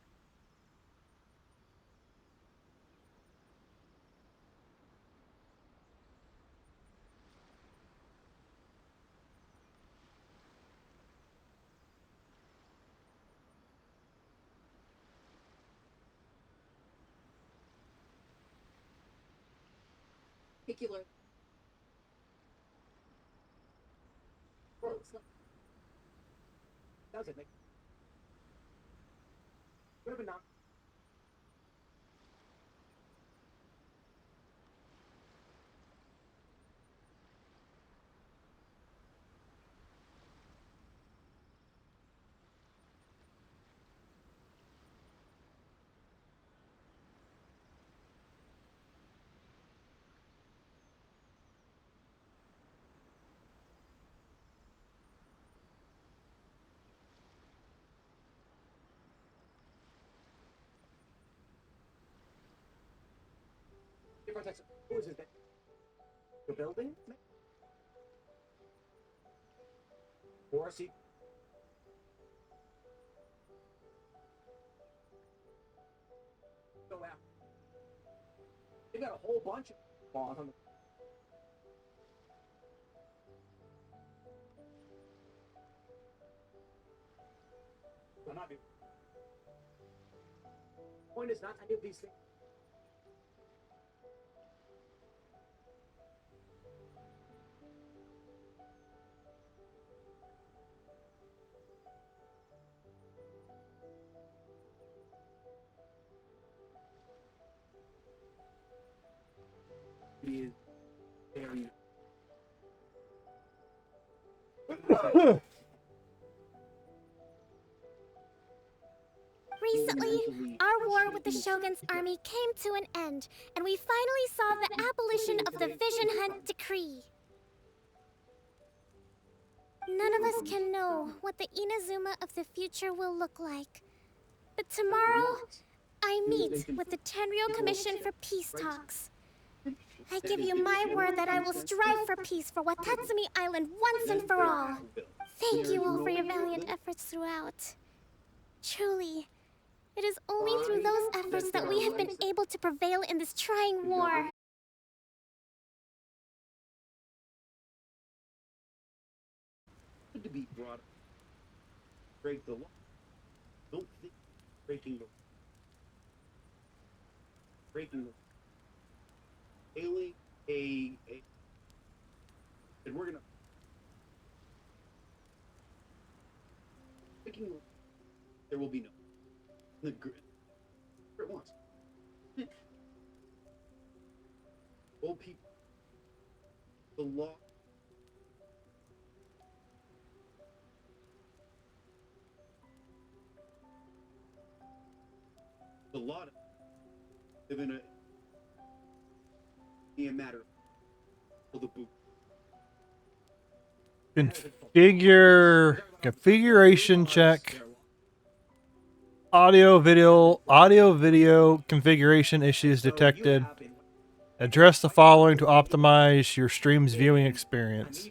Particular. That was it. Would have been not. Different types of. Who is it? The building? Or see. Go after. They got a whole bunch of bombs on the. Point is not to give these things. Is very. Recently, our war with the Shogun's army came to an end, and we finally saw the abolition of the Vision Hunt Decree. None of us can know what the Inazuma of the future will look like. But tomorrow, I meet with the Tenryou Commission for peace talks. I give you my word that I will strive for peace for Watatsumi Island once and for all. Thank you all for your valiant efforts throughout. Truly, it is only through those efforts that we have been able to prevail in this trying war. To be brought up. Break the law. Don't think breaking the failing and we're gonna breaking the there will be no the it wants old people the law. The law live in a matter of the boot. Configuration check. Audio video configuration issues detected. Address the following to optimize your stream's viewing experience.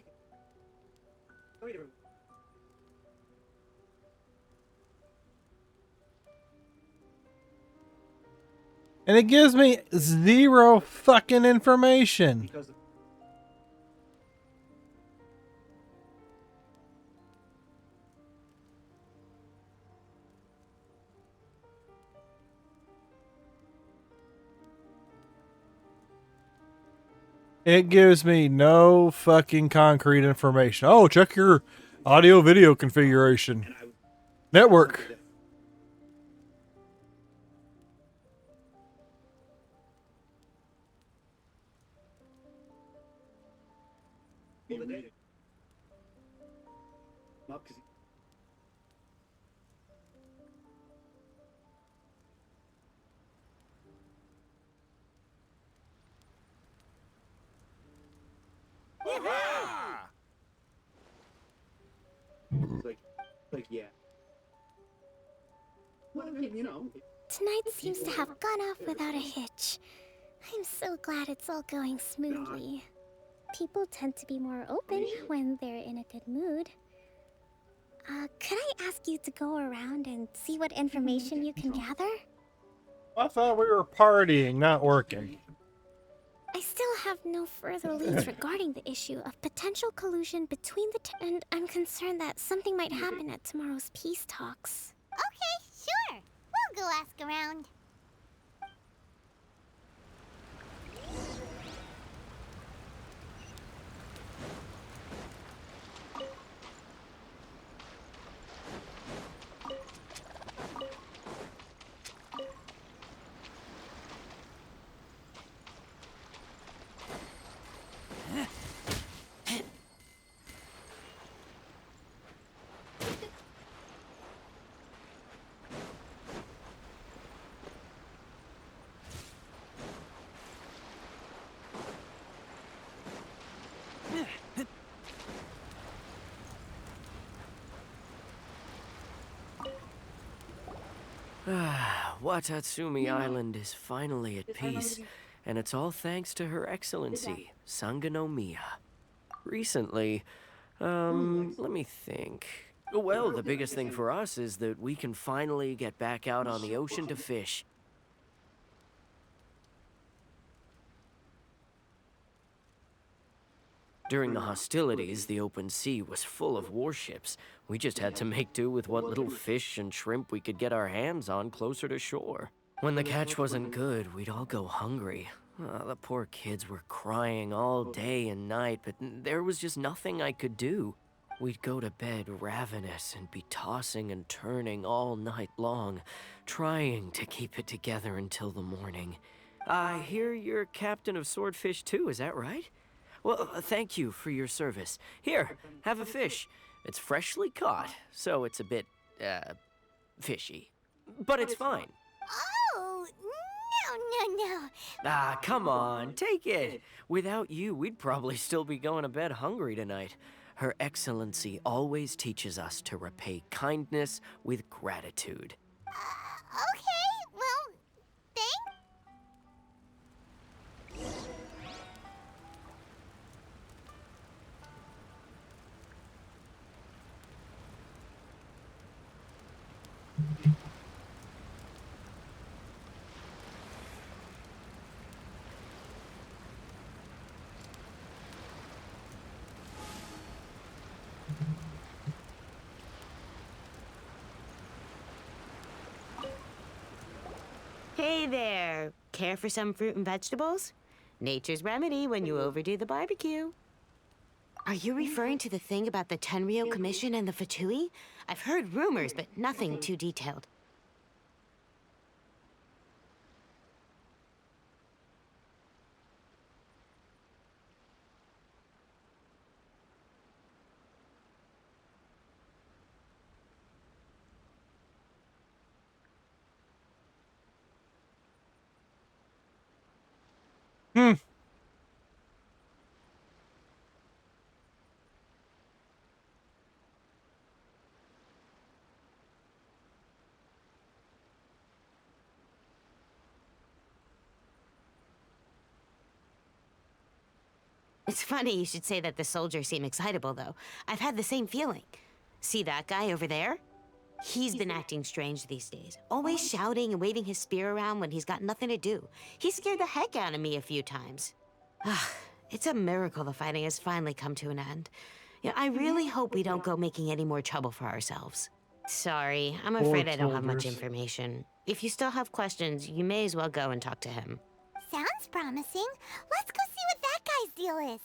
And it gives me zero fucking information. It gives me no fucking concrete information. Oh, check your audio video configuration. Network. Like yeah. Well, you know. Tonight seems to have gone off without a hitch. I'm so glad it's all going smoothly. People tend to be more open when they're in a good mood. Could I ask you to go around and see what information you can gather? I thought we were partying, not working. I still have no further leads regarding the issue of potential collusion between the and I'm concerned that something might happen at tomorrow's peace talks. Okay, sure. We'll go ask around. Watatsumi Island is finally at peace, and it's all thanks to Her Excellency, Enkanomiya. Recently, let me think. Well, the biggest thing for us is that we can finally get back out on the ocean to fish. During the hostilities, the open sea was full of warships. We just had to make do with what little fish and shrimp we could get our hands on closer to shore. When the catch wasn't good, we'd all go hungry. The poor kids were crying all day and night, but there was just nothing I could do. We'd go to bed ravenous and be tossing and turning all night long, trying to keep it together until the morning. I hear you're captain of Swordfish too, is that right? Well, thank you for your service. Here, have a fish. It's freshly caught, so it's a bit, fishy. But it's fine. Oh, no. Ah, come on, take it. Without you, we'd probably still be going to bed hungry tonight. Her Excellency always teaches us to repay kindness with gratitude. Okay, well, thanks. Hey there. Care for some fruit and vegetables? Nature's remedy when you overdo the barbecue. Are you referring to the thing about the Tenryo Commission and the Fatui? I've heard rumors, but nothing too detailed. It's funny you should say that the soldiers seem excitable, though. I've had the same feeling. See that guy over there? He's been acting strange these days, always shouting and waving his spear around when he's got nothing to do. He scared the heck out of me a few times. It's a miracle the fighting has finally come to an end. Yeah, I really hope we don't go making any more trouble for ourselves. Sorry, I'm afraid I don't have much information. If you still have questions, you may as well go and talk to him. Sounds promising. Let's go see what that guy's deal is.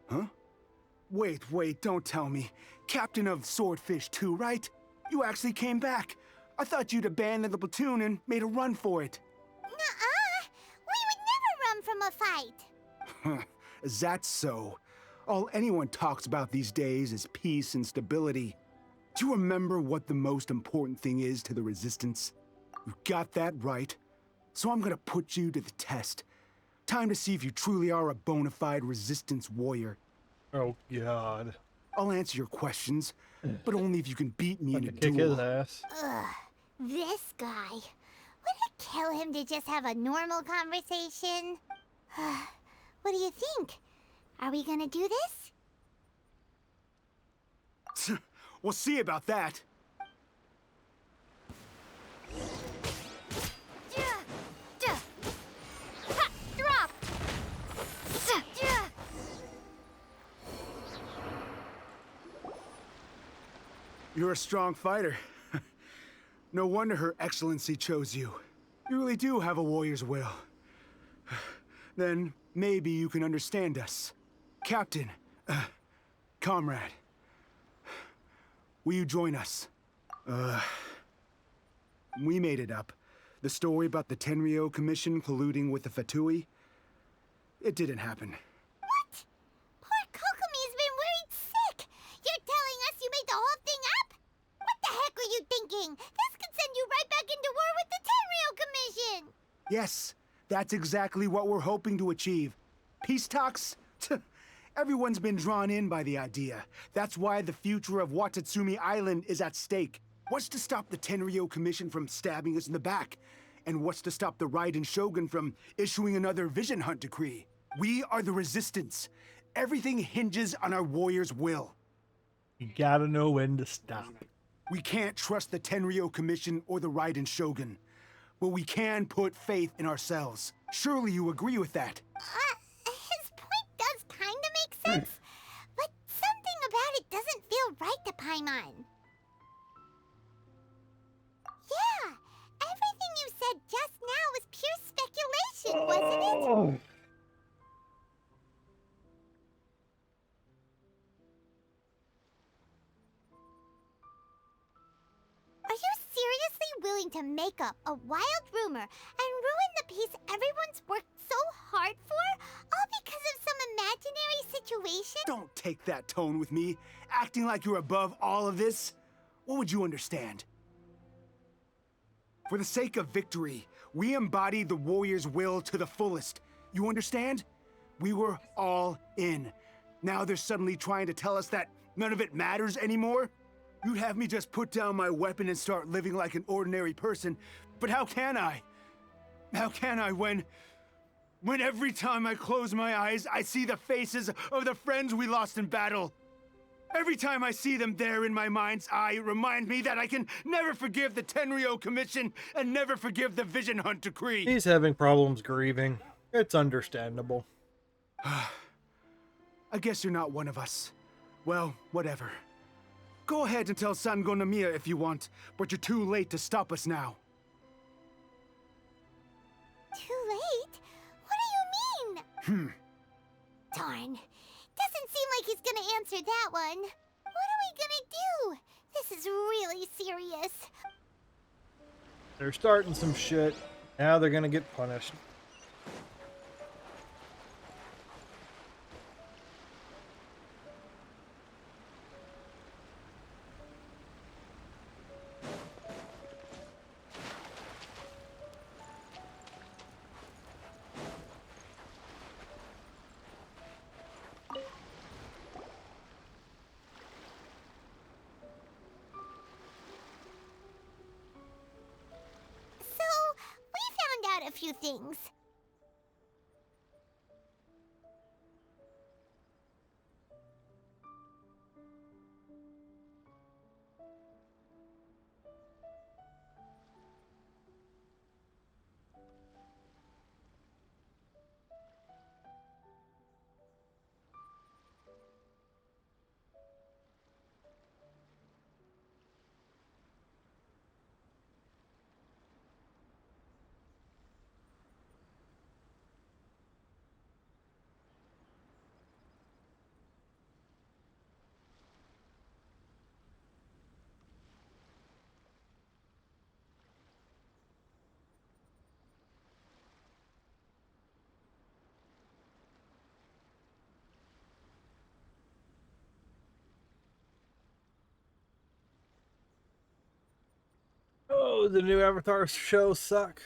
Huh? Wait, don't tell me. Captain of Swordfish 2, right? You actually came back. I thought you'd abandoned the platoon and made a run for it. Nuh-uh. We would never run from a fight. Is that so? All anyone talks about these days is peace and stability. Do you remember what the most important thing is to the Resistance? You got that right. So I'm gonna put you to the test. Time to see if you truly are a bona fide Resistance warrior. Oh, God. I'll answer your questions, but only if you can beat me in a Kick duel. his ass. Ugh, this guy. Would it kill him to just have a normal conversation? What do you think? Are we gonna do this? We'll see about that. Drop! You're a strong fighter. No wonder Her Excellency chose you. You really do have a warrior's will. Then maybe you can understand us. Captain, comrade, will you join us? We made it up. The story about the Tenryo Commission colluding with the Fatui, it didn't happen. What? Poor Kokomi's been worried sick. You're telling us you made the whole thing up? What the heck were you thinking? This could send you right back into war with the Tenryo Commission. Yes, that's exactly what we're hoping to achieve. Peace talks? Everyone's been drawn in by the idea. That's why the future of Watatsumi Island is at stake. What's to stop the Tenryo Commission from stabbing us in the back? And what's to stop the Raiden Shogun from issuing another Vision Hunt decree? We are the Resistance. Everything hinges on our warriors' will. You gotta know when to stop. We can't trust the Tenryo Commission or the Raiden Shogun, but we can put faith in ourselves. Surely you agree with that? His point does kinda make sense, but something about it doesn't feel right to Paimon. Yeah, everything you said just now was pure speculation, wasn't it? Are you seriously willing to make up a wild rumor and ruin the peace everyone's worked so hard for, all because of some imaginary situation? Don't take that tone with me, acting like you're above all of this. What would you understand? For the sake of victory, we embody the warrior's will to the fullest. You understand? We were all in. Now they're suddenly trying to tell us that none of it matters anymore? You'd have me just put down my weapon and start living like an ordinary person, but how can I? How can I when every time I close my eyes, I see the faces of the friends we lost in battle? Every time I see them there in my mind's eye, it reminds me that I can never forgive the Tenryo Commission and never forgive the Vision Hunt decree. He's having problems grieving. It's understandable. I guess you're not one of us. Well, whatever. Go ahead and tell Enkanomiya if you want, but you're too late to stop us now. Too late? What do you mean? Darn. Doesn't seem like he's gonna answer that one. What are we gonna do? This is really serious. They're starting some shit. Now they're gonna get punished. So, we found out a few things. Oh, the new Avatar shows suck.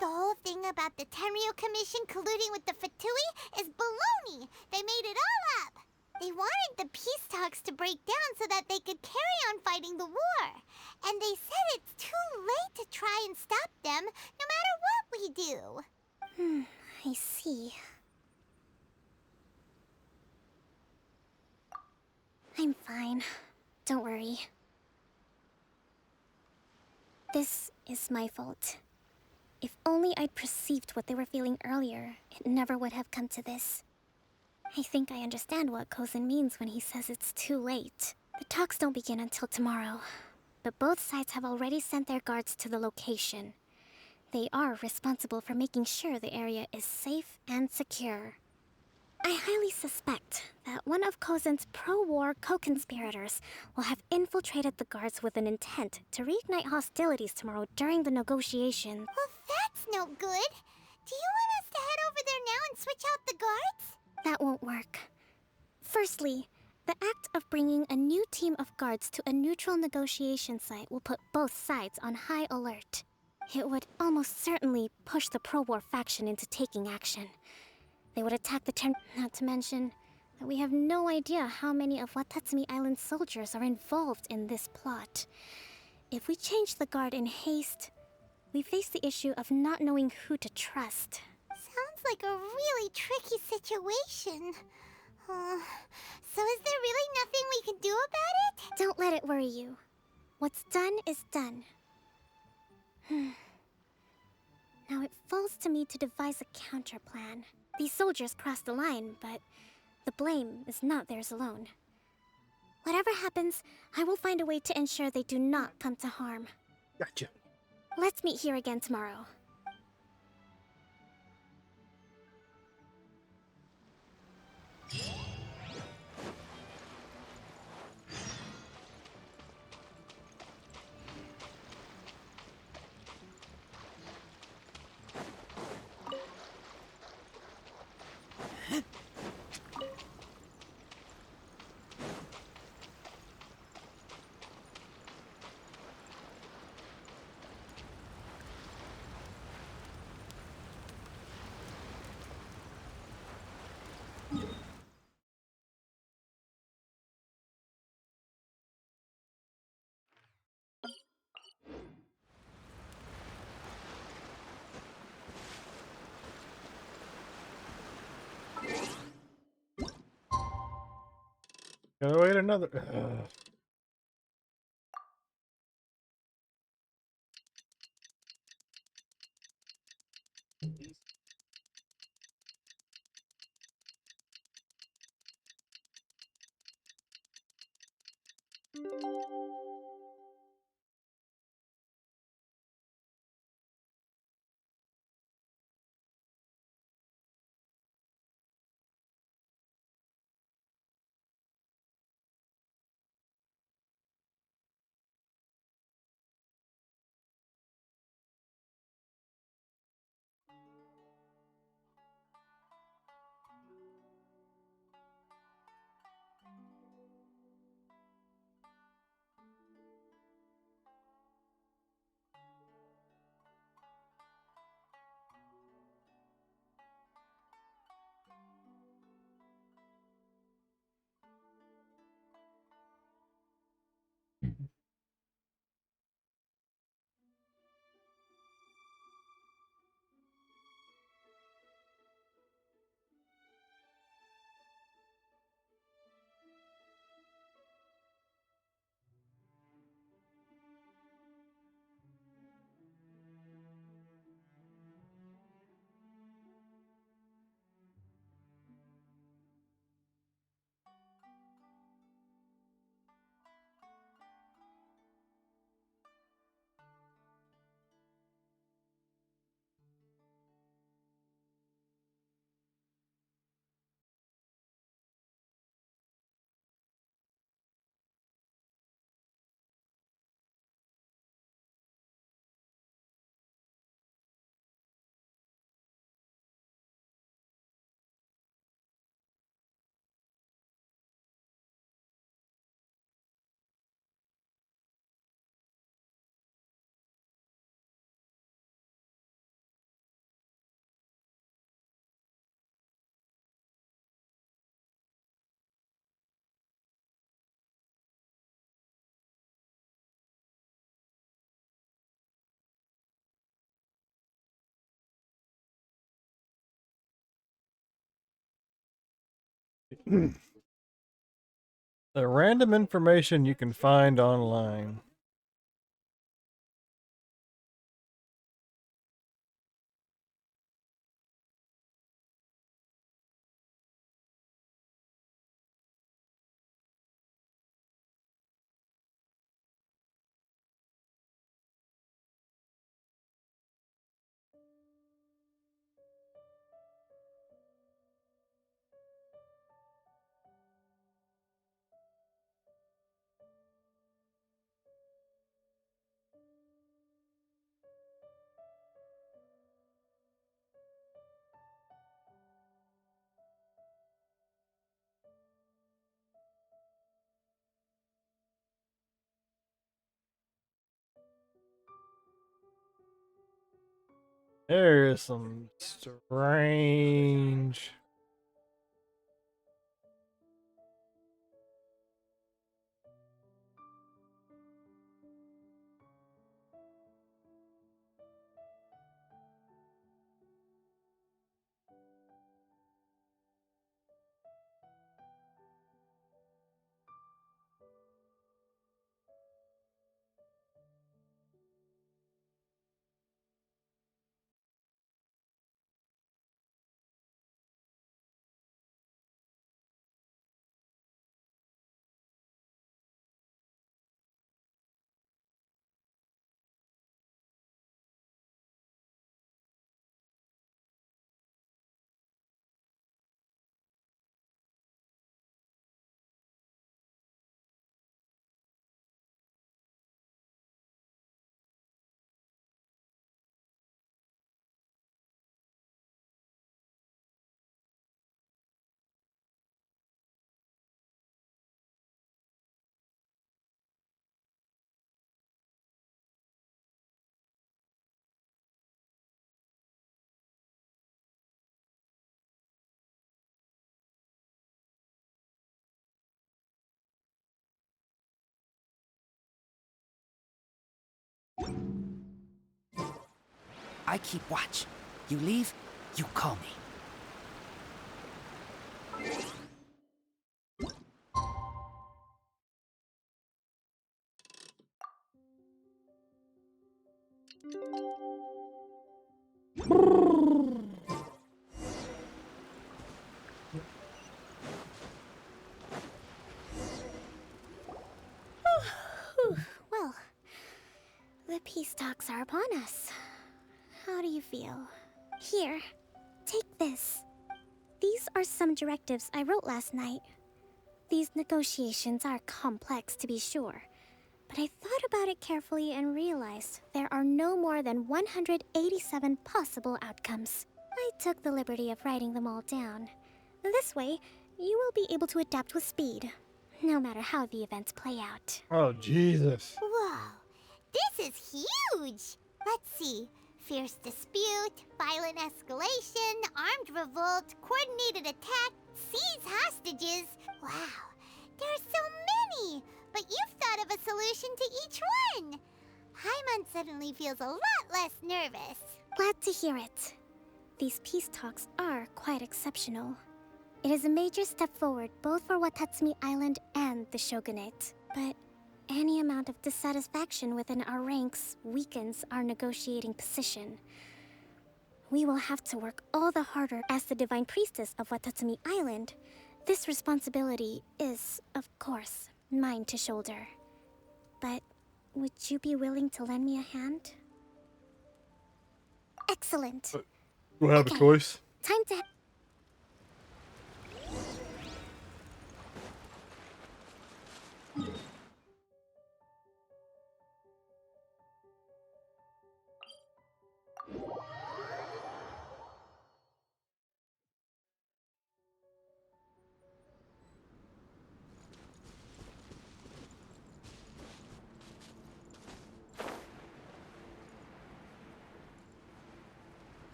The whole thing about the Tenryu Commission colluding with the Fatui is baloney. They made it all up. They wanted the peace talks to break down so that they could carry on fighting the war. And they said it's too late to try and stop them, no matter what we do. I see. I'm fine. Don't worry. This is my fault. If only I'd perceived what they were feeling earlier, it never would have come to this. I think I understand what Kozin means when he says it's too late. The talks don't begin until tomorrow, but both sides have already sent their guards to the location. They are responsible for making sure the area is safe and secure. I highly suspect that one of Kozin's pro-war co-conspirators will have infiltrated the guards with an intent to reignite hostilities tomorrow during the negotiations. Well, that's no good. Do you want us to head over there now and switch out the guards? That won't work. Firstly, the act of bringing a new team of guards to a neutral negotiation site will put both sides on high alert. It would almost certainly push the pro-war faction into taking action. They would attack the not to mention that we have no idea how many of Watatsumi Island's soldiers are involved in this plot. If we change the guard in haste, we face the issue of not knowing who to trust. Sounds like a really tricky situation. So is there really nothing we can do about it? Don't let it worry you. What's done is done. Now it falls to me to devise a counter plan. These soldiers crossed the line, but the blame is not theirs alone. Whatever happens, I will find a way to ensure they do not come to harm. Gotcha. Let's meet here again tomorrow. Gotta wait another. The random information you can find online. There is some strange. I keep watch. You leave, you call me. Well, the peace talks are upon us. How do you feel? Here, take this. These are some directives I wrote last night. These negotiations are complex, to be sure, but I thought about it carefully and realized there are no more than 187 possible outcomes. I took the liberty of writing them all down. This way, you will be able to adapt with speed, no matter how the events play out. Oh, Jesus. Whoa, this is huge! Let's see. Fierce dispute, violent escalation, armed revolt, coordinated attack, seize hostages. Wow, there are so many! But you've thought of a solution to each one! Hyman suddenly feels a lot less nervous. Glad to hear it. These peace talks are quite exceptional. It is a major step forward both for Watatsumi Island and the Shogunate. But any amount of dissatisfaction within our ranks weakens our negotiating position. We will have to work all the harder as the Divine Priestess of Watatsumi Island. This responsibility is, of course, mine to shoulder. But would you be willing to lend me a hand? Excellent. We'll have a choice. Time to...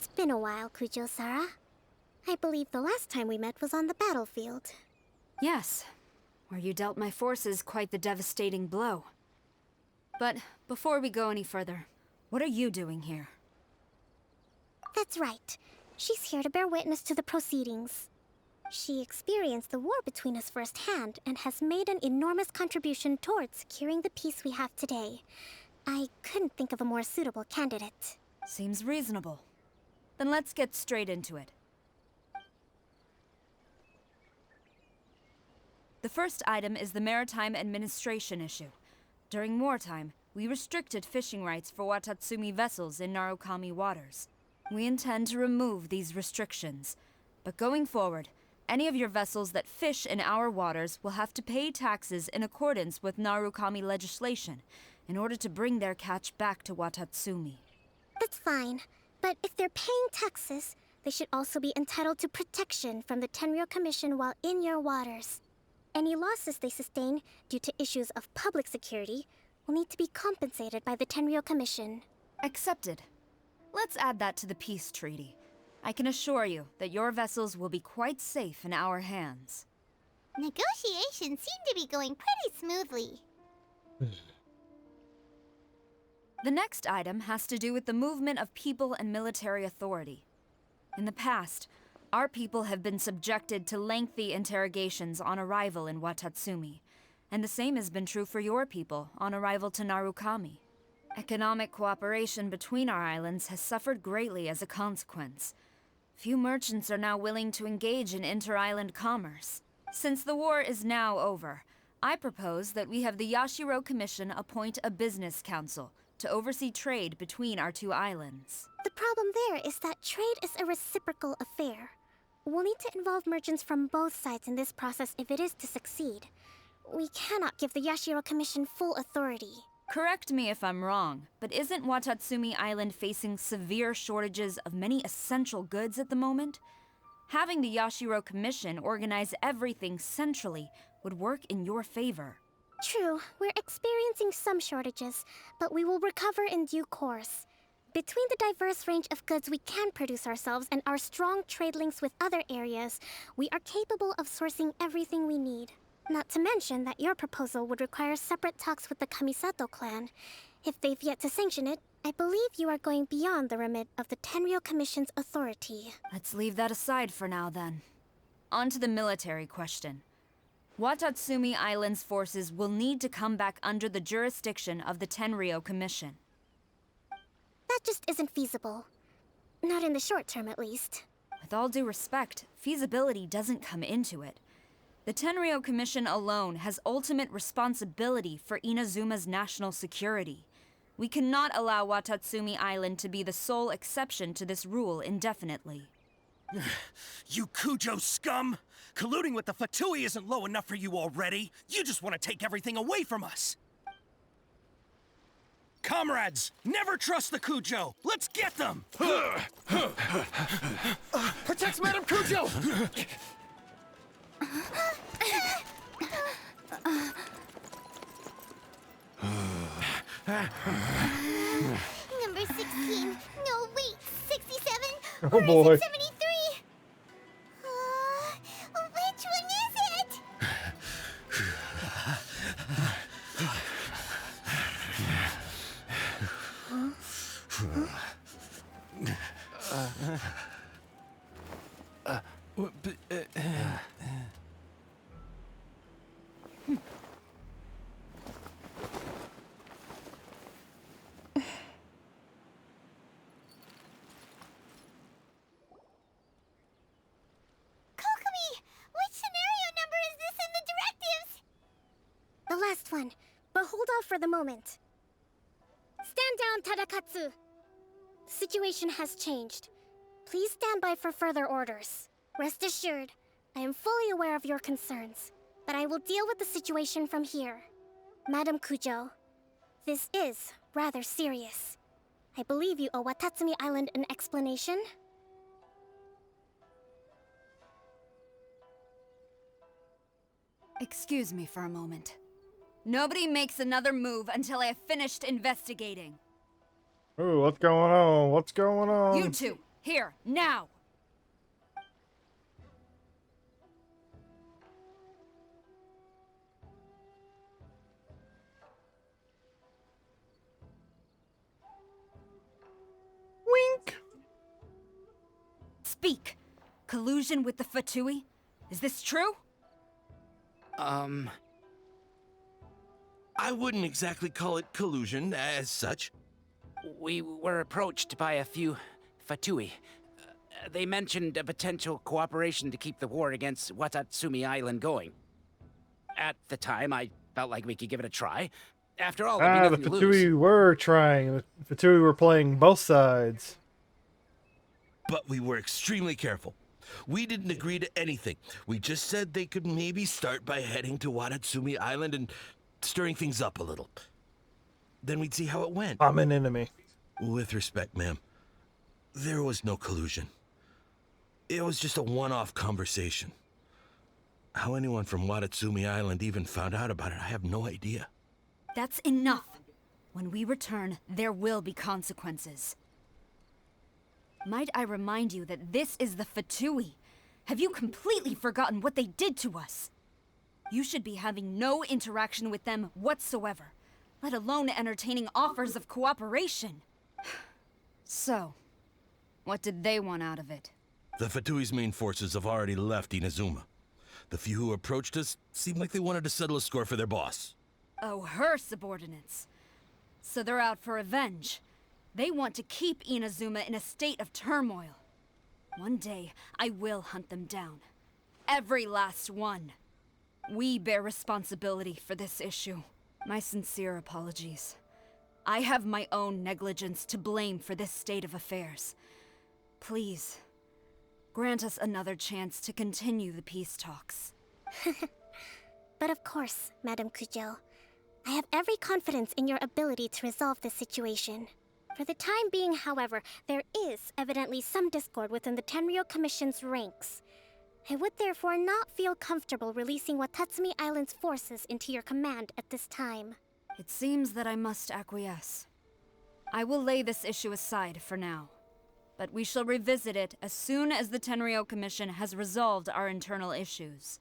It's been a while, Kujo-Sara. I believe the last time we met was on the battlefield. Yes, where you dealt my forces quite the devastating blow. But before we go any further, what are you doing here? That's right. She's here to bear witness to the proceedings. She experienced the war between us firsthand and has made an enormous contribution towards securing the peace we have today. I couldn't think of a more suitable candidate. Seems reasonable. Then let's get straight into it. The first item is the Maritime Administration issue. During wartime, we restricted fishing rights for Watatsumi vessels in Narukami waters. We intend to remove these restrictions, but going forward, any of your vessels that fish in our waters will have to pay taxes in accordance with Narukami legislation in order to bring their catch back to Watatsumi. That's fine, but if they're paying taxes, they should also be entitled to protection from the Tenryou Commission while in your waters. Any losses they sustain due to issues of public security will need to be compensated by the Tenryou Commission. Accepted. Let's add that to the peace treaty. I can assure you that your vessels will be quite safe in our hands. Negotiations seem to be going pretty smoothly. The next item has to do with the movement of people and military authority. In the past, our people have been subjected to lengthy interrogations on arrival in Watatsumi, and the same has been true for your people on arrival to Narukami. Economic cooperation between our islands has suffered greatly as a consequence. Few merchants are now willing to engage in inter-island commerce. Since the war is now over, I propose that we have the Yashiro Commission appoint a business council to oversee trade between our two islands. The problem there is that trade is a reciprocal affair. We'll need to involve merchants from both sides in this process if it is to succeed. We cannot give the Yashiro Commission full authority. Correct me if I'm wrong, but isn't Watatsumi Island facing severe shortages of many essential goods at the moment? Having the Yashiro Commission organize everything centrally would work in your favor. True, we're experiencing some shortages, but we will recover in due course. Between the diverse range of goods we can produce ourselves and our strong trade links with other areas, we are capable of sourcing everything we need. Not to mention that your proposal would require separate talks with the Kamisato clan. If they've yet to sanction it, I believe you are going beyond the remit of the Tenryou Commission's authority. Let's leave that aside for now, then. On to the military question. Watatsumi Island's forces will need to come back under the jurisdiction of the Tenryou Commission. That just isn't feasible. Not in the short term, at least. With all due respect, feasibility doesn't come into it. The Tenryou Commission alone has ultimate responsibility for Inazuma's national security. We cannot allow Watatsumi Island to be the sole exception to this rule indefinitely. You Kujo scum! Colluding with the Fatui isn't low enough for you already. You just want to take everything away from us. Comrades, never trust the Kujo. Let's get them! Protect Madame Kujo! Number 16. No, wait. 67? Oh or boy. Is it 73? Which one is it? The last one, but hold off for the moment. Stand down, Tadakatsu. The situation has changed. Please stand by for further orders. Rest assured, I am fully aware of your concerns, but I will deal with the situation from here. Madam Kujo, this is rather serious. I believe you owe Watatsumi Island an explanation. Excuse me for a moment. Nobody makes another move until I have finished investigating. Ooh, what's going on? What's going on? You two, Here, now! Wink! Speak! Collusion with the Fatui? Is this true? I wouldn't exactly call it collusion as such. We were approached by a few Fatui. They mentioned a potential cooperation to keep the war against Watatsumi Island going. At the time, I felt like we could give it a try. After all, there'd be The nothing to lose. Fatui were trying. The Fatui were playing both sides. But we were extremely careful. We didn't agree to anything. We just said they could maybe start by heading to Watatsumi Island and stirring things up a little. Then we'd see how it went. I'm an enemy. With respect, ma'am, there was no collusion. It was just a one-off conversation. How anyone from Watatsumi Island even found out about it, I have no idea. That's enough. When we return, there will be consequences. Might I remind you that this is the Fatui? Have you completely forgotten what they did to us? You should be having no interaction with them whatsoever, let alone entertaining offers of cooperation. So, what did they want out of it? The Fatui's main forces have already left Inazuma. The few who approached us seemed like they wanted to settle a score for their boss. Oh, her subordinates. So they're out for revenge. They want to keep Inazuma in a state of turmoil. One day, I will hunt them down. Every last one. We bear responsibility for this issue. My sincere apologies. I have my own negligence to blame for this state of affairs. Please, grant us another chance to continue the peace talks. But of course, Madame Kujo. I have every confidence in your ability to resolve this situation. For the time being, however, there is evidently some discord within the Tenryou Commission's ranks. I would therefore not feel comfortable releasing Watatsumi Island's forces into your command at this time. It seems that I must acquiesce. I will lay this issue aside for now, but we shall revisit it as soon as the Tenryou Commission has resolved our internal issues.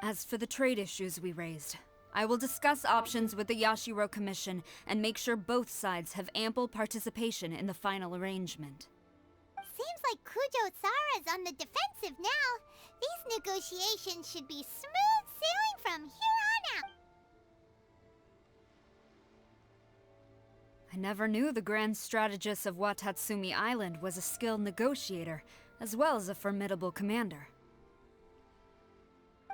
As for the trade issues we raised, I will discuss options with the Yashiro Commission and make sure both sides have ample participation in the final arrangement. Seems like Kujo-sara's on the defensive now. These negotiations should be smooth sailing from here on out. I never knew the grand strategist of Watatsumi Island was a skilled negotiator, as well as a formidable commander.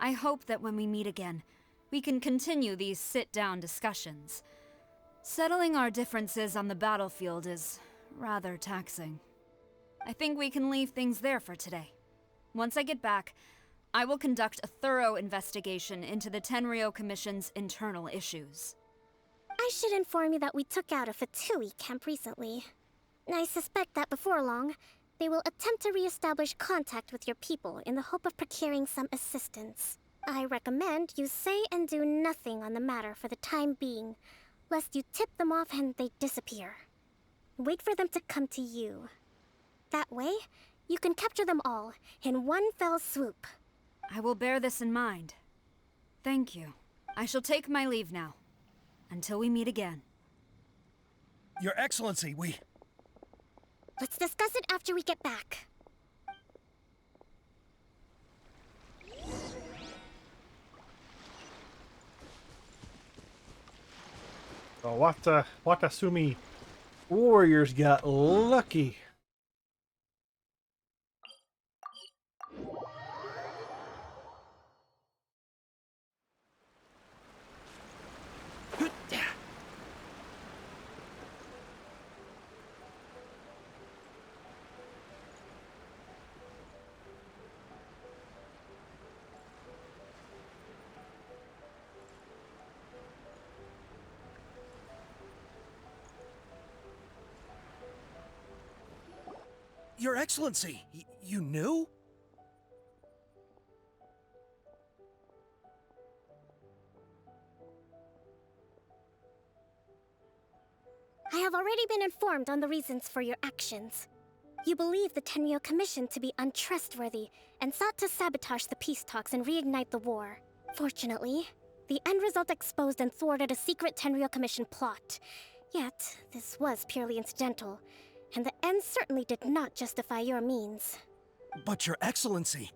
I hope that when we meet again, we can continue these sit-down discussions. Settling our differences on the battlefield is rather taxing. I think we can leave things there for today. Once I get back, I will conduct a thorough investigation into the Tenryou Commission's internal issues. I should inform you that we took out a Fatui camp recently. I suspect that before long, they will attempt to re-establish contact with your people in the hope of procuring some assistance. I recommend you say and do nothing on the matter for the time being, lest you tip them off and they disappear. Wait for them to come to you. That way, you can capture them all in one fell swoop. I will bear this in mind. Thank you. I shall take my leave now. Until we meet again. Your Excellency, we... Let's discuss it after we get back. The Watatsumi warriors got lucky. Your Excellency, you knew? I have already been informed on the reasons for your actions. You believe the Tenryo Commission to be untrustworthy and sought to sabotage the peace talks and reignite the war. Fortunately, the end result exposed and thwarted a secret Tenryo Commission plot. Yet, this was purely incidental, and the end certainly did not justify your means. But Your Excellency,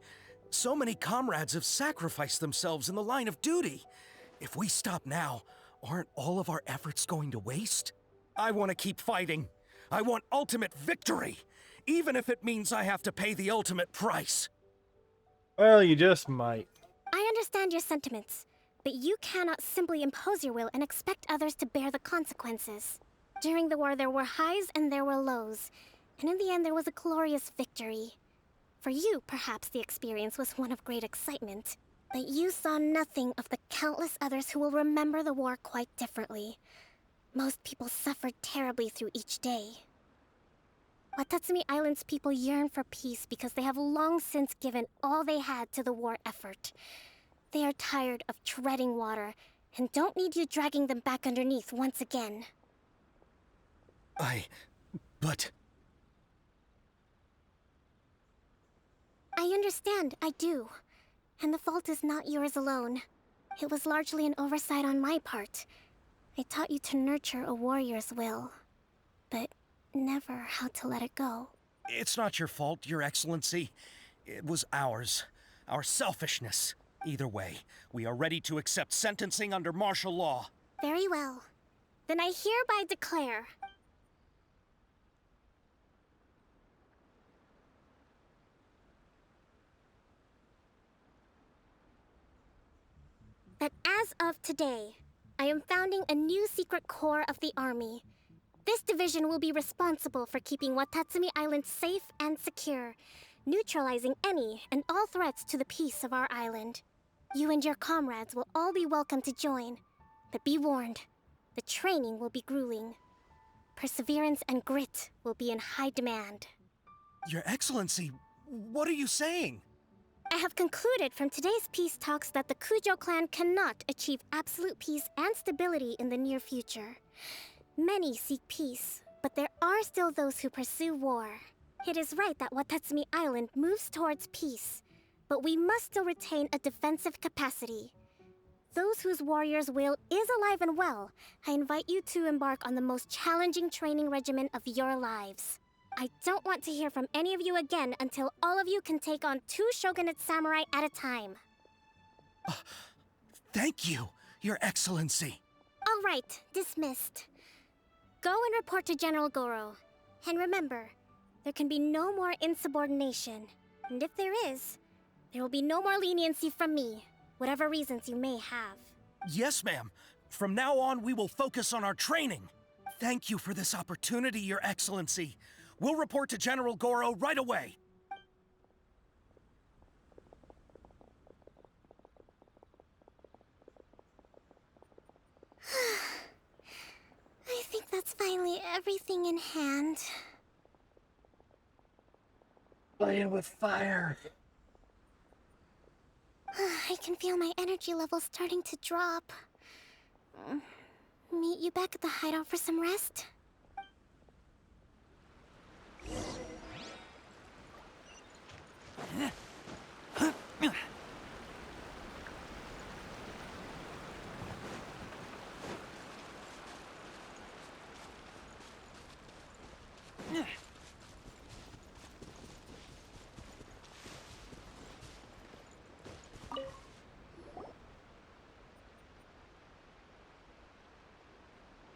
so many comrades have sacrificed themselves in the line of duty. If we stop now, aren't all of our efforts going to waste? I want to keep fighting. I want ultimate victory, even if it means I have to pay the ultimate price. Well, you just might. I understand your sentiments, but you cannot simply impose your will and expect others to bear the consequences. During the war, there were highs and there were lows, and in the end, there was a glorious victory. For you, perhaps the experience was one of great excitement, but you saw nothing of the countless others who will remember the war quite differently. Most people suffered terribly through each day. Watatsumi Island's people yearn for peace because they have long since given all they had to the war effort. They are tired of treading water and don't need you dragging them back underneath once again. But... I understand, I do. And the fault is not yours alone. It was largely an oversight on my part. I taught you to nurture a warrior's will, but never how to let it go. It's not your fault, Your Excellency. It was ours. Our selfishness. Either way, we are ready to accept sentencing under martial law. Very well. Then I hereby declare... that as of today, I am founding a new secret corps of the army. This division will be responsible for keeping Watatsumi Island safe and secure, neutralizing any and all threats to the peace of our island. You and your comrades will all be welcome to join, but be warned, the training will be grueling. Perseverance and grit will be in high demand. Your Excellency, what are you saying? I have concluded from today's peace talks that the Kujo clan cannot achieve absolute peace and stability in the near future. Many seek peace, but there are still those who pursue war. It is right that Watatsumi Island moves towards peace, but we must still retain a defensive capacity. Those whose warrior's will is alive and well, I invite you to embark on the most challenging training regimen of your lives. I don't want to hear from any of you again until all of you can take on 2 shogunate samurai at a time. Thank you, Your Excellency. All right, dismissed. Go and report to General Goro. And remember, there can be no more insubordination. And if there is, there will be no more leniency from me, whatever reasons you may have. Yes, ma'am. From now on, we will focus on our training. Thank you for this opportunity, Your Excellency. We'll report to General Goro right away. I think that's finally everything in hand. Playing with fire. I can feel my energy levels starting to drop. Meet you back at the hideout for some rest?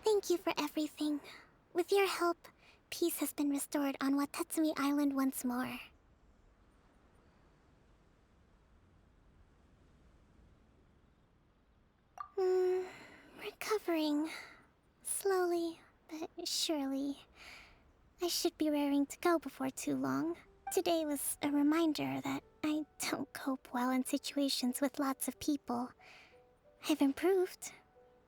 Thank you for everything. With your help, peace has been restored on Watatsumi Island once more. Recovering. Slowly, but surely. I should be raring to go before too long. Today was a reminder that I don't cope well in situations with lots of people. I've improved,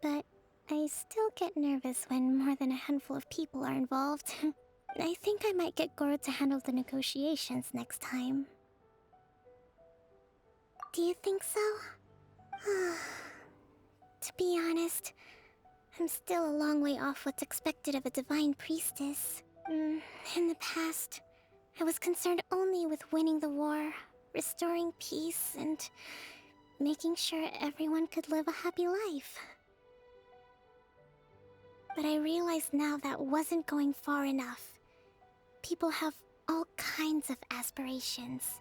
but I still get nervous when more than a handful of people are involved. I think I might get Goro to handle the negotiations next time. Do you think so? To be honest, I'm still a long way off what's expected of a divine priestess. In the past, I was concerned only with winning the war, restoring peace, and making sure everyone could live a happy life. But I realize now that wasn't going far enough. People have all kinds of aspirations.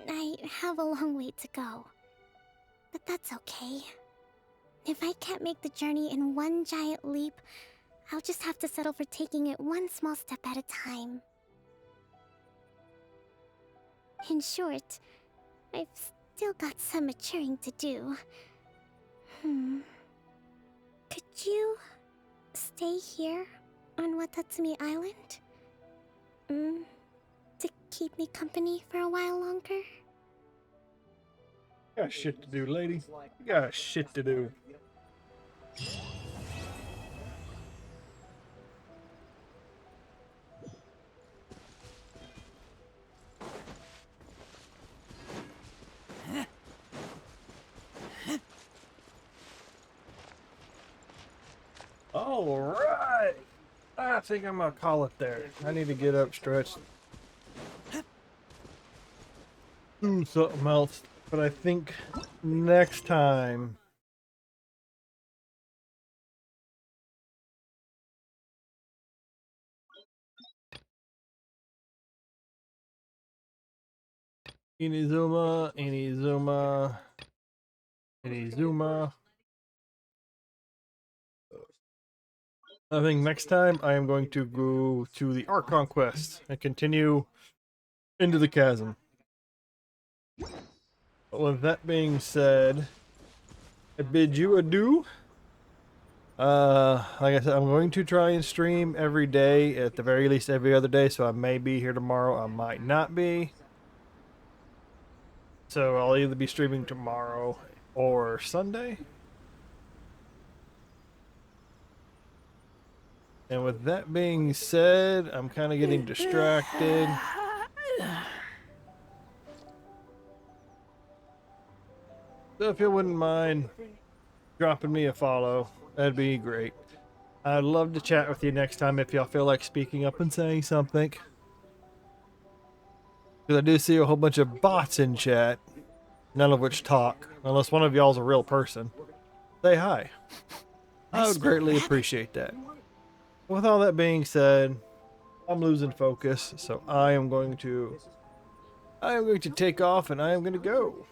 I have a long way to go. But that's okay. If I can't make the journey in one giant leap, I'll just have to settle for taking it one small step at a time. In short, I've still got some maturing to do. Could you stay here on Watatsumi Island? To keep me company for a while longer? Got shit to do, lady. You got shit to do. All right. I think I'm gonna call it there. I need to get up, stretch, do something else. But I think next time Inizuma. I think next time I am going to go to the Archon quest and continue into the chasm. But with that being said, I bid you adieu. Like I said, I'm going to try and stream every day, at the very least every other day, so I may be here tomorrow, I might not be. So I'll either be streaming tomorrow or Sunday. And with that being said, I'm kind of getting distracted. So if you wouldn't mind dropping me a follow, that'd be great. I'd love to chat with you next time if y'all feel like speaking up and saying something. Because I do see a whole bunch of bots in chat, none of which talk, unless one of y'all's a real person. Say hi. I would greatly appreciate that. With all that being said, I'm losing focus, so I am going to take off and I am going to go.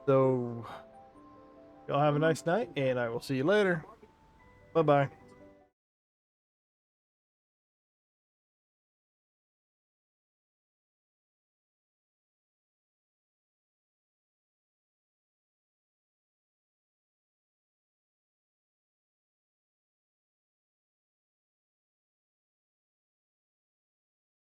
So, y'all have a nice night, and I will see you later. Bye-bye.